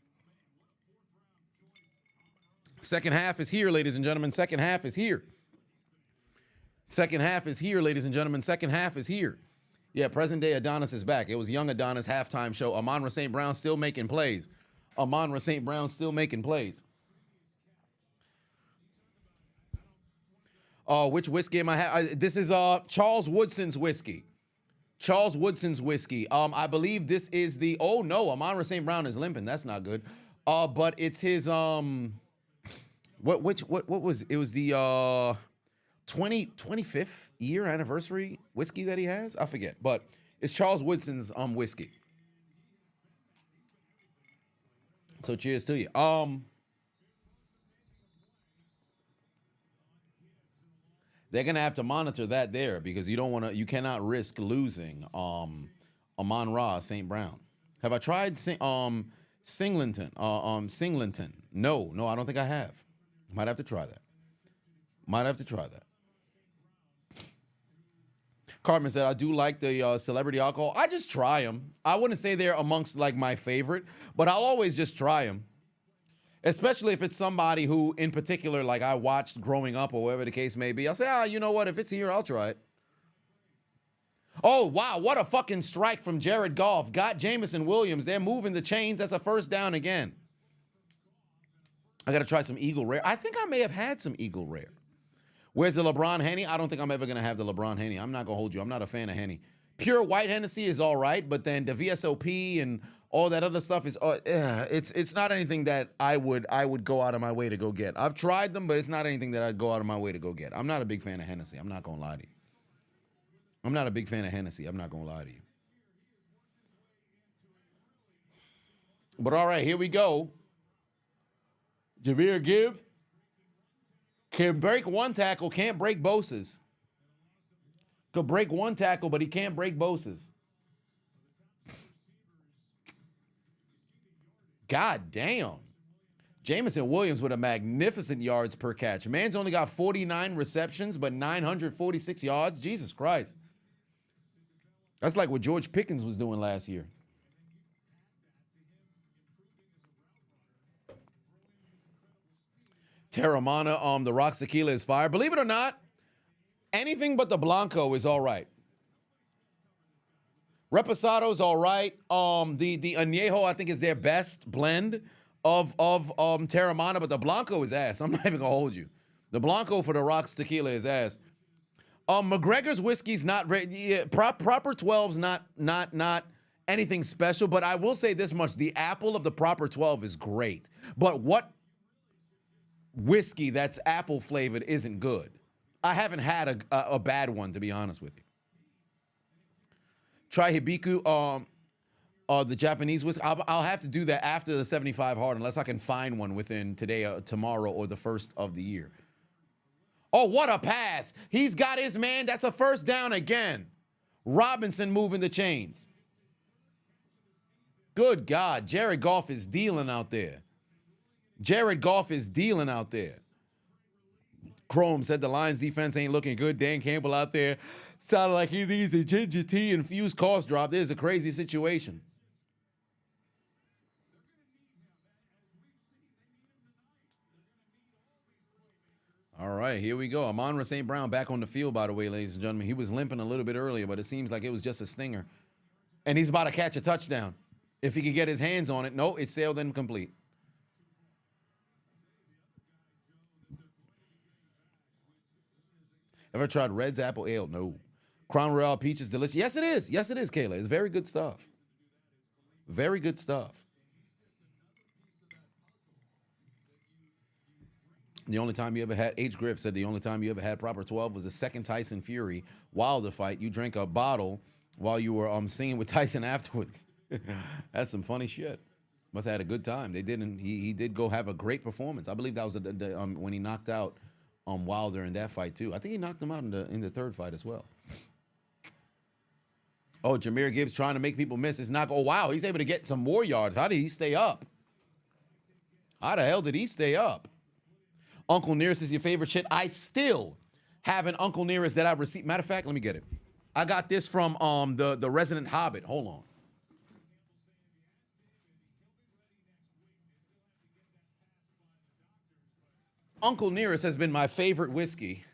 Second half is here, ladies and gentlemen. Second half is here. Second half is here, ladies and gentlemen. Second half is here. Yeah, present day Adonis is back. It was young Adonis halftime show. Amon St. Brown still making plays. Amon St. Brown still making plays. Which whiskey am I having? This is Charles Woodson's whiskey. Charles Woodson's whiskey. I believe this is the, oh no, Amon St. Brown is limping. That's not good. But it's his, what was, it was the 25th year anniversary whiskey that he has? I forget, but it's Charles Woodson's whiskey. So cheers to you. They're gonna have to monitor that there because you cannot risk losing Amon St. Brown. Have I tried Singlington? Singlington? No, I don't think I have. Might have to try that. Cartman said, I do like the celebrity alcohol. I just try them. I wouldn't say they're amongst like my favorite, but I'll always just try them. Especially if it's somebody who, in particular, like I watched growing up or whatever the case may be. I'll say, you know what? If it's here, I'll try it. Oh, wow. What a fucking strike from Jared Goff. Got Jamison Williams. They're moving the chains. That's a first down again. I got to try some Eagle Rare. I think I may have had some Eagle Rare. Where's the LeBron Henny? I don't think I'm ever going to have the LeBron Henny. I'm not going to hold you. I'm not a fan of Henny. Pure white Hennessy is all right, but then the VSOP and all that other stuff is it's not anything that I would go out of my way to go get. I've tried them, but it's not anything that I'd go out of my way to go get. I'm not a big fan of Hennessy. I'm not gonna lie to you. I'm not a big fan of Hennessy. I'm not gonna lie to you. But all right, here we go. Jahmyr Gibbs can break one tackle, can't break Bosa's. Could break one tackle, but he can't break Bosa's. God damn. Jamison Williams with a magnificent yards per catch. Man's only got 49 receptions, but 946 yards. Jesus Christ. That's like what George Pickens was doing last year. Terramana, the Rock's Tequila is fire. Believe it or not, anything but the Blanco is all right. Reposado's all right. The Añejo, I think, is their best blend of Terramana, but the Blanco is ass. I'm not even gonna hold you. The Blanco for the Rock's Tequila is ass. McGregor's whiskey's not proper 12's not anything special, but I will say this much: the apple of the proper 12 is great. But what whiskey that's apple flavored isn't good? I haven't had a bad one, to be honest with you. Try Hibiku, the Japanese whiskey. I'll have to do that after the 75 hard, unless I can find one within today, tomorrow, or the first of the year. Oh, what a pass. He's got his man. That's a first down again. Robinson moving the chains. Good God. Jared Goff is dealing out there. Jared Goff is dealing out there. Chrome said the Lions defense ain't looking good. Dan Campbell out there sounded like he needs a ginger tea infused cough drop. There's a crazy situation. All right, here we go. Amon-Ra St. Brown back on the field, by the way, ladies and gentlemen. He was limping a little bit earlier, but it seems like it was just a stinger. And he's about to catch a touchdown. If he can get his hands on it. No, it sailed incomplete. Ever tried Red's Apple Ale? No. Crown Royal Peach is delicious. Yes, it is. Yes, it is, Kayla. It's very good stuff. Very good stuff. The only time you ever had, H. Griff said the only time you ever had proper 12 was the second Tyson Fury Wilder fight. You drank a bottle while you were singing with Tyson afterwards. That's some funny shit. Must have had a good time. They didn't. He did go have a great performance. I believe that was when he knocked out Wilder in that fight too. I think he knocked him out in the third fight as well. Oh, Jahmyr Gibbs trying to make people miss his knock. Oh wow, he's able to get some more yards. How did he stay up? How the hell did he stay up? Uncle Nearest is your favorite shit. I still have an Uncle Nearest that I've received. Matter of fact, let me get it. I got this from the Resident Hobbit. Hold on. Uncle Nearest has been my favorite whiskey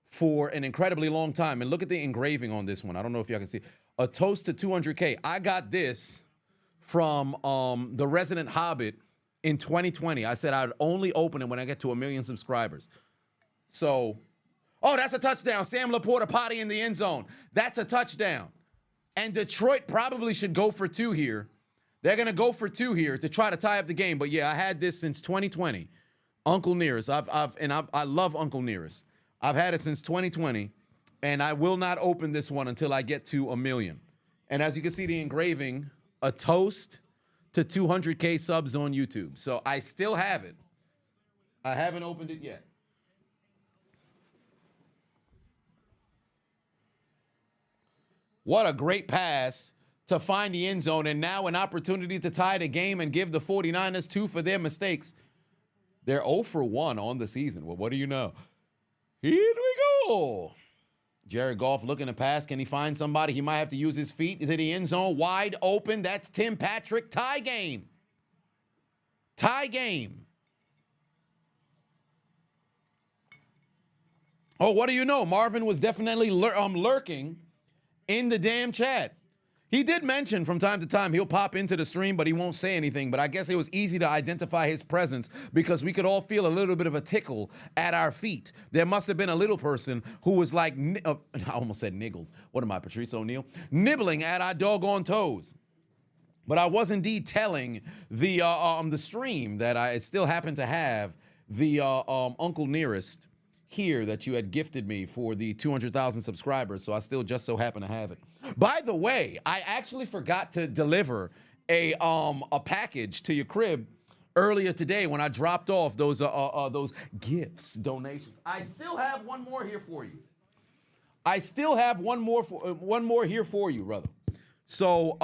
for an incredibly long time. And look at the engraving on this one. I don't know if y'all can see. A toast to 200K. I got this from the Resident Hobbit in 2020. I said I'd only open it when I get to 1 million subscribers. So, oh, that's a touchdown. Sam Laporta potty in the end zone. That's a touchdown. And Detroit probably should go for 2 here. They're going to go for 2 here to try to tie up the game. But yeah, I had this since 2020. Uncle Nearest. I love Uncle Nearest. I've had it since 2020, and I will not open this one until I get to 1 million. And as you can see, the engraving, a toast to 200K subs on YouTube. So I still have it. I haven't opened it yet. What a great pass to find the end zone, and now an opportunity to tie the game and give the 49ers 2 for their mistakes. They're 0 for 1 on the season. Well, what do you know? Here we go. Jared Goff looking to pass. Can he find somebody? He might have to use his feet to the end zone. Wide open. That's Tim Patrick. Tie game. Tie game. Oh, what do you know? Marvin was definitely lurking in the damn chat. He did mention from time to time he'll pop into the stream, but he won't say anything. But I guess it was easy to identify his presence because we could all feel a little bit of a tickle at our feet. There must have been a little person who was like, I almost said niggled. What am I, Patrice O'Neal? Nibbling at our doggone toes. But I was indeed telling the stream that I still happen to have the Uncle Nearest here that you had gifted me for the 200,000 subscribers, so I still just so happen to have it. By the way, I actually forgot to deliver a package to your crib earlier today when I dropped off those gifts, donations. I still have one more here for you. I still have one more here for you, brother. So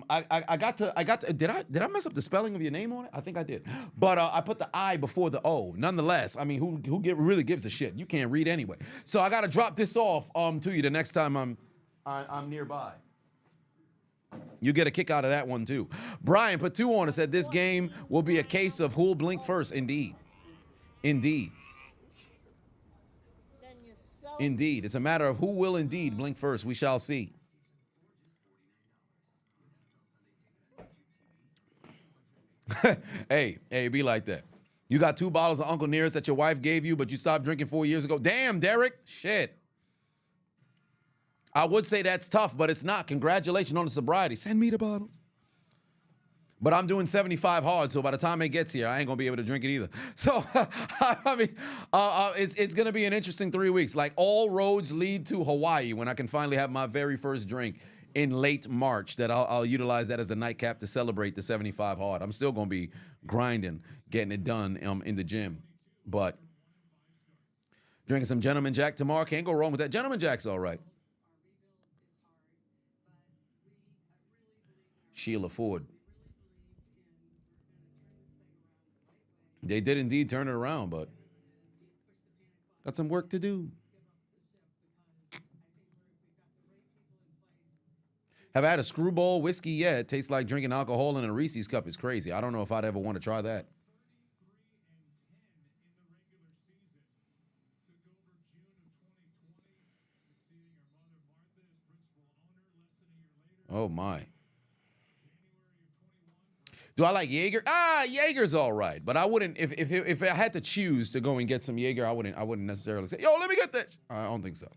I got to did I mess up the spelling of your name on it? I think I did. But I put the I before the O. Nonetheless, I mean, who really gives a shit? You can't read anyway. So I got to drop this off to you the next time I'm nearby. You get a kick out of that one too. Brian put 2 on and said this game will be a case of who'll blink first. Indeed. Indeed. Indeed. It's a matter of who will indeed blink first. We shall see. Hey, it be like that. You got 2 bottles of Uncle Nearest that your wife gave you, but you stopped drinking 4 years ago. Damn, Derek. Shit. I would say that's tough, but it's not. Congratulations on the sobriety. Send me the bottles. But I'm doing 75 hard, so by the time it gets here, I ain't gonna be able to drink it either. So, I mean, it's gonna be an interesting 3 weeks. Like, all roads lead to Hawaii when I can finally have my very first drink in late March. That I'll utilize that as a nightcap to celebrate the 75 hard. I'm still gonna be grinding, getting it done in the gym. But drinking some Gentleman Jack tomorrow, can't go wrong with that. Gentleman Jack's all right. Sheila Ford. They did indeed turn it around, but got some work to do. Have I had a Screwball whiskey yet? It tastes like drinking alcohol in a Reese's cup. It's crazy. I don't know if I'd ever want to try that. Oh, my. Do I like Jaeger? Jaeger's all right, but I wouldn't. If I had to choose to go and get some Jaeger, I wouldn't necessarily say, "Yo, let me get that." I don't think so.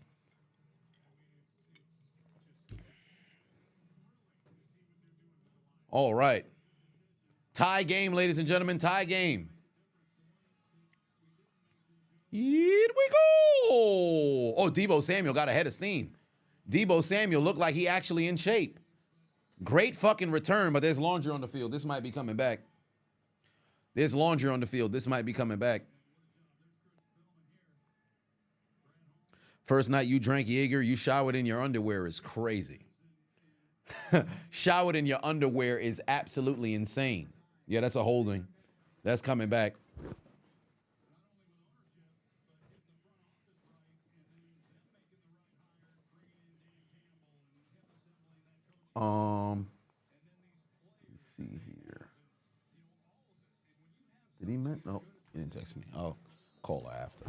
All right, tie game, ladies and gentlemen, tie game. Here we go. Oh, Deebo Samuel got a head of steam. Deebo Samuel looked like he actually in shape. Great fucking return, but there's laundry on the field. This might be coming back. There's laundry on the field. This might be coming back. First night you drank Jaeger, you showered in your underwear is crazy. Showered in your underwear is absolutely insane. Yeah, that's a holding. That's coming back. Let's see here. Did he meant? No, he didn't text me. I'll call her after.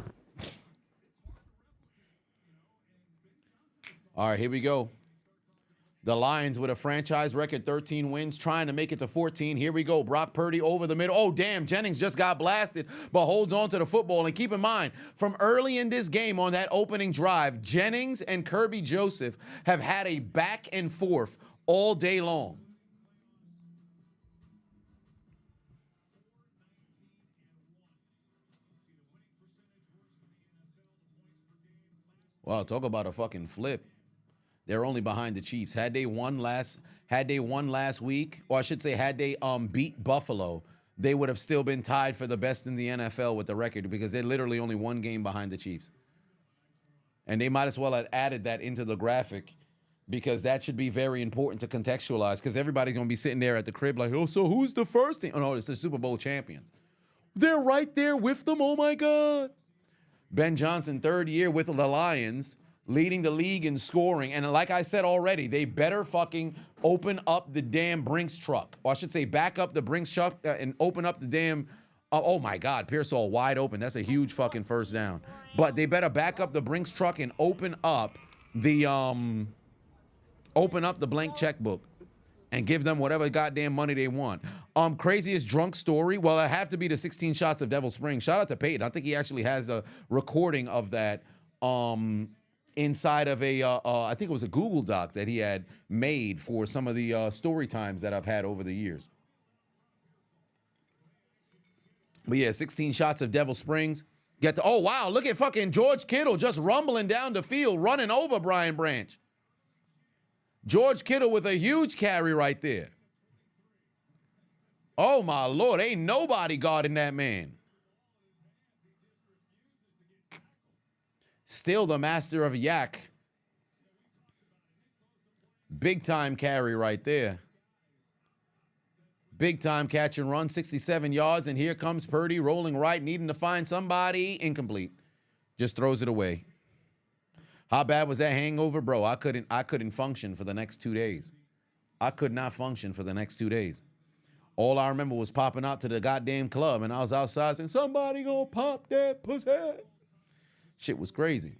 All right, here we go. The Lions with a franchise record 13 wins, trying to make it to 14. Here we go. Brock Purdy over the middle. Oh, damn. Jennings just got blasted, but holds on to the football. And keep in mind, from early in this game on that opening drive, Jennings and Kirby Joseph have had a back and forth all day long. Wow, talk about a fucking flip. They're only behind the Chiefs. Had they won last week, or I should say, had they beat Buffalo, they would have still been tied for the best in the NFL with the record, because they're literally only 1 game behind the Chiefs. And they might as well have added that into the graphic, because that should be very important to contextualize, because everybody's going to be sitting there at the crib like, oh, so who's the first team? Oh, no, it's the Super Bowl champions. They're right there with them. Oh, my God. Ben Johnson, 3rd year with the Lions, leading the league in scoring. And like I said already, they better fucking open up the damn Brinks truck. Or I should say back up the Brinks truck and open up the damn... oh, my God. Pearsall wide open. That's a huge fucking first down. But they better back up the Brinks truck and open up the blank checkbook and give them whatever goddamn money they want. Craziest drunk story? Well, it have to be the 16 shots of Devil Springs. Shout out to Peyton. I think he actually has a recording of that inside of a, I think it was a Google Doc that he had made for some of the story times that I've had over the years. But yeah, 16 shots of Devil Springs. Oh, wow, look at fucking George Kittle just rumbling down the field, running over Brian Branch. George Kittle with a huge carry right there. Oh, my Lord. Ain't nobody guarding that man. Still the master of yak. Big time carry right there. Big time catch and run, 67 yards, and here comes Purdy rolling right, needing to find somebody. Incomplete. Just throws it away. How bad was that hangover, bro? I couldn't function for the next 2 days. I could not function for the next 2 days. All I remember was popping out to the goddamn club, and I was outside saying, somebody gonna pop that pussy. Shit was crazy.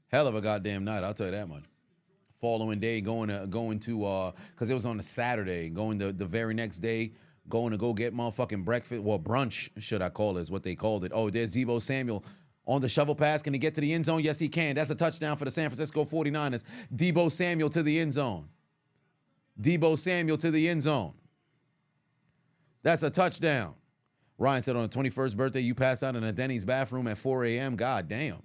Hell of a goddamn night, I'll tell you that much. Following day, going to, because it was on a Saturday, going the very next day, going to go get motherfucking breakfast, well, brunch, should I call it, is what they called it. Oh, there's Deebo Samuel on the shovel pass. Can he get to the end zone? Yes, he can. That's a touchdown for the San Francisco 49ers. Deebo Samuel to the end zone. Deebo Samuel to the end zone. That's a touchdown. Ryan said on the 21st birthday, you passed out in a Denny's bathroom at 4 a.m. God damn.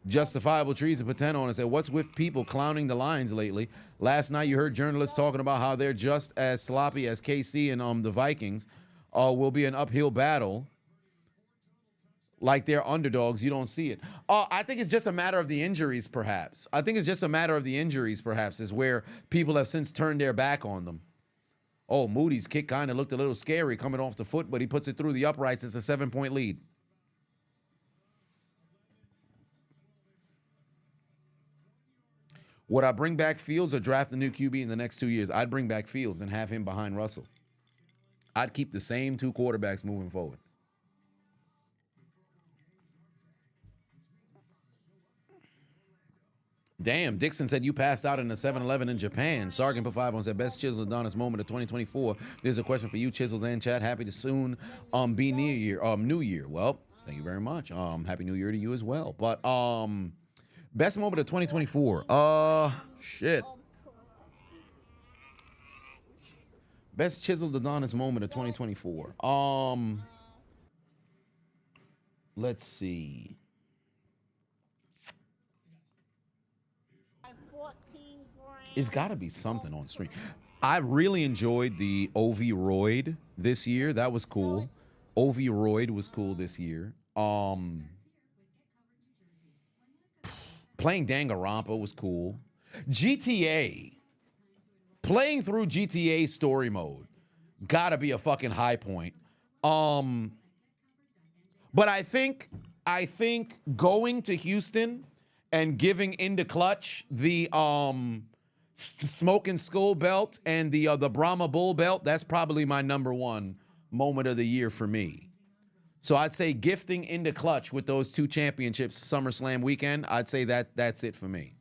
Justifiable treason put 10 on and said, what's with people clowning the Lions lately? Last night you heard journalists talking about how they're just as sloppy as KC and the Vikings. Will be an uphill battle. Like they're underdogs. You don't see it. I think it's just a matter of the injuries, perhaps. Is where people have since turned their back on them. Oh, Moody's kick kind of looked a little scary coming off the foot, but he puts it through the uprights. It's a 7-point lead. Would I bring back Fields or draft a new QB in the next 2 years? I'd bring back Fields and have him behind Russell. I'd keep the same two quarterbacks moving forward. Damn, Dixon said you passed out in the 7-Eleven in Japan. Sargent put 5 on said best Chiseled Adonis moment of 2024. There's a question for you, Chiseled and chat. Happy to soon be New Year. Well, thank you very much. Happy New Year to you as well. But best moment of 2024. Shit. Best Chiseled Adonis moment of 2024. Let's see. It's got to be something on stream. I really enjoyed the OV Royd this year. That was cool. OV Royd was cool this year. Playing Danganronpa was cool. GTA. Playing through GTA story mode. Gotta be a fucking high point. But I think going to Houston and giving Into Clutch the Smoking Skull belt and the Brahma Bull belt, that's probably my #1 moment of the year for me. So I'd say gifting Into Clutch with those 2 championships SummerSlam weekend, I'd say that's it for me.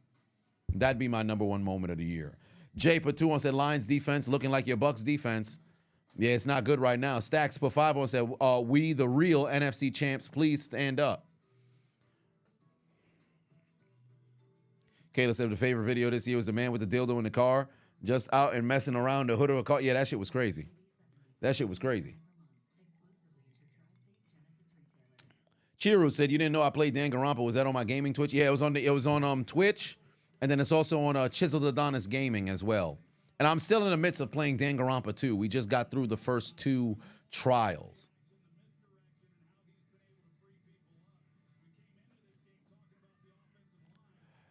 That'd be my #1 moment of the year. Jay put 2 on said Lions defense looking like your Bucks defense. Yeah, it's not good right now. Stacks put 5 on said we the real NFC champs, please stand up. Kayla said the favorite video this year was the man with the dildo in the car, just out and messing around the hood of a car. Yeah, that shit was crazy. Chiru said, you didn't know I played Danganronpa. Was that on my gaming Twitch? Yeah, it was on Twitch, and then it's also on Chiseled Adonis Gaming as well. And I'm still in the midst of playing Danganronpa 2. We just got through the first 2 trials.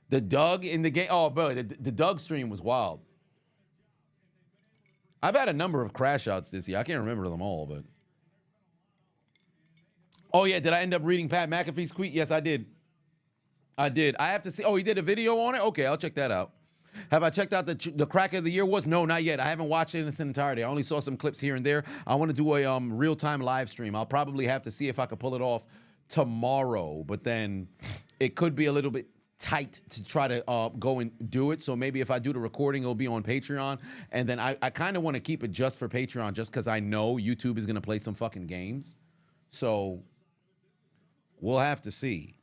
The Doug in the game. Oh, bro, the Doug stream was wild. I've had a number of crash outs this year. I can't remember them all, but. Oh, yeah. Did I end up reading Pat McAfee's tweet? Yes, I did. I have to see. Oh, he did a video on it? Okay, I'll check that out. Have I checked out the crack of the year was? No, not yet. I haven't watched it in its entirety. I only saw some clips here and there. I want to do a real-time live stream. I'll probably have to see if I could pull it off tomorrow, but then it could be a little bit tight to try to go and do it. So maybe if I do the recording, it'll be on Patreon. And then I kind of want to keep it just for Patreon just because I know YouTube is going to play some fucking games. So we'll have to see.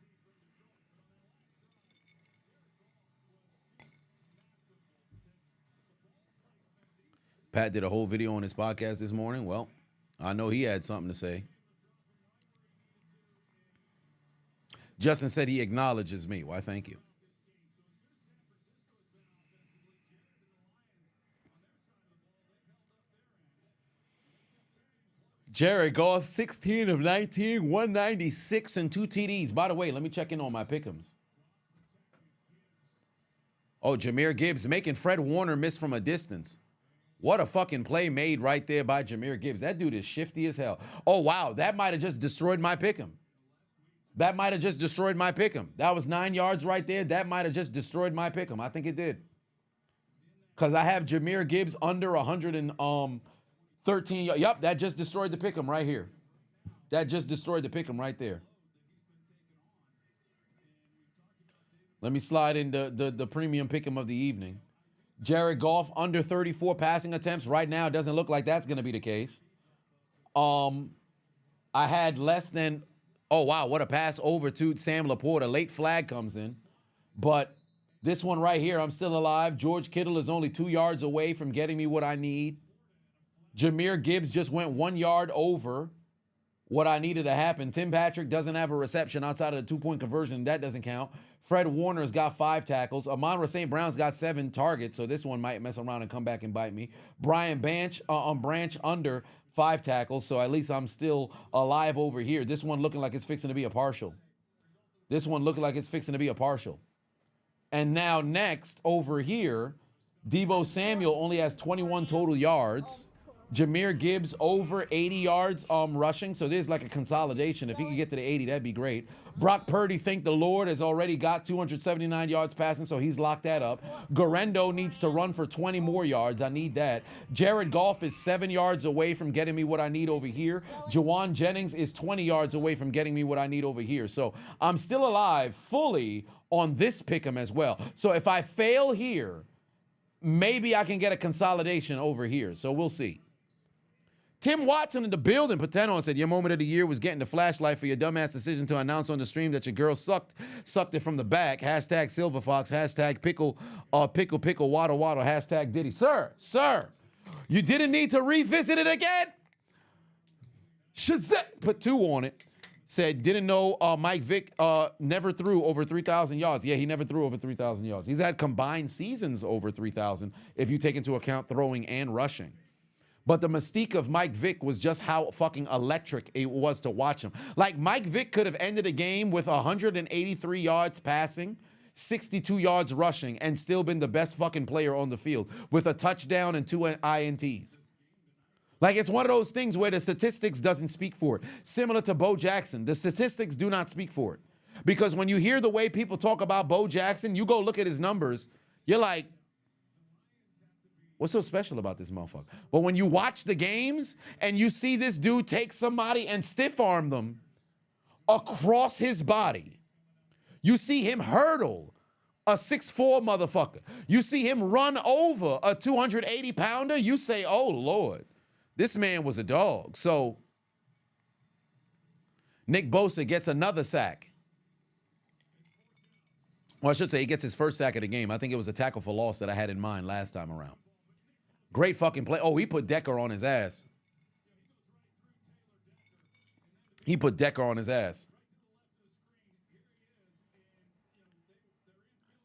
Pat did a whole video on his podcast this morning. Well, I know he had something to say. Justin said he acknowledges me. Why, thank you. Jared Goff, 16 of 19, 196 and 2 TDs. By the way, let me check in on my pick'ems. Oh, Jahmyr Gibbs making Fred Warner miss from a distance. What a fucking play made right there by Jahmyr Gibbs. That dude is shifty as hell. Oh, wow. That might have just destroyed my pick'em. That might have just destroyed my pick'em. That was 9 yards right there. That might have just destroyed my pick'em. I think it did. Because I have Jahmyr Gibbs under 113. Yep, that just destroyed the pick'em right here. That just destroyed the pick'em right there. Let me slide in the premium pick'em of the evening. Jared Goff under 34 passing attempts. Right now, it doesn't look like that's going to be the case. I had less than, oh, wow, what a pass over to Sam Laporta. Late flag comes in. But this one right here, I'm still alive. George Kittle is only 2 yards away from getting me what I need. Jahmyr Gibbs just went 1 yard over what I needed to happen. Tim Patrick doesn't have a reception outside of the 2-point conversion. That doesn't count. Fred Warner's got 5 tackles. Amon-Ra St. Brown's got 7 targets, so this one might mess around and come back and bite me. Brian Branch under 5 tackles, so at least I'm still alive over here. This one looking like it's fixing to be a partial. This one looking like it's fixing to be a partial. And now next over here, Deebo Samuel only has 21 total yards. Jahmyr Gibbs over 80 yards rushing, so there's like a consolidation. If he could get to the 80, that'd be great. Brock Purdy, thank the Lord, has already got 279 yards passing, so he's locked that up. Garendo needs to run for 20 more yards. I need that. Jared Goff is 7 yards away from getting me what I need over here. Jawan Jennings is 20 yards away from getting me what I need over here. So I'm still alive fully on this pick'em as well. So if I fail here, maybe I can get a consolidation over here. So we'll see. Tim Watson in the building. Pateno said, your moment of the year was getting the flashlight for your dumbass decision to announce on the stream that your girl sucked it from the back. Hashtag Silver Fox. Hashtag pickle, waddle, waddle. Hashtag Diddy. Sir, you didn't need to revisit it again? Shazam! Put 2 on it. Said, didn't know Mike Vick never threw over 3,000 yards. Yeah, he never threw over 3,000 yards. He's had combined seasons over 3,000 if you take into account throwing and rushing. But the mystique of Mike Vick was just how fucking electric it was to watch him. Like, Mike Vick could have ended a game with 183 yards passing, 62 yards rushing, and still been the best fucking player on the field with a touchdown and 2 INTs. Like, it's one of those things where the statistics doesn't speak for it. Similar to Bo Jackson, the statistics do not speak for it. Because when you hear the way people talk about Bo Jackson, you go look at his numbers, you're like, what's so special about this motherfucker? But when you watch the games and you see this dude take somebody and stiff arm them across his body, you see him hurdle a 6'4" motherfucker. You see him run over a 280 pounder. You say, oh Lord, this man was a dog. So Nick Bosa gets another sack. Well, I should say he gets his first sack of the game. I think it was a tackle for loss that I had in mind last time around. Great fucking play. Oh, he put Decker on his ass. He put Decker on his ass.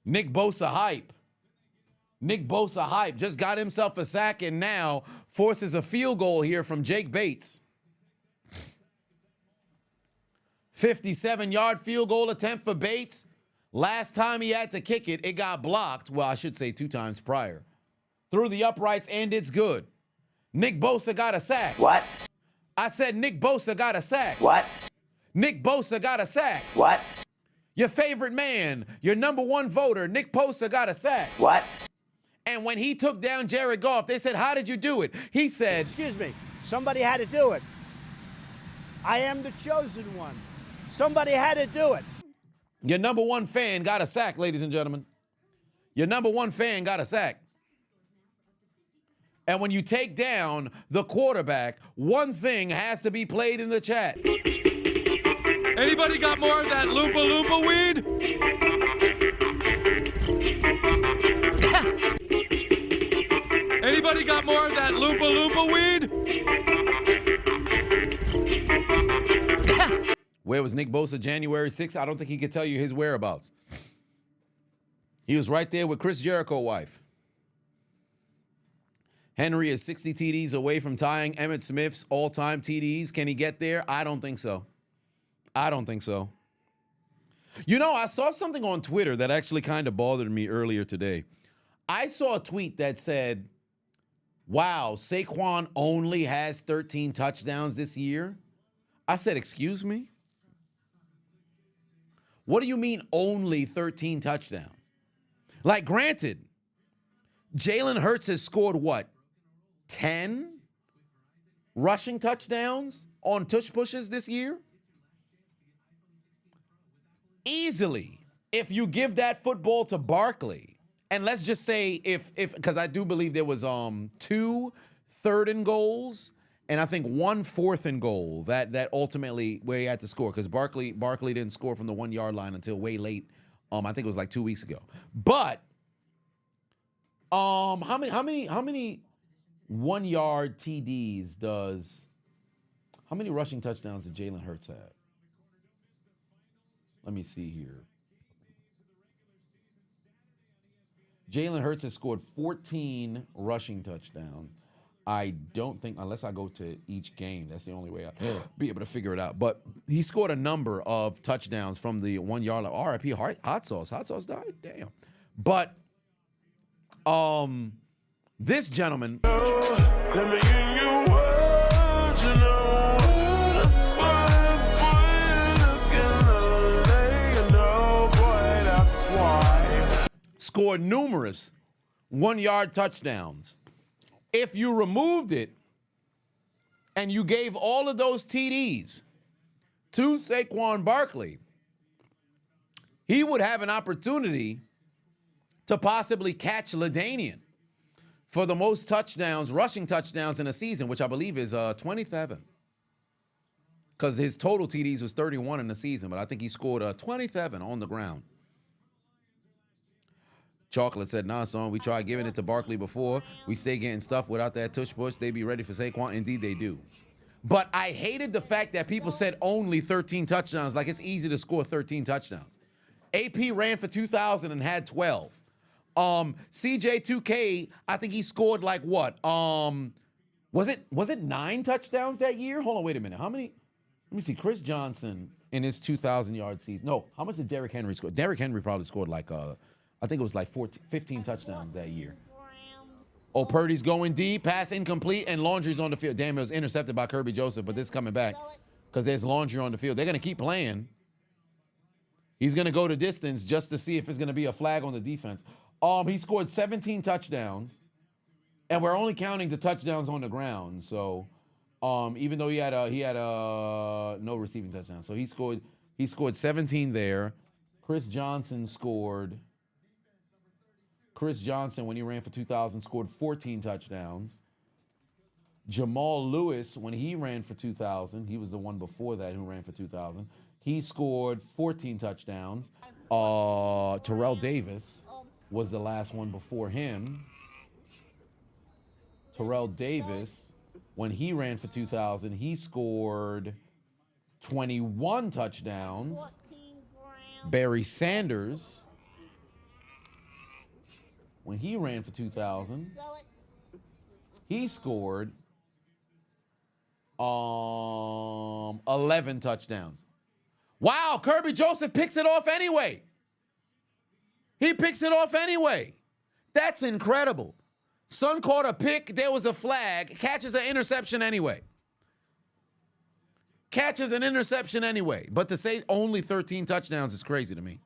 Nick Bosa hype. Nick Bosa hype. Just got himself a sack and now forces a field goal here from Jake Bates. 57-yard field goal attempt for Bates. Last time he had to kick it, it got blocked. Well, I should say 2 times prior. Through the uprights, and it's good. Nick Bosa got a sack. What? I said Nick Bosa got a sack. What? Nick Bosa got a sack. What? Your favorite man, your #1 voter, Nick Bosa got a sack. What? And when he took down Jared Goff, they said, how did you do it? He said, excuse me, somebody had to do it. I am the chosen one. Somebody had to do it. Your #1 fan got a sack, ladies and gentlemen. Your #1 fan got a sack. And when you take down the quarterback, one thing has to be played in the chat. Anybody got more of that Loompa Loompa weed? Anybody got more of that Loompa Loompa weed? Where was Nick Bosa January 6th? I don't think he could tell you his whereabouts. He was right there with Chris Jericho's wife. Henry is 60 TDs away from tying Emmitt Smith's all-time TDs. Can he get there? I don't think so. I don't think so. You know, I saw something on Twitter that actually kind of bothered me earlier today. I saw a tweet that said, wow, Saquon only has 13 touchdowns this year. I said, excuse me? What do you mean only 13 touchdowns? Like, granted, Jalen Hurts has scored what? 10 rushing touchdowns on tush pushes this year? Easily. If you give that football to Barkley, and let's just say if because I do believe there was 2 third and goals and I think 1 4th and goal that ultimately where he had to score, because Barkley didn't score from the 1 yard line until way late. I think it was like 2 weeks ago. But how many 1 yard TDs how many rushing touchdowns did Jalen Hurts have? Let me see here. Jalen Hurts has scored 14 rushing touchdowns. I don't think, unless I go to each game, that's the only way I'll be able to figure it out. But he scored a number of touchdowns from the 1 yard line. RIP Hot Sauce. Hot Sauce died? Damn. But this gentleman. Let me give you what you know. Scored numerous 1 yard touchdowns. If you removed it and you gave all of those TDs to Saquon Barkley, he would have an opportunity to possibly catch LaDainian for the most touchdowns, rushing touchdowns in a season, which I believe is 27. Because his total TDs was 31 in the season, but I think he scored 27 on the ground. Chocolate said, nah, son, we tried giving it to Barkley before. We stay getting stuff without that tush push. They be ready for Saquon. Indeed, they do. But I hated the fact that people said only 13 touchdowns, like it's easy to score 13 touchdowns. AP ran for 2,000 and had 12. CJ2K, I think he scored like what? Was it 9 touchdowns that year? Hold on, wait a minute. How many? Let me see. Chris Johnson in his 2,000-yard season. No, how much did Derrick Henry score? Derrick Henry probably scored like I think it was like 15 touchdowns that year. Oh, Purdy's going deep, pass incomplete, and Laundry's on the field. Damn, it was intercepted by Kirby Joseph, but this is coming back because there's Laundry on the field. They're going to keep playing. He's going to go to distance just to see if it's going to be a flag on the defense. He scored 17 touchdowns, and we're only counting the touchdowns on the ground. So, even though he had no receiving touchdowns, so he scored 17 there. Chris Johnson, when he ran for 2,000, scored 14 touchdowns. Jamal Lewis, when he ran for 2,000, he was the one before that who ran for 2,000. He scored 14 touchdowns. Terrell Davis was the last one before him. Terrell Davis, when he ran for 2,000, he scored 21 touchdowns. Barry Sanders, when he ran for 2,000, he scored 11 touchdowns. Wow, Kirby Joseph picks it off anyway. He picks it off anyway. That's incredible. Son caught a pick, there was a flag, catches an interception anyway. Catches an interception anyway. But to say only 13 touchdowns is crazy to me.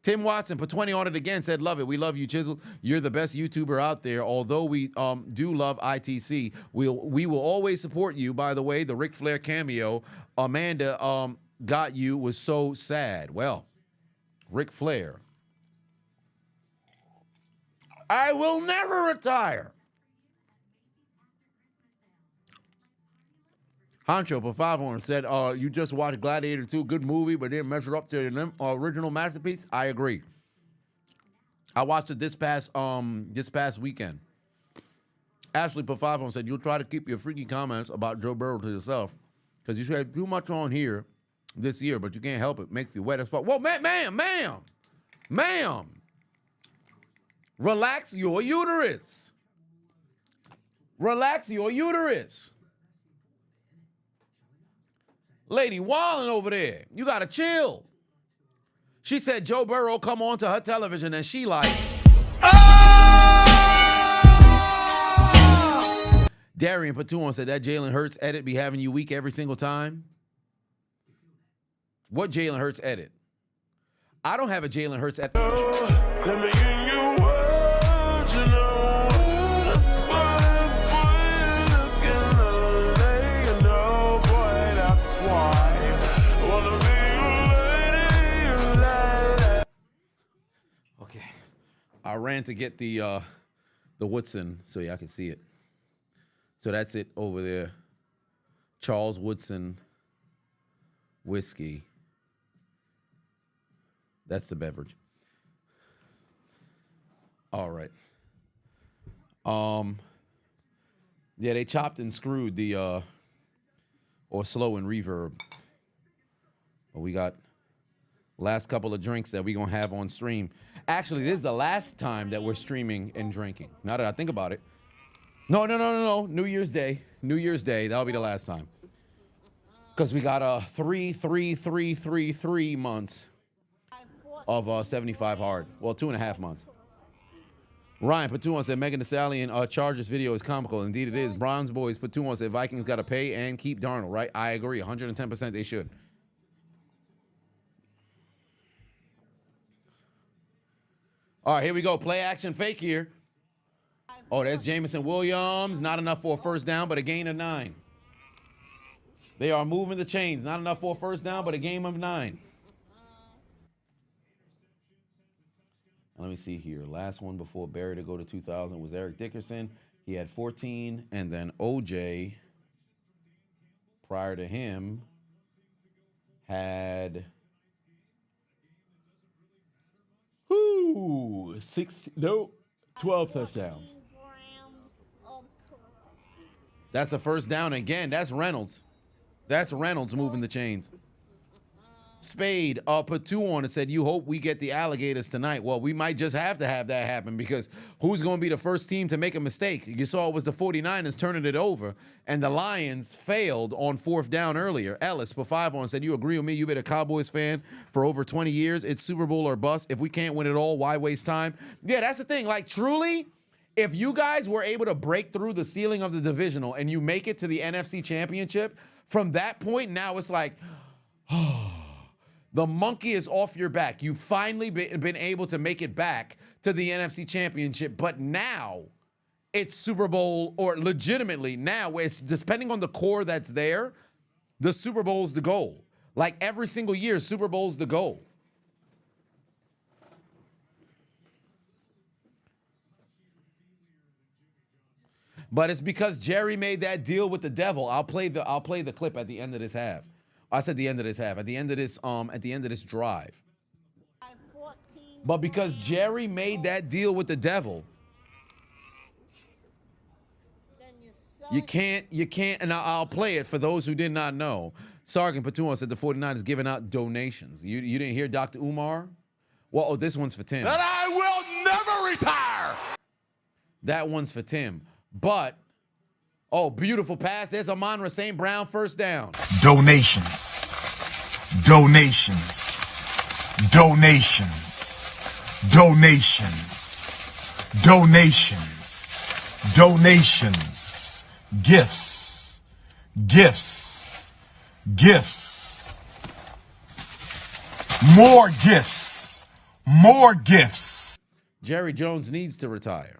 Tim Watson put 20 on it again, said, love it. We love you, Chiseled. You're the best YouTuber out there. Although we do love ITC, we will always support you. By the way, the Ric Flair cameo Amanda got you was so sad. Well, Ric Flair, I will never retire. Honcho for 500 said, you just watched Gladiator 2, good movie, but didn't measure up to the original masterpiece. I agree. I watched it this past weekend. Ashley for 500 said, you'll try to keep your freaky comments about Joe Burrow to yourself because you said too much on here this year, but you can't help it. Makes you wet as fuck. Whoa, ma'am. Relax your uterus. Relax your uterus. Lady wildin' over there. You gotta chill. She said Joe Burrow come on to her television and she like, Darian Patuan said that Jalen Hurts edit be having you weak every single time. What Jalen Hurts edit? I don't have a Jalen Hurts edit. Let me in your world, you know. Okay. I ran to get the Woodson so y'all can see it. So that's it over there. Charles Woodson whiskey. That's the beverage. All right. Yeah, they chopped and screwed the or slow and reverb. But we got last couple of drinks that we gonna have on stream. Actually, this is the last time that we're streaming and drinking. Now that I think about it. No. New Year's Day. That'll be the last time. Because we got 3 months of 75 hard. Well, 2.5 months. Ryan Patuan said Megan Thee Stallion Chargers video is comical. Indeed it is. Bronze Boys Patuan said Vikings got to pay and keep Darnold, right? I agree. 110% they should. All right, here we go. Play action fake here. Oh, that's Jamison Williams. Not enough for a first down, but a gain of 9. They are moving the chains. Not enough for a first down, but a game of 9. Let me see here. Last one before Barry to go to 2000 was Eric Dickerson. He had 14. And then OJ, prior to him, had 12 touchdowns. That's a first down again. That's Reynolds. That's Reynolds moving the chains. Spade put 2 on and said, you hope we get the alligators tonight. Well, we might just have to have that happen because who's going to be the first team to make a mistake? You saw it was the 49ers turning it over, and the Lions failed on 4th down earlier. Ellis put 5 on and said, you agree with me? You've been a Cowboys fan for over 20 years. It's Super Bowl or bust. If we can't win it all, why waste time? Yeah, that's the thing. Like, truly, if you guys were able to break through the ceiling of the divisional and you make it to the NFC Championship, from that point, now it's like, the monkey is off your back. You've finally been able to make it back to the NFC Championship, but now it's Super Bowl, or legitimately now, it's depending on the core that's there, the Super Bowl's the goal. Like every single year, Super Bowl's the goal. But it's because Jerry made that deal with the devil. I'll play the clip at the end of this half. I said the end of this half. At the end of this drive. But because Jerry made that deal with the devil, you can't, and I'll play it for those who did not know. Sergeant Patuan said the 49ers giving out donations. You didn't hear Dr. Umar? Well, this one's for Tim. And I will never retire. That one's for Tim. But, oh, beautiful pass. There's Amon-Ra St. Brown, first down. Donations. Gifts. More gifts. Jerry Jones needs to retire.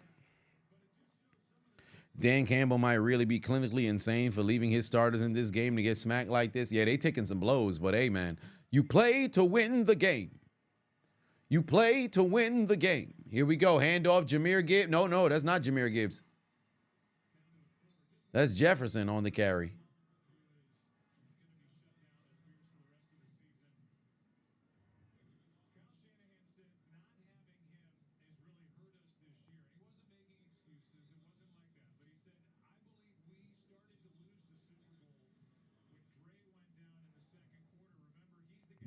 Dan Campbell might really be clinically insane for leaving his starters in this game to get smacked like this. Yeah, they taking some blows, but hey, man, you play to win the game. You play to win the game. Here we go. Handoff, Jahmyr Gibbs. No, that's not Jahmyr Gibbs. That's Jefferson on the carry.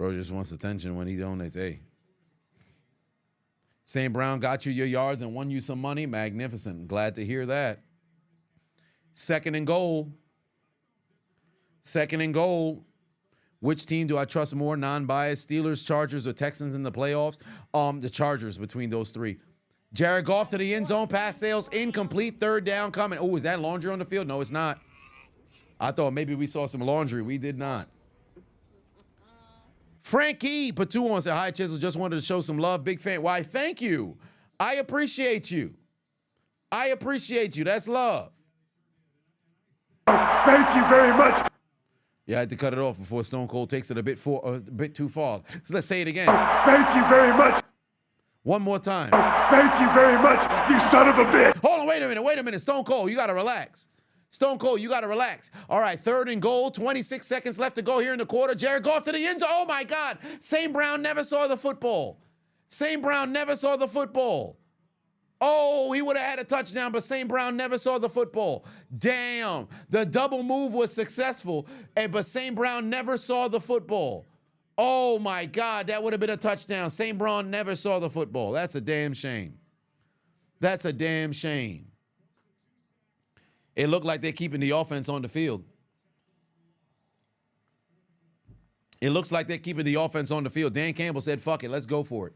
Bro just wants attention when he donates. Hey. St. Brown got you your yards and won you some money. Magnificent. Glad to hear that. Second and goal. Second and goal. Which team do I trust more? Non-biased, Steelers, Chargers, or Texans in the playoffs? The Chargers between those three. Jared Goff to the end zone. Pass sails incomplete. Third down coming. Oh, is that laundry on the field? No, it's not. I thought maybe we saw some laundry. We did not. Frankie Patuon said, hi, Chisel. Just wanted to show some love. Big fan. Why, thank you. I appreciate you. I appreciate you. That's love. Thank you very much. Yeah, I had to cut it off before Stone Cold takes it a bit too far. So let's say it again. Thank you very much. One more time. Thank you very much, you son of a bitch. Hold on, wait a minute. Stone Cold, you got to relax. Stone Cold, you got to relax. All right, third and goal, 26 seconds left to go here in the quarter. Jared Goff to the end zone. Oh, my God. St. Brown never saw the football. St. Brown never saw the football. Oh, he would have had a touchdown, but St. Brown never saw the football. Damn. The double move was successful, but St. Brown never saw the football. Oh, my God, that would have been a touchdown. St. Brown never saw the football. That's a damn shame. That's a damn shame. It looked like they're keeping the offense on the field. It looks like they're keeping the offense on the field. Dan Campbell said, fuck it, let's go for it.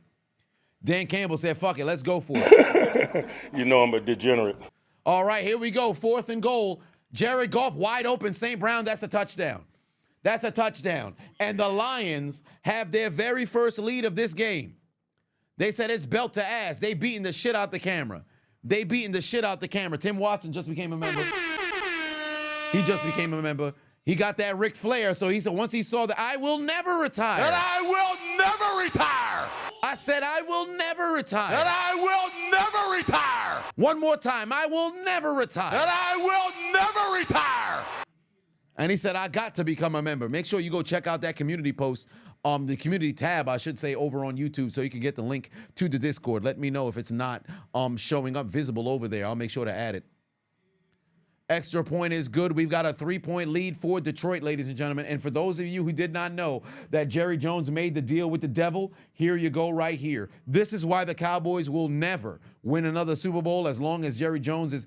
Dan Campbell said, fuck it, let's go for it. You know I'm a degenerate. All right, here we go. Fourth and goal. Jared Goff wide open. St. Brown, that's a touchdown. That's a touchdown. And the Lions have their very first lead of this game. They said it's belt to ass. They beating the shit out the camera. They beating the shit out the camera. Tim Watson just became a member. He just became a member. He got that Ric Flair, so he said once he saw that, I will never retire. And I will never retire. I said, I will never retire. And I will never retire. One more time, I will never retire. And I will never retire. And he said, I got to become a member. Make sure you go check out that community post, the community tab, I should say, over on YouTube, so you can get the link to the Discord. Let me know if it's not showing up visible over there. I'll make sure to add it. Extra point is good. We've got a 3-point lead for Detroit, ladies and gentlemen. And for those of you who did not know that Jerry Jones made the deal with the devil, here you go right here. This is why the Cowboys will never win another Super Bowl as long as Jerry Jones is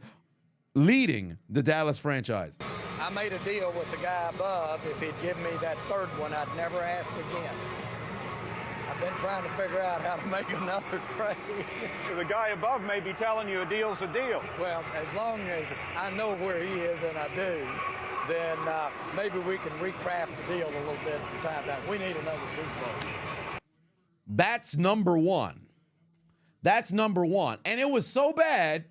leading the Dallas franchise. I made a deal with the guy above. If he'd give me that third one, I'd never ask again. I've been trying to figure out how to make another trade. The guy above may be telling you a deal's a deal. Well, as long as I know where he is, and I do, then maybe we can recraft the deal a little bit from time to time. We need another Super Bowl. That's number one. That's number one. And it was so bad,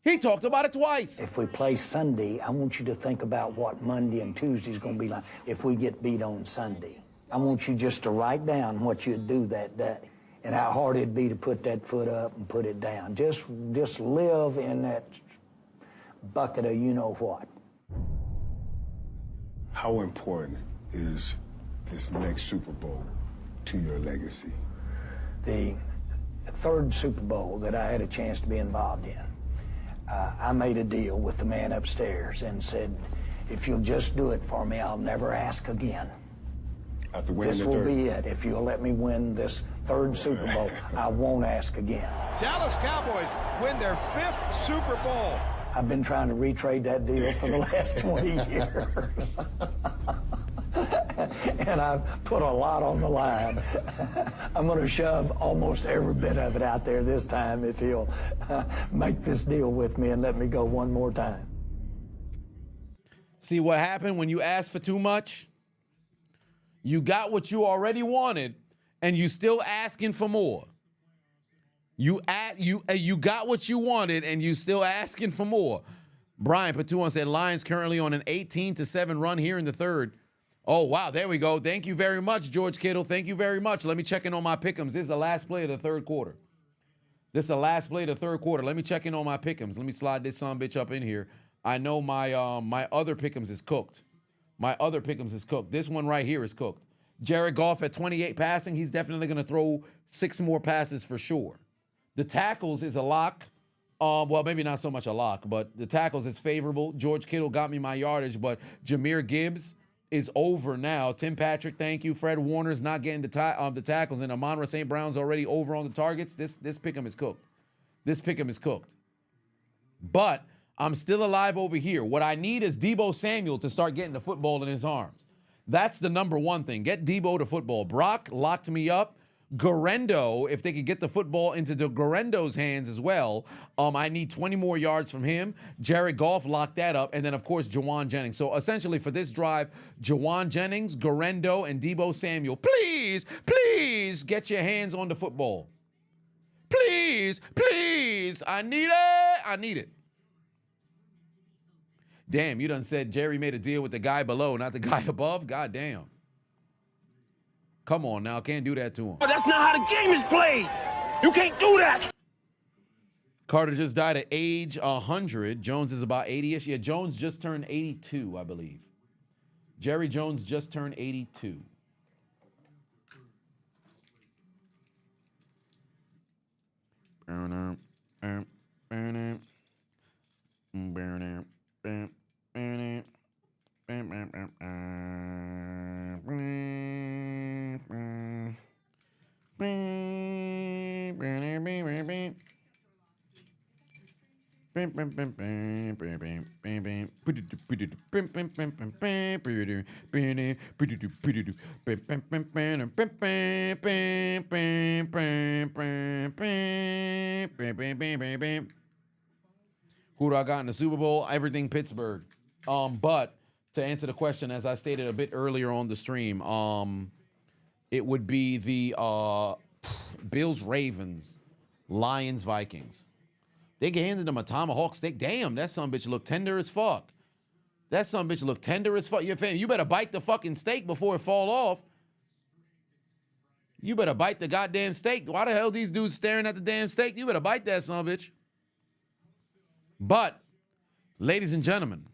he talked about it twice. If we play Sunday, I want you to think about what Monday and Tuesday is going to be like if we get beat on Sunday. I want you just to write down what you'd do that day and how hard it'd be to put that foot up and put it down. Just live in that bucket of you-know-what. How important is this next Super Bowl to your legacy? The third Super Bowl that I had a chance to be involved in, I made a deal with the man upstairs and said, if you'll just do it for me, I'll never ask again. After winning This the will third. be it. If you'll let me win this third Super Bowl, I won't ask again. Dallas Cowboys win their 5th Super Bowl. I've been trying to retrade that deal for the last 20 years. And I've put a lot on the line. I'm going to shove almost every bit of it out there this time if he'll make this deal with me and let me go one more time. See what happened when you asked for too much? You got what you already wanted, and you still asking for more. You got what you wanted, and you still asking for more. Brian Patuan said Lions currently on an 18-7 run here in the third. Oh, wow, there we go. Thank you very much, George Kittle. Thank you very much. Let me check in on my pick'ems. This is the last play of the third quarter. Let me check in on my pick'ems. Let me slide this son bitch up in here. I know my my other pick'ems is cooked. This one right here is cooked. Jared Goff at 28 passing. He's definitely going to throw 6 more passes for sure. The tackles is a lock. Well, maybe not so much a lock, but the tackles is favorable. George Kittle got me my yardage, but Jahmyr Gibbs is over now. Tim Patrick, thank you. Fred Warner's not getting the tackles, and Amon-Ra St. Brown's already over on the targets. This pick'em is cooked. This pick'em is cooked. But I'm still alive over here. What I need is Deebo Samuel to start getting the football in his arms. That's the number one thing. Get Deebo to football. Brock locked me up. Garendo, if they could get the football into Garendo's hands as well, I need 20 more yards from him. Jared Goff locked that up. And then, of course, Jawan Jennings. So, essentially, for this drive, Jawan Jennings, Garendo, and Deebo Samuel, please, please get your hands on the football. Please, please. I need it. I need it. Damn, you done said Jerry made a deal with the guy below, not the guy above? God damn. Come on now, can't do that to him. That's not how the game is played. You can't do that. Carter just died at age 100. Jones is about 80-ish. Yeah, Jones just turned 82, I believe. Jerry Jones just turned 82. Who do I got in the Super Bowl? Everything Pittsburgh. But to answer the question, as I stated a bit earlier on the stream, it would be the Bills, Ravens, Lions, Vikings. They handed them a tomahawk steak. Damn, that sumbitch look tender as fuck. That sumbitch look tender as fuck. You better bite the fucking steak before it fall off. You better bite the goddamn steak. Why the hell these dudes staring at the damn steak? You better bite that sumbitch. But, ladies and gentlemen,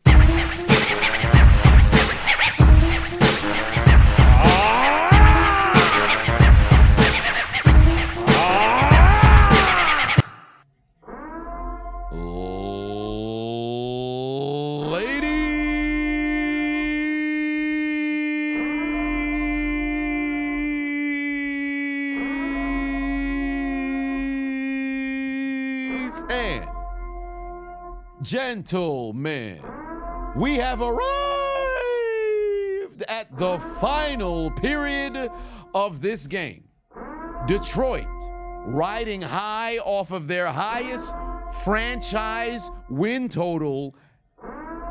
and gentlemen, we have arrived at the final period of this game. Detroit riding high off of their highest franchise win total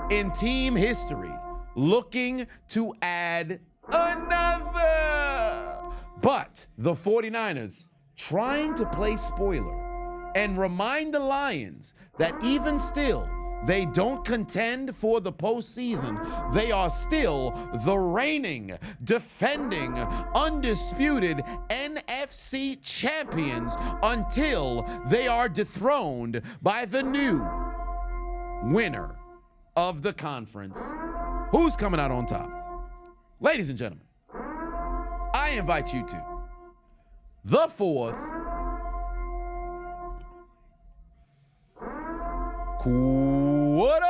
in team history, looking to add another. But the 49ers trying to play spoiler and remind the Lions that even still, they don't contend for the postseason. They are still the reigning, defending, undisputed NFC champions until they are dethroned by the new winner of the conference. Who's coming out on top? Ladies and gentlemen, I invite you to the fourth quarter.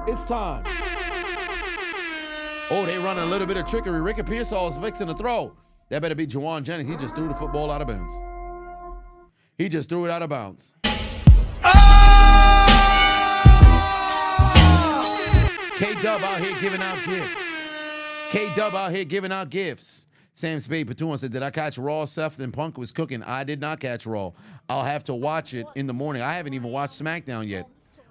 It's time. Oh, they running a little bit of trickery. Ricky Pearsall is fixing to throw. That better be Jawan Jennings. He just threw the football out of bounds. He just threw it out of bounds. K-Dub out here giving out gifts. K-Dub out here giving out gifts. Sam Spade Patuan said, did I catch Raw? Seth and Punk was cooking. I did not catch Raw. I'll have to watch it in the morning. I haven't even watched SmackDown yet.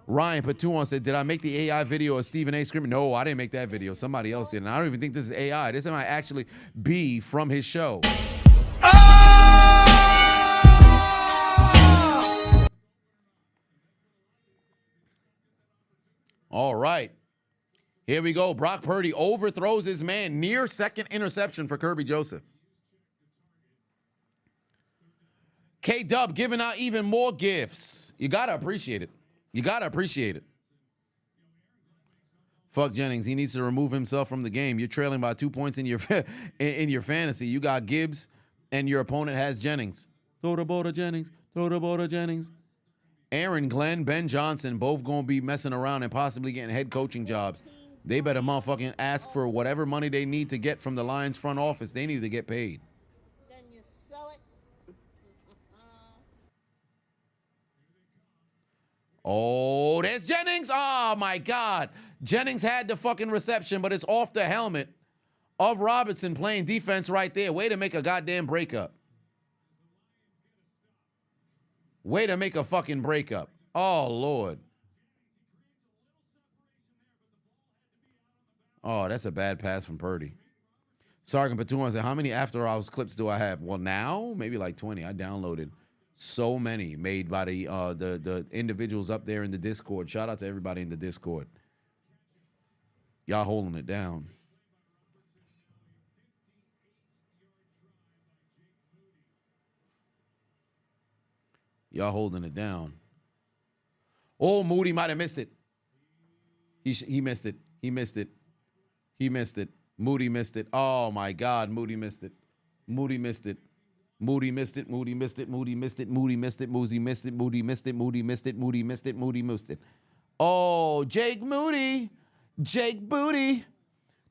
Ryan Patuan said, did I make the AI video of Stephen A. screaming? No, I didn't make that video. Somebody else did. And I don't even think this is AI. This might actually be from his show. All right. Here we go. Brock Purdy overthrows his man. Near second interception for Kirby Joseph. K-Dub giving out even more gifts. You got to appreciate it. You got to appreciate it. Fuck Jennings. He needs to remove himself from the game. You're trailing by 2 points in your in your fantasy. You got Gibbs, and your opponent has Jennings. Throw the ball to Jennings. Throw the ball to Jennings. Aaron Glenn, Ben Johnson, both going to be messing around and possibly getting head coaching jobs. They better motherfucking ask for whatever money they need to get from the Lions front office. They need to get paid. Then you sell it. Oh, there's Jennings. Oh, my God. Jennings had the fucking reception, but it's off the helmet of Robinson playing defense right there. Way to make a goddamn breakup. Way to make a fucking breakup. Oh, Lord. Oh, that's a bad pass from Purdy. Sergeant Patuan said, how many after hours clips do I have? Well, now, maybe like 20. I downloaded so many made by the individuals up there in the Discord. Shout out to everybody in the Discord. Y'all holding it down. Y'all holding it down. Oh, Moody might have missed it. He missed it. He missed it. He missed it. Moody missed it. Oh, my God. Moody missed it. Moody missed it. Moody missed it. Moody missed it. Moody missed it. Moody missed it. Moody missed it. Moody missed it. Moody missed it. Moody missed it. Moody missed it. Oh, Jake Moody. Jake Booty.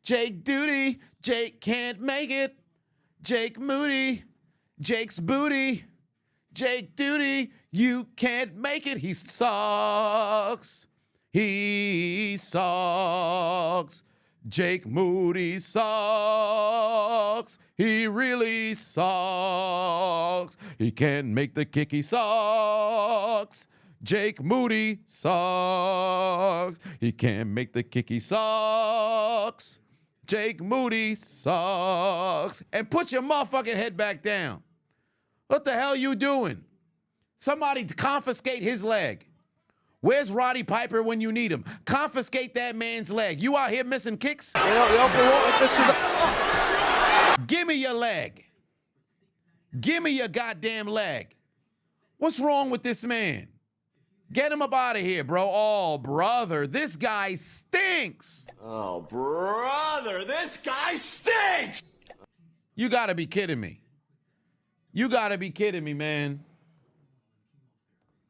Jake Duty. Jake can't make it. Jake Moody. Jake's booty. Jake Duty. You can't make it. He sucks. He sucks. Jake Moody sucks. He really sucks. He can't make the kick. He sucks. Jake Moody sucks. He can't make the kick. He sucks. Jake Moody sucks. And put your motherfucking head back down. What the hell you doing? Somebody confiscate his leg. Where's Roddy Piper when you need him? Confiscate that man's leg. You out here missing kicks? Give me your leg. Give me your goddamn leg. What's wrong with this man? Get him up out of here, bro. Oh, brother, this guy stinks. Oh, brother, this guy stinks! You gotta be kidding me. You gotta be kidding me, man.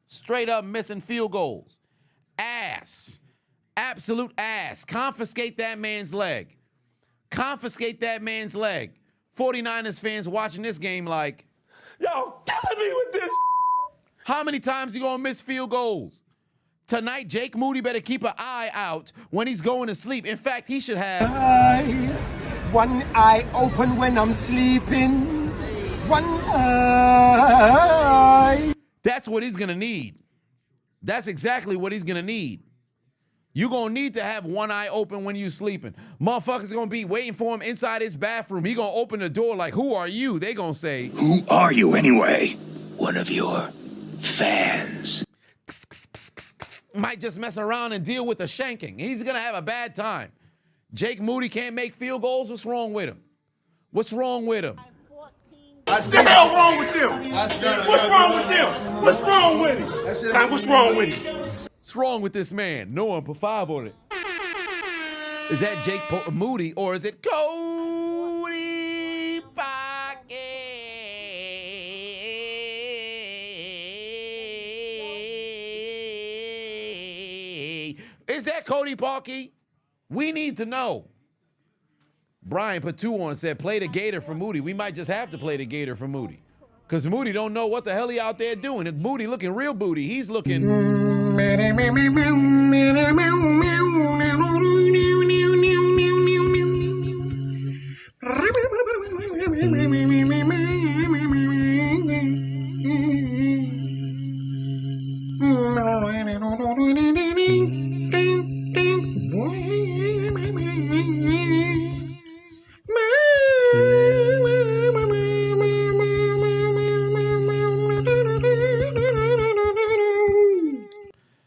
Straight up missing field goals. Ass. Absolute ass. Confiscate that man's leg. Confiscate that man's leg. 49ers fans watching this game like, yo, killing me with this. How many times you gonna miss field goals? Tonight, Jake Moody better keep an eye out when he's going to sleep. In fact, he should have one eye open when I'm sleeping. One eye. That's what he's going to need. That's exactly what he's going to need. You're going to need to have one eye open when you're sleeping. Motherfuckers going to be waiting for him inside his bathroom. He going to open the door like, who are you? They going to say, who are you anyway? One of your fans. Might just mess around and deal with a shanking. He's going to have a bad time. Jake Moody can't make field goals. What's wrong with him? What's wrong with him? What the hell wrong with them? What's wrong with them? What's wrong with him? Time, what's wrong with him? What's wrong with this man? No one put 5 on it. Is that Jake Moody or is it Cody Pocket? Is that Cody Pocket? We need to know. Brian put 2 on, said, play the Gator for Moody. We might just have to play the Gator for Moody. Because Moody don't know what the hell he out there doing. It's Moody looking real booty. He's looking...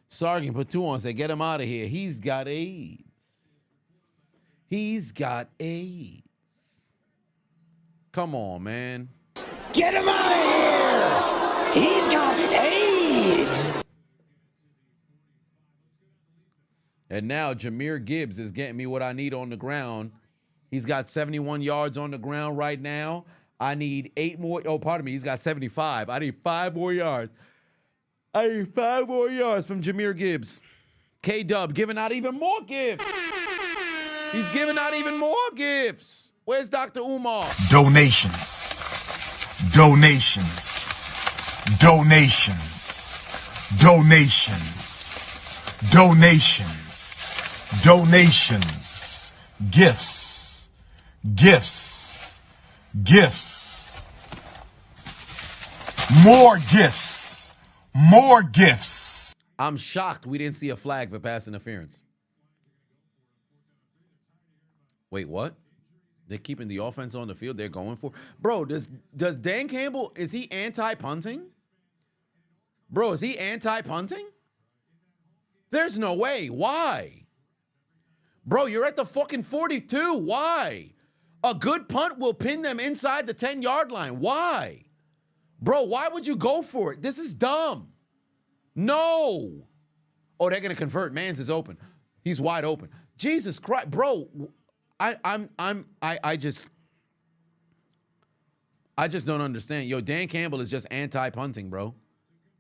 Sergeant put 2 on, said, get him out of here. He's got AIDS. He's got AIDS. Come on, man. Get him out of here! He's got AIDS! And now Jahmyr Gibbs is getting me what I need on the ground. He's got 71 yards on the ground right now. I need 8 more. Oh, pardon me. He's got 75. I need 5 more yards. I need 5 more yards from Jahmyr Gibbs. K-Dub giving out even more gifts. He's giving out even more gifts. Where's Dr. Umar? Donations. Donations. Donations. Donations. Donations. Donations. Gifts. Gifts. Gifts. More gifts. More gifts. I'm shocked we didn't see a flag for pass interference. Wait, what? They're keeping the offense on the field. They're going for. Bro, does Dan Campbell, is he anti-punting? Bro, is he anti-punting? There's no way. Why? Bro, you're at the fucking 42. Why? A good punt will pin them inside the 10-yard line. Why? Bro, why would you go for it? This is dumb. No. Oh, they're going to convert. Mans is open. He's wide open. Jesus Christ. Bro, I just don't understand. Yo, Dan Campbell is just anti-punting, bro.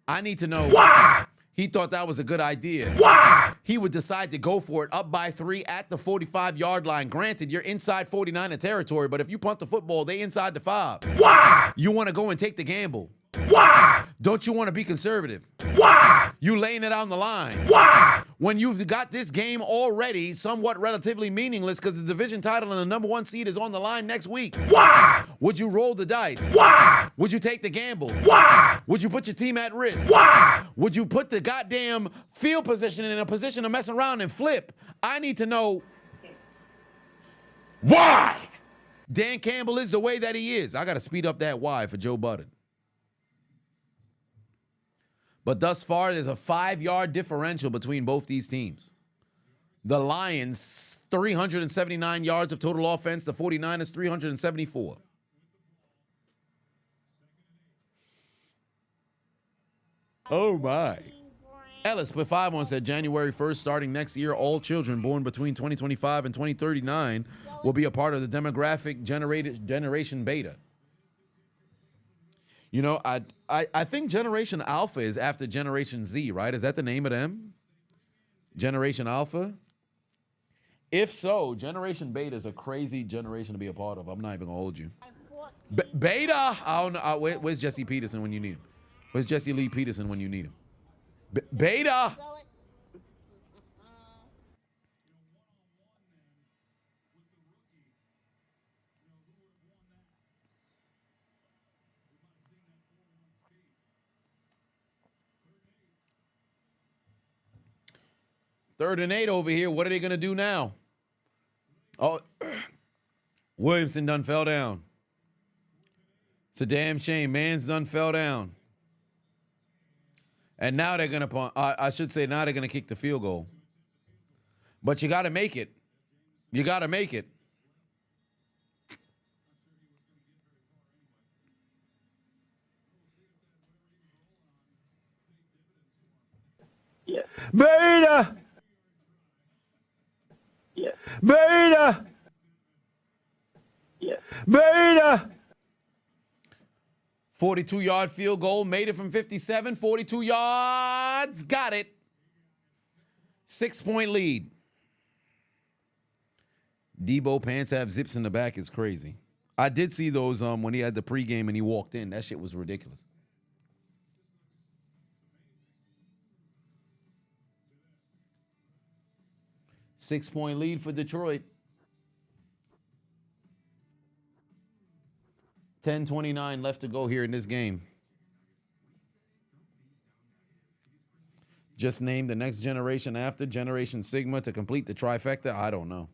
I need to know why he thought that was a good idea. Why he would decide to go for it up by 3 at the 45-yard line. Granted, you're inside 49er territory, but if you punt the football, they inside the 5. Why you want to go and take the gamble? Why don't you want to be conservative? Why you laying it on the line? Why when you've got this game already somewhat relatively meaningless because the division title and the number 1 seed is on the line next week? Why would you roll the dice? Why would you take the gamble? Why would you put your team at risk? Why would you put the goddamn field position in a position to mess around and flip? I need to know why Dan Campbell is the way that he is. I got to speed up that why for Joe Budden. But thus far, there's a 5-yard differential between both these teams. The Lions, 379 yards of total offense. The 49ers, 374. Oh, my. Ellis with 5-1 said January 1st, starting next year, all children born between 2025 and 2039 will be a part of the demographic generation beta. You know, I think Generation Alpha is after Generation Z, right? Is that the name of them? Generation Alpha? If so, Generation Beta is a crazy generation to be a part of. I'm not even going to hold you. Beta? I don't know. Where's Jesse Peterson when you need him? Where's Jesse Lee Peterson when you need him? Beta! Third and 8 over here. What are they going to do now? Oh, Williamson done fell down. It's a damn shame. Mans done fell down. And now they're going to punt. I should say now they're going to kick the field goal. But you got to make it. You got to make it. Yeah. Beta! Yeah. Beta! Yeah. Beta! 42-yard field goal. Made it from 57. 42 yards. Got it. 6-point lead. Debo pants have zips in the back is crazy. I did see those when he had the pregame and he walked in. That shit was ridiculous. Six-point lead for Detroit. 10:29 left to go here in this game. Just name the next generation after Generation Sigma to complete the trifecta. I don't know.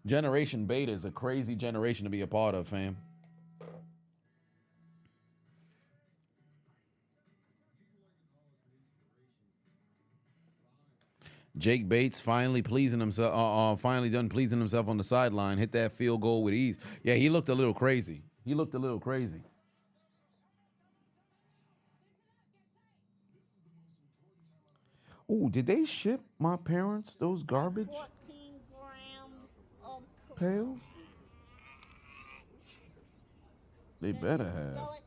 Generation Beta is a crazy generation to be a part of, fam. Jake Bates finally pleasing himself, finally done pleasing himself on the sideline. Hit that field goal with ease. Yeah, he looked a little crazy. He looked a little crazy. Ooh, did they ship my parents those garbage 14 grams of pails? They better have. sell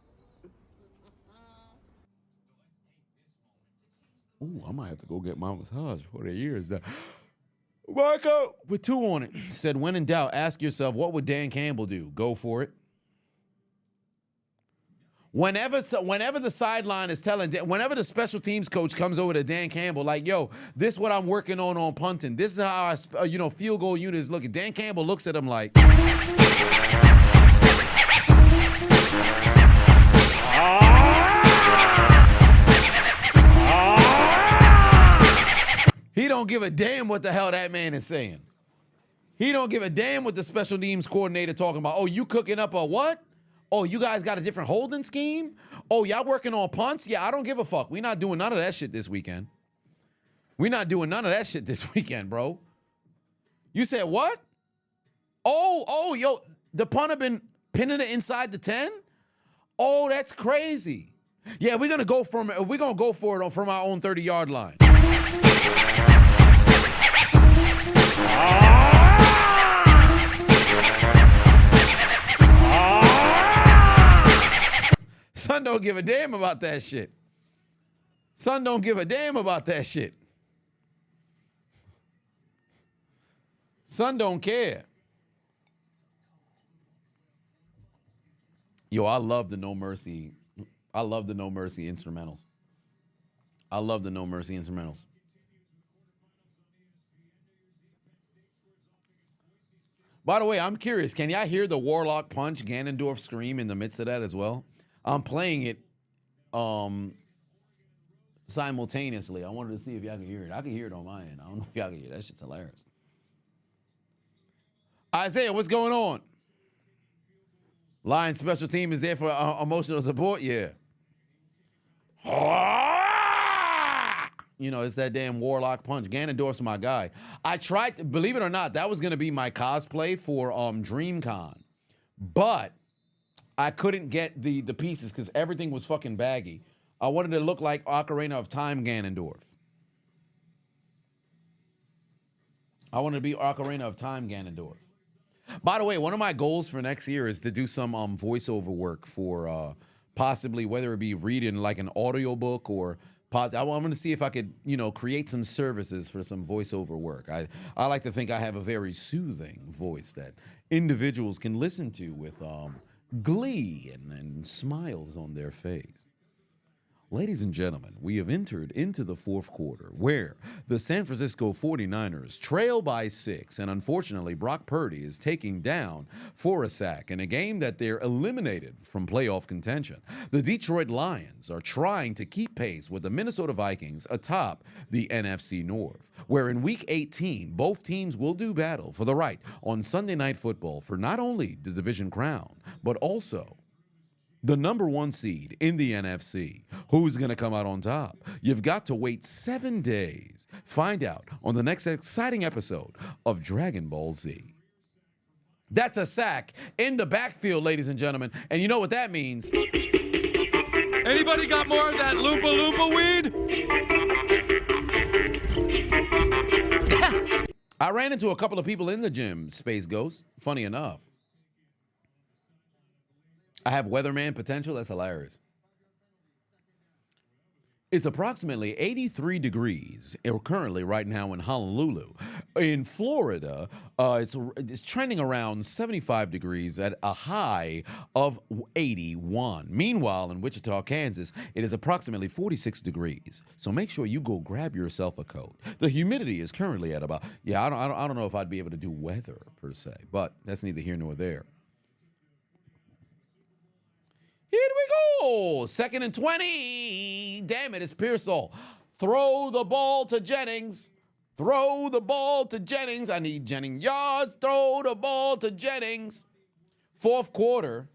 it. Ooh, I might have to go get my massage for the years now. Marco, with 2 on it, said, when in doubt, ask yourself, what would Dan Campbell do? Go for it. Whenever the sideline is whenever the special teams coach comes over to Dan Campbell, like, yo, this is what I'm working on punting. This is how I, field goal unit is looking. Dan Campbell looks at him like, he don't give a damn what the hell that man is saying. He don't give a damn what the special teams coordinator talking about. Oh, you cooking up a what? Oh, you guys got a different holding scheme? Oh, y'all working on punts? Yeah, I don't give a fuck. We not doing none of that shit this weekend. We not doing none of that shit this weekend, bro. You said what? Oh, yo, the punter been pinning it inside the 10? Oh, that's crazy. Yeah, we're gonna go for it from our own 30-yard line. Son don't give a damn about that shit. Son don't give a damn about that shit. Son don't care. Yo, I love the No Mercy. I love the No Mercy instrumentals. I love the No Mercy instrumentals. By the way, I'm curious. Can y'all hear the Warlock punch Ganondorf scream in the midst of that as well? I'm playing it simultaneously. I wanted to see if y'all can hear it. I can hear it on my end. I don't know if y'all can hear it. That shit's hilarious. Isaiah, what's going on? Lions special team is there for emotional support? Yeah. It's that damn Warlock punch. Ganondorf's my guy. I tried to, believe it or not, that was going to be my cosplay for DreamCon. But I couldn't get the pieces because everything was fucking baggy. I wanted to look like Ocarina of Time Ganondorf. I wanted to be Ocarina of Time Ganondorf. By the way, one of my goals for next year is to do some voiceover work for possibly whether it be reading like an audiobook or I'm going to see if I could, create some services for some voiceover work. I like to think I have a very soothing voice that individuals can listen to with glee and smiles on their face. Ladies and gentlemen, we have entered into the fourth quarter where the San Francisco 49ers trail by 6, and unfortunately Brock Purdy is taking down for a sack in a game that they're eliminated from playoff contention. The Detroit Lions are trying to keep pace with the Minnesota Vikings atop the NFC North, where in Week 18, both teams will do battle for the right on Sunday Night Football for not only the division crown, but also the number 1 seed in the NFC. Who's going to come out on top? You've got to wait 7 days. Find out on the next exciting episode of Dragon Ball Z. That's a sack in the backfield, ladies and gentlemen. And you know what that means? Anybody got more of that Loompa Loompa weed? I ran into a couple of people in the gym, Space Ghost. Funny enough. I have weatherman potential. That's hilarious. It's approximately 83 degrees currently right now in Honolulu. In Florida, it's trending around 75 degrees at a high of 81. Meanwhile, in Wichita, Kansas, it is approximately 46 degrees. So make sure you go grab yourself a coat. The humidity is currently at about, I don't know if I'd be able to do weather per se, but that's neither here nor there. Here we go. 2nd and 20. Damn it, it's Pearsall. Throw the ball to Jennings. Throw the ball to Jennings. I need Jennings yards. Throw the ball to Jennings. Fourth quarter.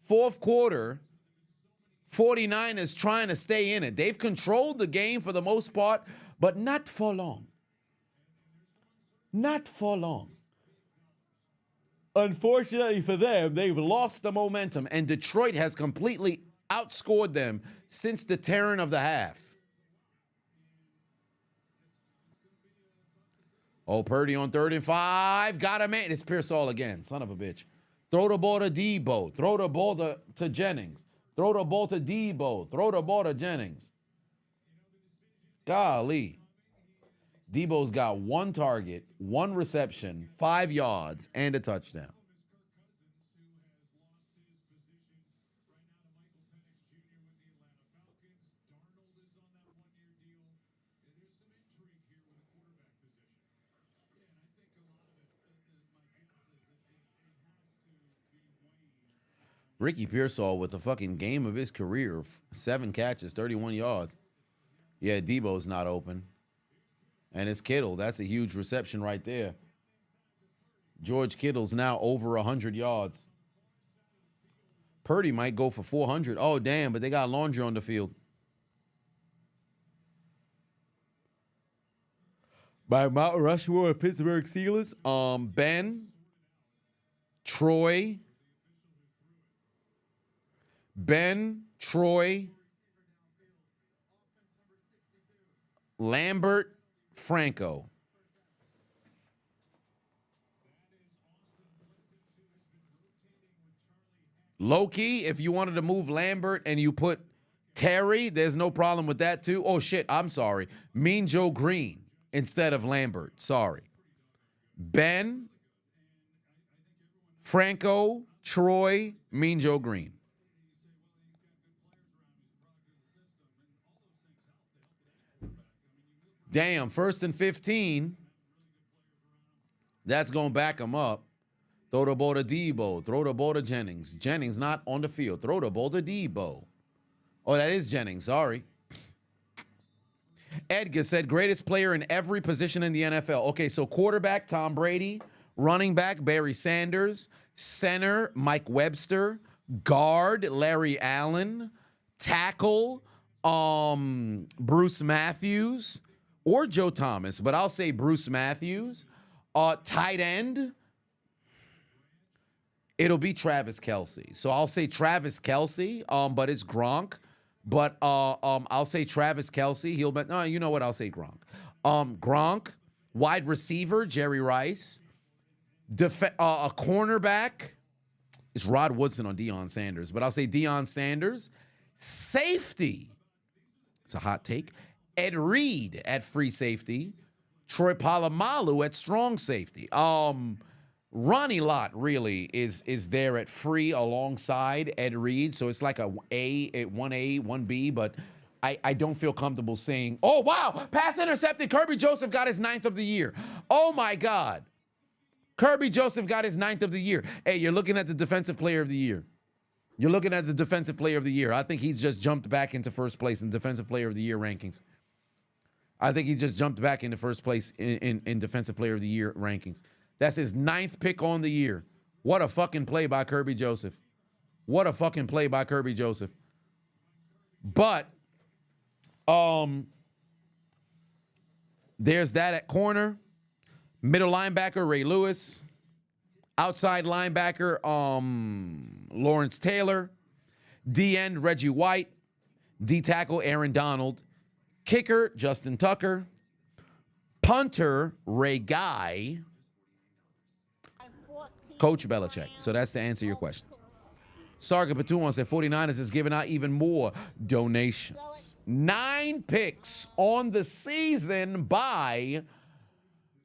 49ers trying to stay in it. They've controlled the game for the most part, but not for long. Not for long. Unfortunately for them, they've lost the momentum, and Detroit has completely outscored them since the tearing of the half. Oh, Purdy on 3rd and 5. Got a man. It's Pearsall again. Son of a bitch. Throw the ball to Debo. Throw the ball to Jennings. Throw the ball to Debo. Throw the ball to Jennings. Golly. Debo's got 1 target, 1 reception, 5 yards, and a touchdown. Ricky Pearsall with the fucking game of his career. 7 catches, 31 yards. Yeah, Debo's not open. And it's Kittle. That's a huge reception right there. George Kittle's now over 100 yards. Purdy might go for 400. Oh, damn, but they got Laundry on the field. By Mount Rushmore of Pittsburgh Steelers, Ben, Troy, Lambert, Franco. Low-key, if you wanted to move Lambert and you put Terry, there's no problem with that too. Oh, shit, I'm sorry. Mean Joe Green instead of Lambert. Sorry. Ben, Franco, Troy, Mean Joe Green. Damn, 1st and 15. That's going to back him up. Throw the ball to Debo. Throw the ball to Jennings. Jennings not on the field. Throw the ball to Debo. Oh, that is Jennings. Sorry. Edgar said, greatest player in every position in the NFL. Okay, so quarterback, Tom Brady. Running back, Barry Sanders. Center, Mike Webster. Guard, Larry Allen. Tackle, Bruce Matthews. Or Joe Thomas, but I'll say Bruce Matthews. Tight end, it'll be Travis Kelce. So I'll say Travis Kelce, but it's Gronk. But I'll say Travis Kelce. He'll bet. No, you know what? I'll say Gronk. Gronk, wide receiver, Jerry Rice. A cornerback is Rod Woodson on Deion Sanders, but I'll say Deion Sanders. Safety, it's a hot take. Ed Reed at free safety. Troy Polamalu at strong safety. Ronnie Lott really is there at free alongside Ed Reed. So it's like a 1A, 1B, but I don't feel comfortable saying, oh, wow, pass intercepted. Kirby Joseph got his 9th of the year. Oh, my God. Kirby Joseph got his 9th of the year. Hey, you're looking at the defensive player of the year. You're looking at the defensive player of the year. I think he's just jumped back into first place in defensive player of the year rankings. I think he just jumped back into first place in defensive player of the year rankings. That's his 9th pick on the year. What a fucking play by Kirby Joseph. What a fucking play by Kirby Joseph. But there's that at corner. Middle linebacker, Ray Lewis. Outside linebacker, Lawrence Taylor. D end, Reggie White. D tackle, Aaron Donald. Kicker, Justin Tucker. Punter, Ray Guy. Coach Belichick. So that's to answer your question. Sarga Patuan said 49ers is giving out even more donations. 9 picks on the season by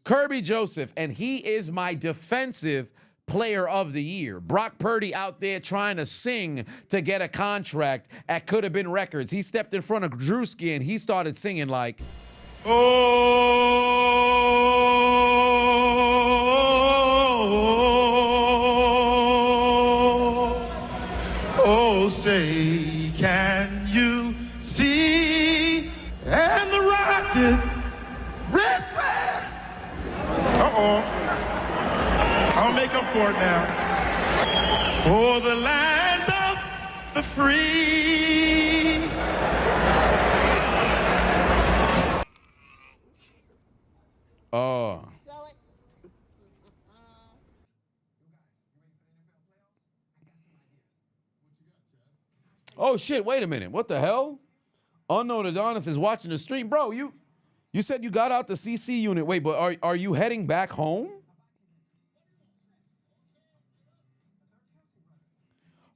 Kirby Joseph, and he is my defensive player of the year. Brock Purdy out there trying to sing to get a contract at Could Have Been Records. He stepped in front of Drewski and he started singing like, Oh, say, can you see? And the Rockets, red flag. Uh-oh. I'll make up for it now. For the land of the free. Oh shit! Wait a minute. What the hell? Unknown Adonis is watching the stream, bro. You said you got out the CC unit. Wait, but are you heading back home?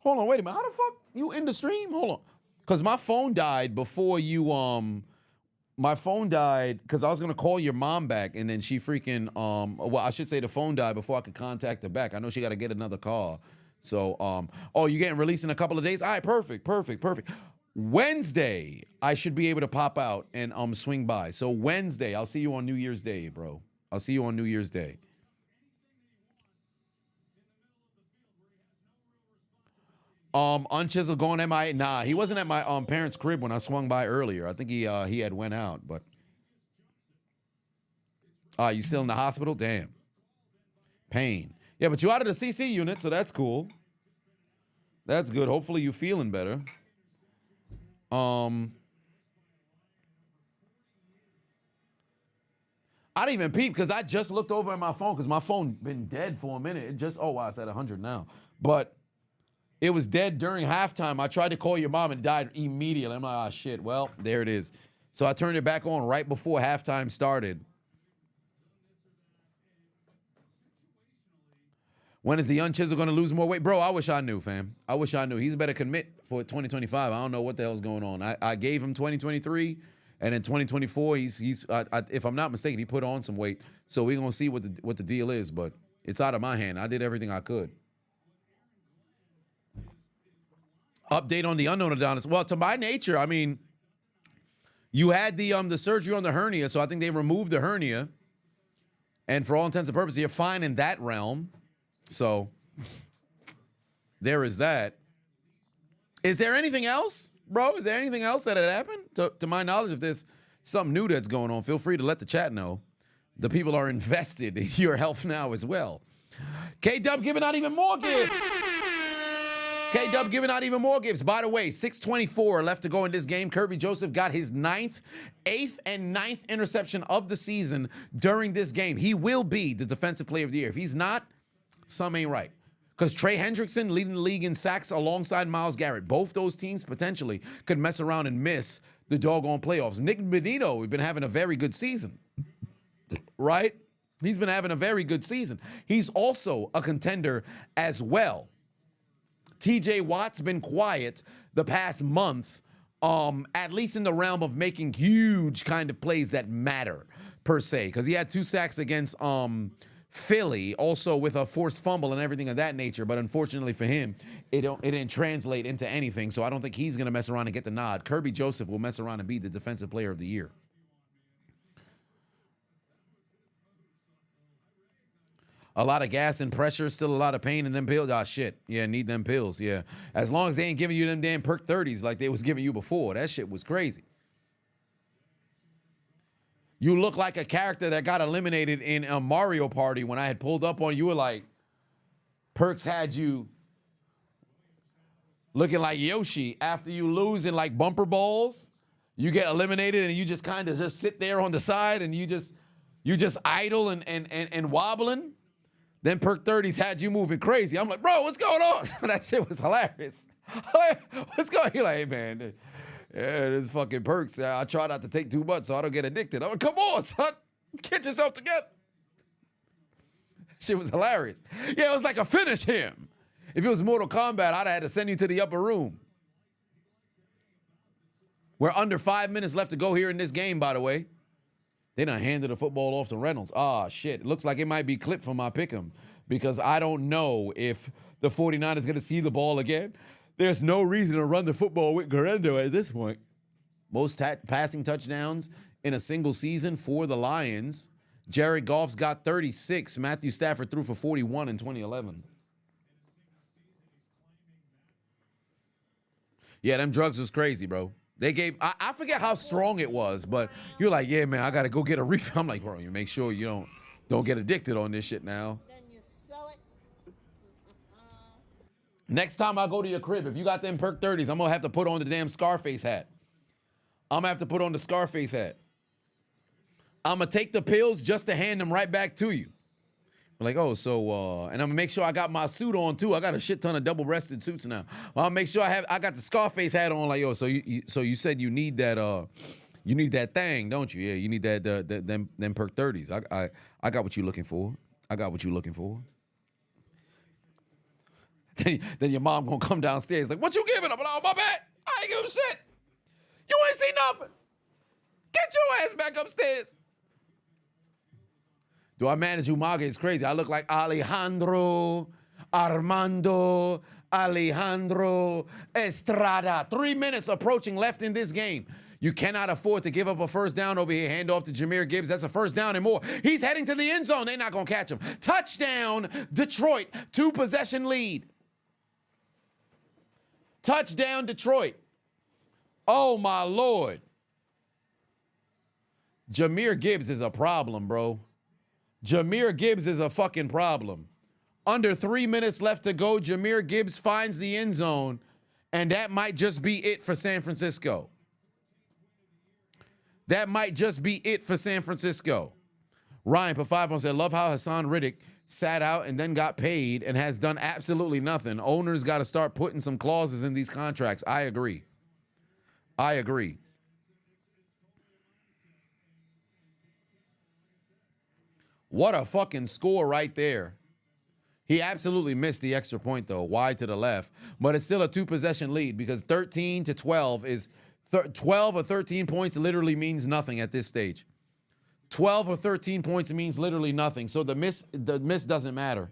Hold on, wait a minute. How the fuck you in the stream? Hold on. Cause my phone died before you my phone died because I was gonna call your mom back and then she freaking well, I should say the phone died before I could contact her back. I know she gotta get another call. So oh, you getting released in a couple of days? All right, perfect. Wednesday, I should be able to pop out and swing by. So Wednesday, I'll see you on New Year's Day, bro. I'll see you on New Year's Day. Unchiseled going MIA. Nah, he wasn't at my parents' crib when I swung by earlier. I think he had went out, but you still in the hospital? Damn. Pain. Yeah, but you out of the CC unit, so that's cool. That's good. Hopefully you feeling better. I didn't even peep because I just looked over at my phone because my phone been dead for a minute. It just, oh wow, it's at 100 now. But it was dead during halftime. I tried to call your mom and it died immediately. I'm like, oh shit, well, there it is. So I turned it back on right before halftime started. When is the Unchiseled going to lose more weight? Bro, I wish I knew, fam. I wish I knew. He's better commit for 2025. I don't know what the hell's going on. I gave him 2023, and in 2024, he's if I'm not mistaken, he put on some weight. So we're going to see what the deal is, but it's out of my hand. I did everything I could. Update on the unknown Adonis. Well, to my nature, I mean, you had the surgery on the hernia, so I think they removed the hernia. And for all intents and purposes, you're fine in that realm. So there is that. Is there anything else, bro? Is there anything else that had happened? To my knowledge, if there's something new that's going on, feel free to let the chat know. The people are invested in your health now as well. K-Dub giving out even more gifts. K-Dub giving out even more gifts. By the way, 6:24 left to go in this game. Kirby Joseph got his 8th and 9th interception of the season during this game. He will be the Defensive Player of the Year. If he's not, some ain't right. Because Trey Hendrickson leading the league in sacks alongside Myles Garrett. Both those teams potentially could mess around and miss the doggone playoffs. Nick Benito, we've been having a very good season. Right? He's been having a very good season. He's also a contender as well. TJ Watt's been quiet the past month, at least in the realm of making huge kind of plays that matter, per se. Because he had 2 sacks against Philly, also with a forced fumble and everything of that nature. But unfortunately for him, it didn't translate into anything. So I don't think he's going to mess around and get the nod. Kirby Joseph will mess around and be the Defensive Player of the Year. A lot of gas and pressure, still a lot of pain in them pills. Ah, shit. Yeah, need them pills. Yeah. As long as they ain't giving you them damn perk 30s like they was giving you before. That shit was crazy. You look like a character that got eliminated in a Mario Party when I had pulled up on you. You were like, perks had you looking like Yoshi after you lose in like bumper balls. You get eliminated and you just kind of just sit there on the side and you just idle and wobbling. Then perk 30s had you moving crazy. I'm like, bro, what's going on? That shit was hilarious. What's going on? You're like, hey, man, yeah, this fucking perks. I try not to take too much so I don't get addicted. I'm like, come on, son. Get yourself together. Shit was hilarious. Yeah, it was like a finish him. If it was Mortal Kombat, I'd have had to send you to the upper room. We're under 5 minutes left to go here in this game, by the way. They done handed the football off to Reynolds. Ah, shit. It looks like it might be clipped from my pick'em because I don't know if the 49ers going to see the ball again. There's no reason to run the football with Garendo at this point. Most passing touchdowns in a single season for the Lions. Jared Goff's got 36. Matthew Stafford threw for 41 in 2011. Yeah, them drugs was crazy, bro. They gave, I forget how strong it was, but you're like, yeah, man, I got to go get a refill. I'm like, bro, you make sure you don't get addicted on this shit now. Next time I go to your crib, if you got them perk 30s, I'm going to have to put on the damn Scarface hat. I'm going to have to put on the Scarface hat. I'm going to take the pills just to hand them right back to you. Like, oh, so, and I'm gonna make sure I got my suit on too. I got a shit ton of double-breasted suits now. I'll make sure I got the Scarface hat on. Like, yo, so you said you need that thing, don't you? Yeah, you need that them perk 30s. I got what you looking for. I got what you looking for. Then your mom gonna come downstairs like, what you giving? I'm like, oh, my bad. I ain't give a shit. You ain't see nothing. Get your ass back upstairs. Do I manage Umaga? It's crazy. I look like Alejandro, Armando, Alejandro Estrada. 3 minutes approaching left in this game. You cannot afford to give up a first down over here. Hand off to Jahmyr Gibbs. That's a first down and more. He's heading to the end zone. They're not going to catch him. Touchdown, Detroit. 2-possession lead. Touchdown, Detroit. Oh, my Lord. Jahmyr Gibbs is a problem, bro. Jahmyr Gibbs is a fucking problem. Under 3 minutes left to go, Jahmyr Gibbs finds the end zone, and that might just be it for San Francisco. That might just be it for San Francisco. Ryan for 5 said, love how Hassan Riddick sat out and then got paid and has done absolutely nothing. Owners got to start putting some clauses in these contracts. I agree. I agree. What a fucking score right there. He absolutely missed the extra point, though, wide to the left. But it's still a 2-possession lead because 13-12 is 12 or 13 points literally means nothing at this stage. 12 or 13 points means literally nothing. So the miss doesn't matter.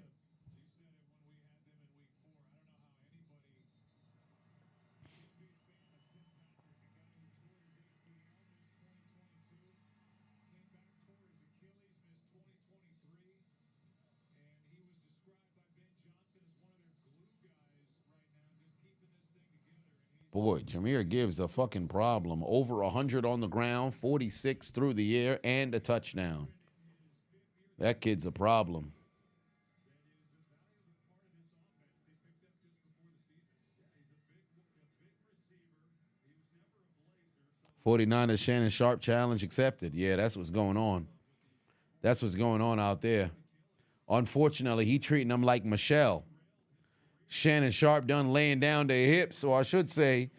Boy, Jahmyr Gibbs a fucking problem. Over 100 on the ground, 46 through the air, and a touchdown. That kid's a problem. '49ers Shannon Sharp challenge accepted. Yeah, that's what's going on. That's what's going on out there. Unfortunately, he treating them like Michelle. Shannon Sharp done laying down their hips, or I should say,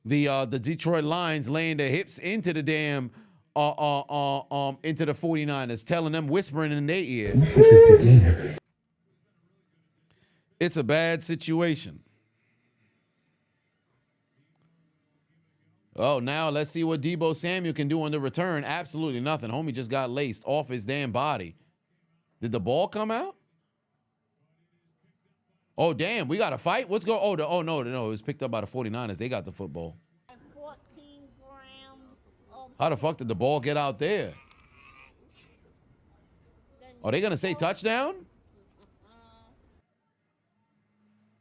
the Detroit Lions laying their hips into the damn into the 49ers, telling them, whispering in their ear. It's a bad situation. Oh, now let's see what Deebo Samuel can do on the return. Absolutely nothing. Homie just got laced off his damn body. Did the ball come out? Oh, damn, we got a fight? What's going on? No, it was picked up by the 49ers. They got the football. 14 grams of How the fuck did the ball get out there? Are they going to say touchdown?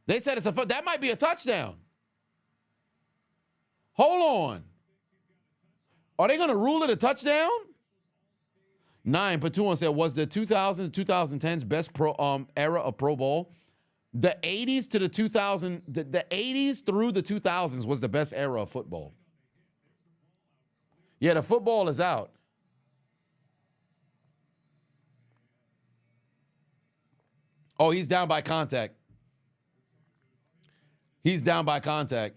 They said it's a that might be a touchdown. Hold on. Are they going to rule it a touchdown? 9-2 said, was the 2000s to 2010s best era of Pro Bowl? The 80s to the 2000s, the 80s through the 2000s was the best era of football. Yeah, the football is out. Oh, he's down by contact. He's down by contact.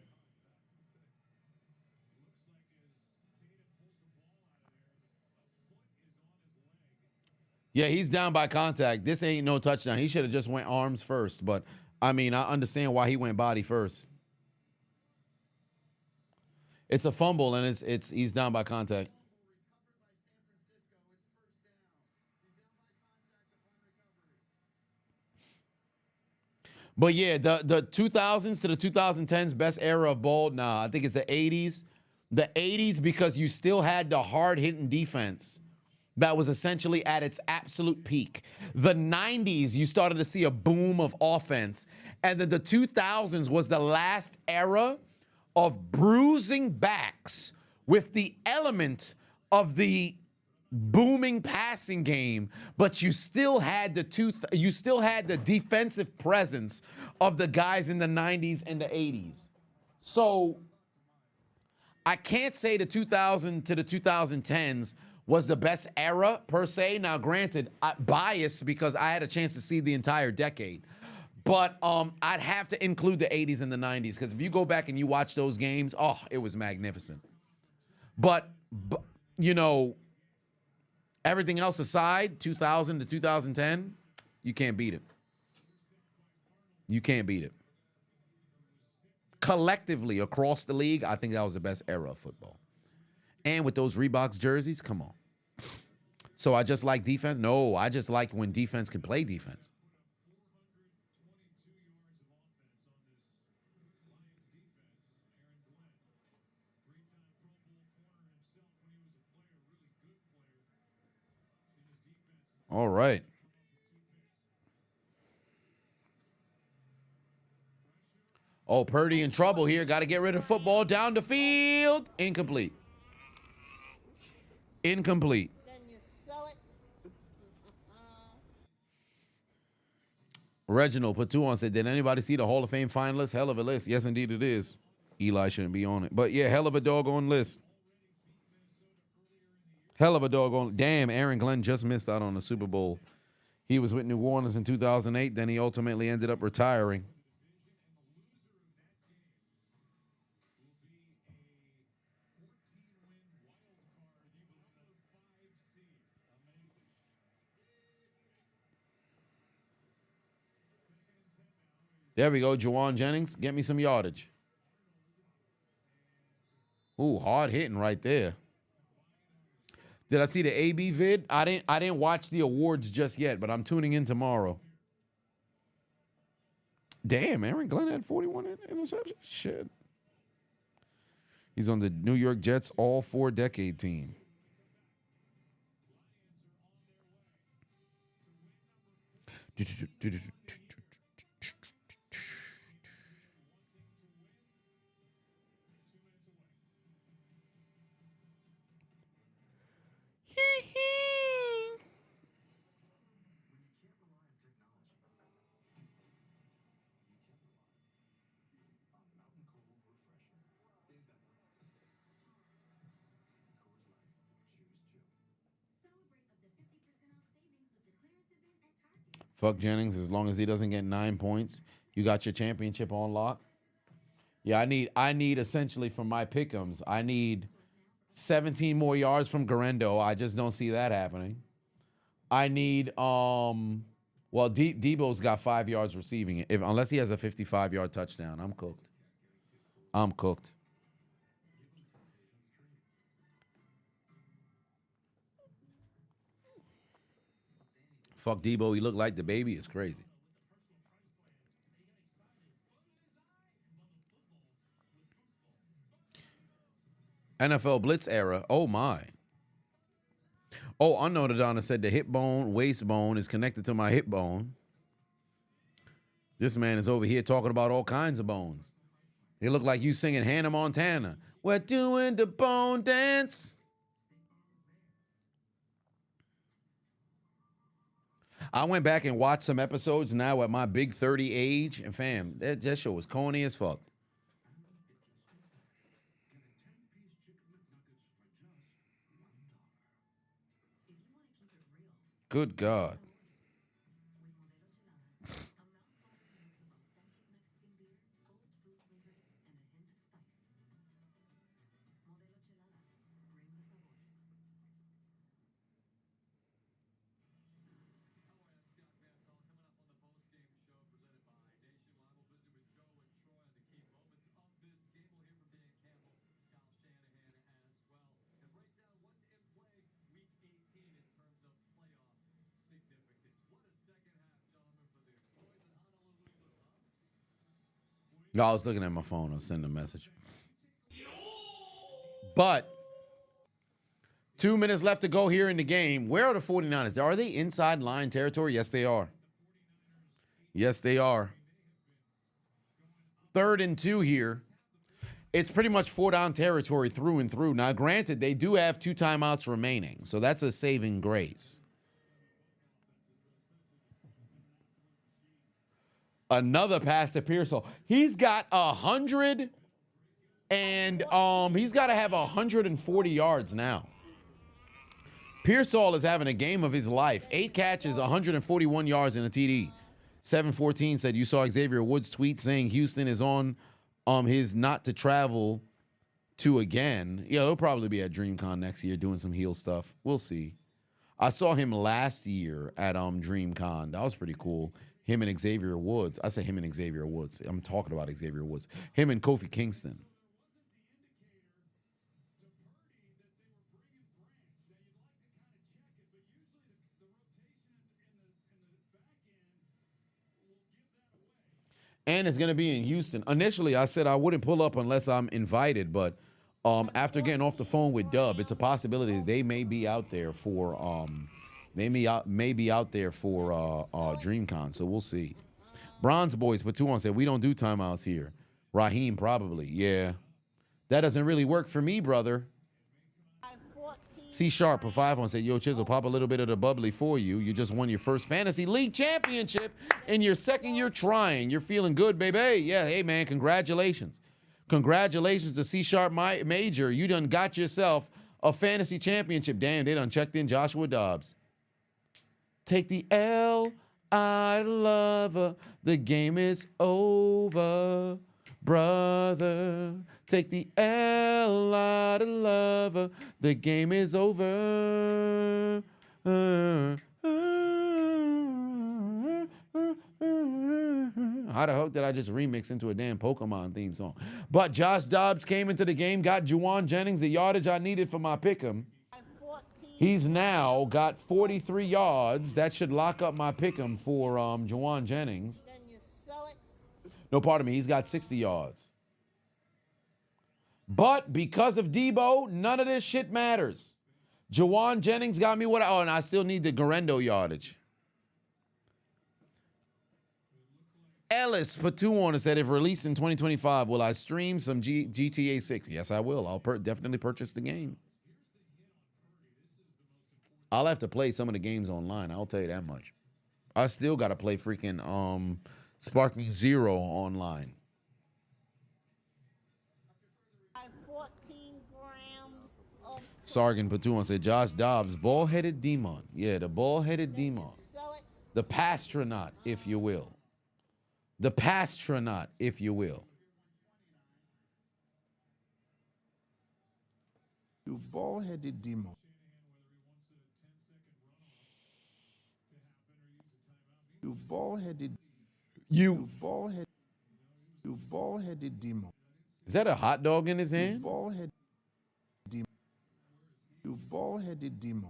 Yeah, he's down by contact. This ain't no touchdown. He should have just went arms first. But, I mean, I understand why he went body first. It's a fumble, and he's down by contact. But, yeah, the 2000s to the 2010s, best era of ball, nah, I think it's the 80s. The 80s because you still had the hard-hitting defense that was essentially at its absolute peak. The 90s, you started to see a boom of offense. And then the 2000s was the last era of bruising backs with the element of the booming passing game, but you still had the defensive presence of the guys in the 90s and the 80s. So I can't say the 2000 to the 2010s was the best era per se. Now, granted, biased because I had a chance to see the entire decade. But I'd have to include the 80s and the 90s because if you go back and you watch those games, oh, it was magnificent. But you know, everything else aside, 2000 to 2010, you can't beat it. You can't beat it. Collectively, across the league, I think that was the best era of football. And with those Reeboks jerseys, come on. So I just like defense? No, I just like when defense can play defense. All right. Oh, Purdy in trouble here. Got to get rid of football down the field. Incomplete. Incomplete. Reginald put 2 on, said, did anybody see the Hall of Fame finalists? Hell of a list. Yes, indeed it is. Eli shouldn't be on it. But yeah, hell of a doggone list. Hell of a doggone. Damn, Aaron Glenn just missed out on the Super Bowl. He was with New Orleans in 2008. Then he ultimately ended up retiring. There we go, Juwan Jennings. Get me some yardage. Ooh, hard hitting right there. Did I see the AB vid? I didn't watch the awards just yet, but I'm tuning in tomorrow. Damn, Aaron Glenn had 41 interceptions. Shit. He's on the New York Jets all 4-decade team. Fuck Jennings, as long as he doesn't get 9 points, you got your championship on lock. Yeah, I need essentially from my pick'ems, I need 17 more yards from Garendo. I just don't see that happening. I need well, Debo's got 5 yards receiving it. Unless he has a 55-yard touchdown, I'm cooked. I'm cooked. Fuck Debo, he looked like the baby. It's crazy. NFL Blitz era. Oh, my. Oh, unknown Adonis said the hip bone, waist bone is connected to my hip bone. This man is over here talking about all kinds of bones. He looked like you singing Hannah Montana. We're doing the bone dance. I went back and watched some episodes now at my big 30 age, and fam, that show was corny as fuck. Good God. No, I was looking at my phone. I was sending a message. But 2 minutes left to go here in the game. Where are the 49ers? Are they inside line territory? Yes, they are. Yes, they are. 3rd and 2 here. It's pretty much 4-down territory through and through. Now, granted, they do have 2 timeouts remaining, so that's a saving grace. Another pass to Pearsall. He's got 100 and he's got to have 140 yards now. Pearsall is having a game of his life. 8 catches, 141 yards and a TD. 714 said you saw Xavier Woods tweet saying Houston is on his not to travel to again. Yeah, he'll probably be at DreamCon next year doing some heel stuff. We'll see. I saw him last year at DreamCon. That was pretty cool. Him and Xavier Woods. I say him and Xavier Woods. I'm talking about Xavier Woods. Him and Kofi Kingston. And it's going to be in Houston. Initially, I said I wouldn't pull up unless I'm invited, but after getting off the phone with Dub, it's a possibility they may be out there for DreamCon. So we'll see. Bronze Boys put 2 on, said we don't do timeouts here. Raheem probably, yeah. That doesn't really work for me, brother. C Sharp put 5 on, said yo Chisel, pop a little bit of the bubbly for you. You just won your first fantasy league championship in your second year trying. You're feeling good, baby. Yeah, hey man, congratulations. Congratulations to C Sharp Major. You done got yourself a fantasy championship. Damn, they done checked in Joshua Dobbs. Take the L, I love her. The game is over, brother. Take the L out of lover. The game is over. How the fuck did I just remix into a damn Pokemon theme song? But Josh Dobbs came into the game, got Juwan Jennings the yardage I needed for my pick'em. He's now got 43 yards. That should lock up my pick'em for Juwan Jennings. No, pardon me. He's got 60 yards. But because of Debo, none of this shit matters. Juwan Jennings got me what I... Oh, and I still need the Garendo yardage. Ellis put 2 on and said, if released in 2025, will I stream some GTA 6? Yes, I will. I'll definitely purchase the game. I'll have to play some of the games online. I'll tell you that much. I still got to play freaking Sparking Zero online. 14 grams of Sargon put 2 on, said Josh Dobbs, ball-headed demon. Yeah, the ball-headed demon. The pastronaut, if you will. The pastronaut, if you will. You ball-headed demon. You ball-headed. You ball-headed demon. Is that a hot dog in his You hand? ball-headed demon. You ball-headed demon.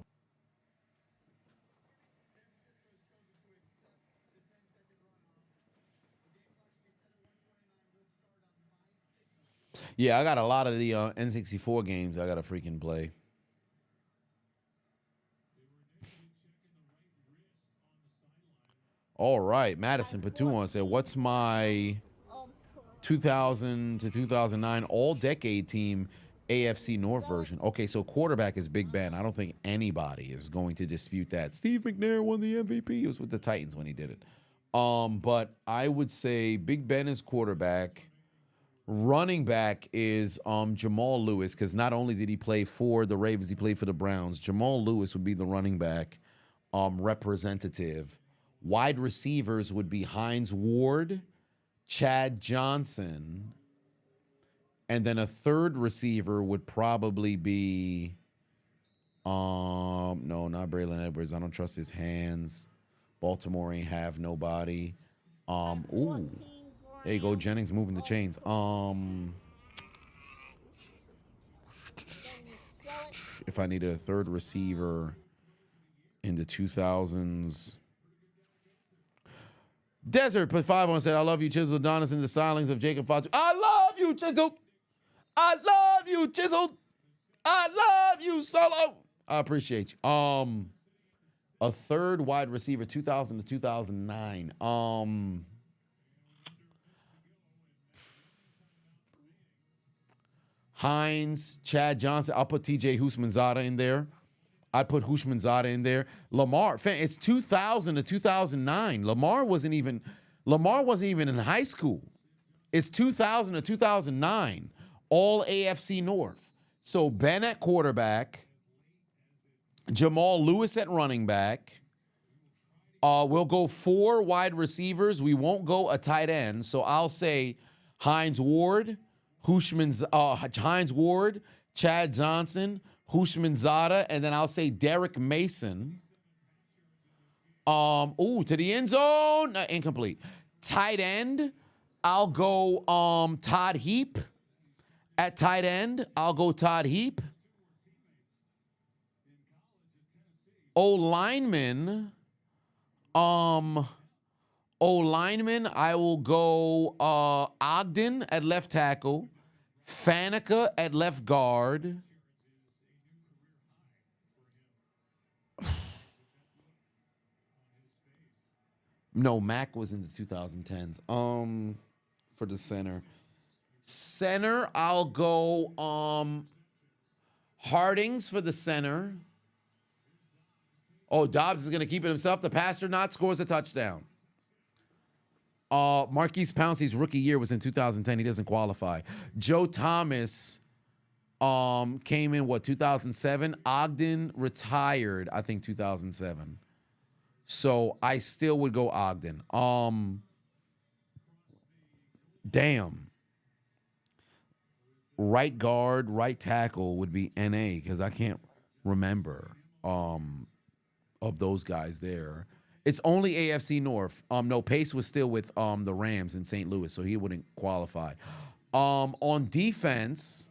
Yeah, I got a lot of the N64 games I got to freaking play. All right, Madison put 2 on, said, what's my 2000 to 2009 all-decade team AFC North version? Okay, so quarterback is Big Ben. I don't think anybody is going to dispute that. Steve McNair won the MVP. He was with the Titans when he did it. But I would say Big Ben is quarterback. Running back is Jamal Lewis, because not only did he play for the Ravens, he played for the Browns. Jamal Lewis would be the running back representative. Wide receivers would be Hines Ward, Chad Johnson, and then a third receiver would probably be no, not Braylon Edwards. I don't trust his hands. Baltimore ain't have nobody. Ooh. There you go, Jennings moving the chains. If I needed a third receiver in the 2000s. Desert put 5 on, said, I love you, Chiseled. Adonis and the stylings of Jacob Fatu. I love you, Chiseled. I love you, Chiseled. I love you, Solo. I appreciate you. A third wide receiver, 2000 to 2009. Hines, Chad Johnson. I'll put TJ Husmanzada in there. I'd put Husmanzada in there. Lamar, it's 2000 to 2009. Lamar wasn't even in high school. It's 2000 to 2009. All AFC North. So Ben at quarterback, Jamal Lewis at running back. We'll go 4 wide receivers. We won't go a tight end. So I'll say Hines Ward, Hines Ward, Chad Johnson, Hushmanzada, and then I'll say Derek Mason. To the end zone. Incomplete. Tight end, I'll go Todd Heap. At tight end, I'll go Todd Heap. O-lineman, I will go Ogden at left tackle, Faneca at left guard. No, Mac was in the 2010s. For the center. Center, I'll go Hardings for the center. Oh, Dobbs is going to keep it himself. The passer not scores a touchdown. Marquise Pouncey's rookie year was in 2010. He doesn't qualify. Joe Thomas came in, 2007? Ogden retired, I think, 2007. So I still would go Ogden. Damn. Right guard, right tackle would be NA because I can't remember of those guys there. It's only AFC North. No, Pace was still with the Rams in St. Louis, so he wouldn't qualify. On defense,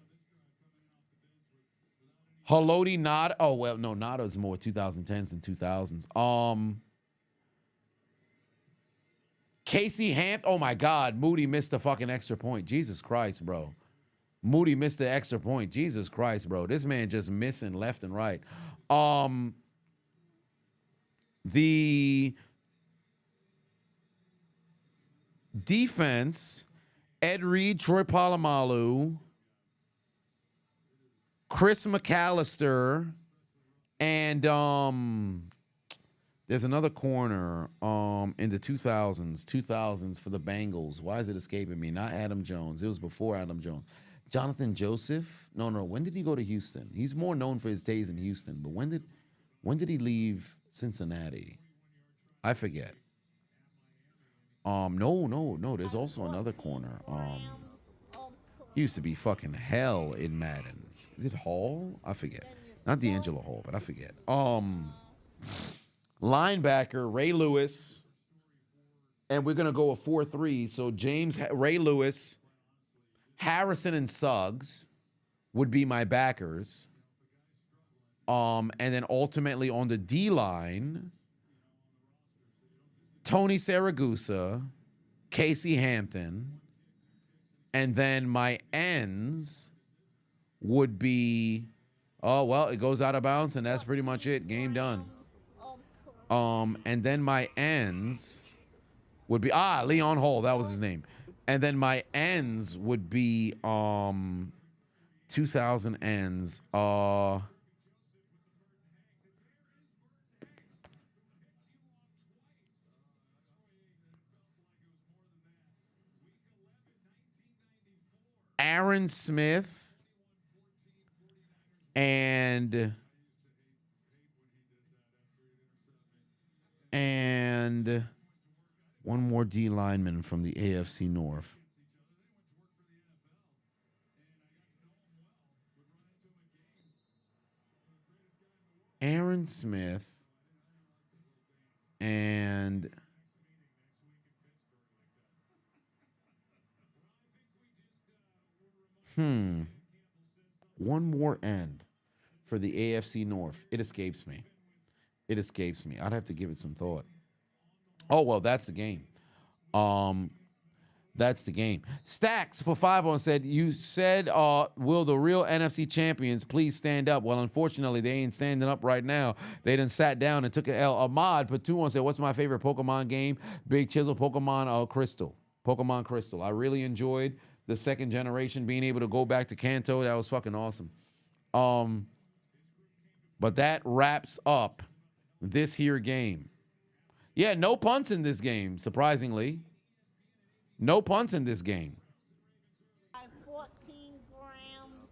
Haloti Nada. Oh, well, no, Nada's more 2010s than 2000s. Casey Hampton. Oh, my God. Moody missed a fucking extra point. Jesus Christ, bro. Moody missed the extra point. Jesus Christ, bro. This man just missing left and right. The defense, Ed Reed, Troy Polamalu, Chris McAllister, and there's another corner in the 2000s for the Bengals. Why is it escaping me? Not Adam Jones. It was before Adam Jones. Jonathan Joseph? No. When did he go to Houston? He's more known for his days in Houston, but when did he leave Cincinnati? I forget. No. There's also another corner. He used to be fucking hell in Madden. Is it Hall? I forget. Not D'Angelo Hall, but I forget. Linebacker, Ray Lewis. And we're going to go a 4-3. So Ray Lewis, Harrison, and Suggs would be my backers. And then ultimately on the D-line, Tony Saragusa, Casey Hampton, and then my ends would be, it goes out of bounds, and that's pretty much it. Game done. And then my ends would be, Leon Hall, that was his name. And then my ends would be 2000 ends. Aaron Smith and one more D lineman from the AFC North. Aaron Smith and one more end for the AFC North. It escapes me. I'd have to give it some thought. Oh, well, that's the game. That's the game. Stacks for 5 on said, you said, will the real NFC champions please stand up? Well, unfortunately, they ain't standing up right now. They done sat down and took an L. Ahmad put 2 on said, what's my favorite Pokemon game? Big Chisel, Pokemon Crystal. Pokemon Crystal. I really enjoyed the second generation, being able to go back to Kanto. That was fucking awesome. But that wraps up this here game. Yeah, no punts in this game, surprisingly. No punts in this game. 14 grams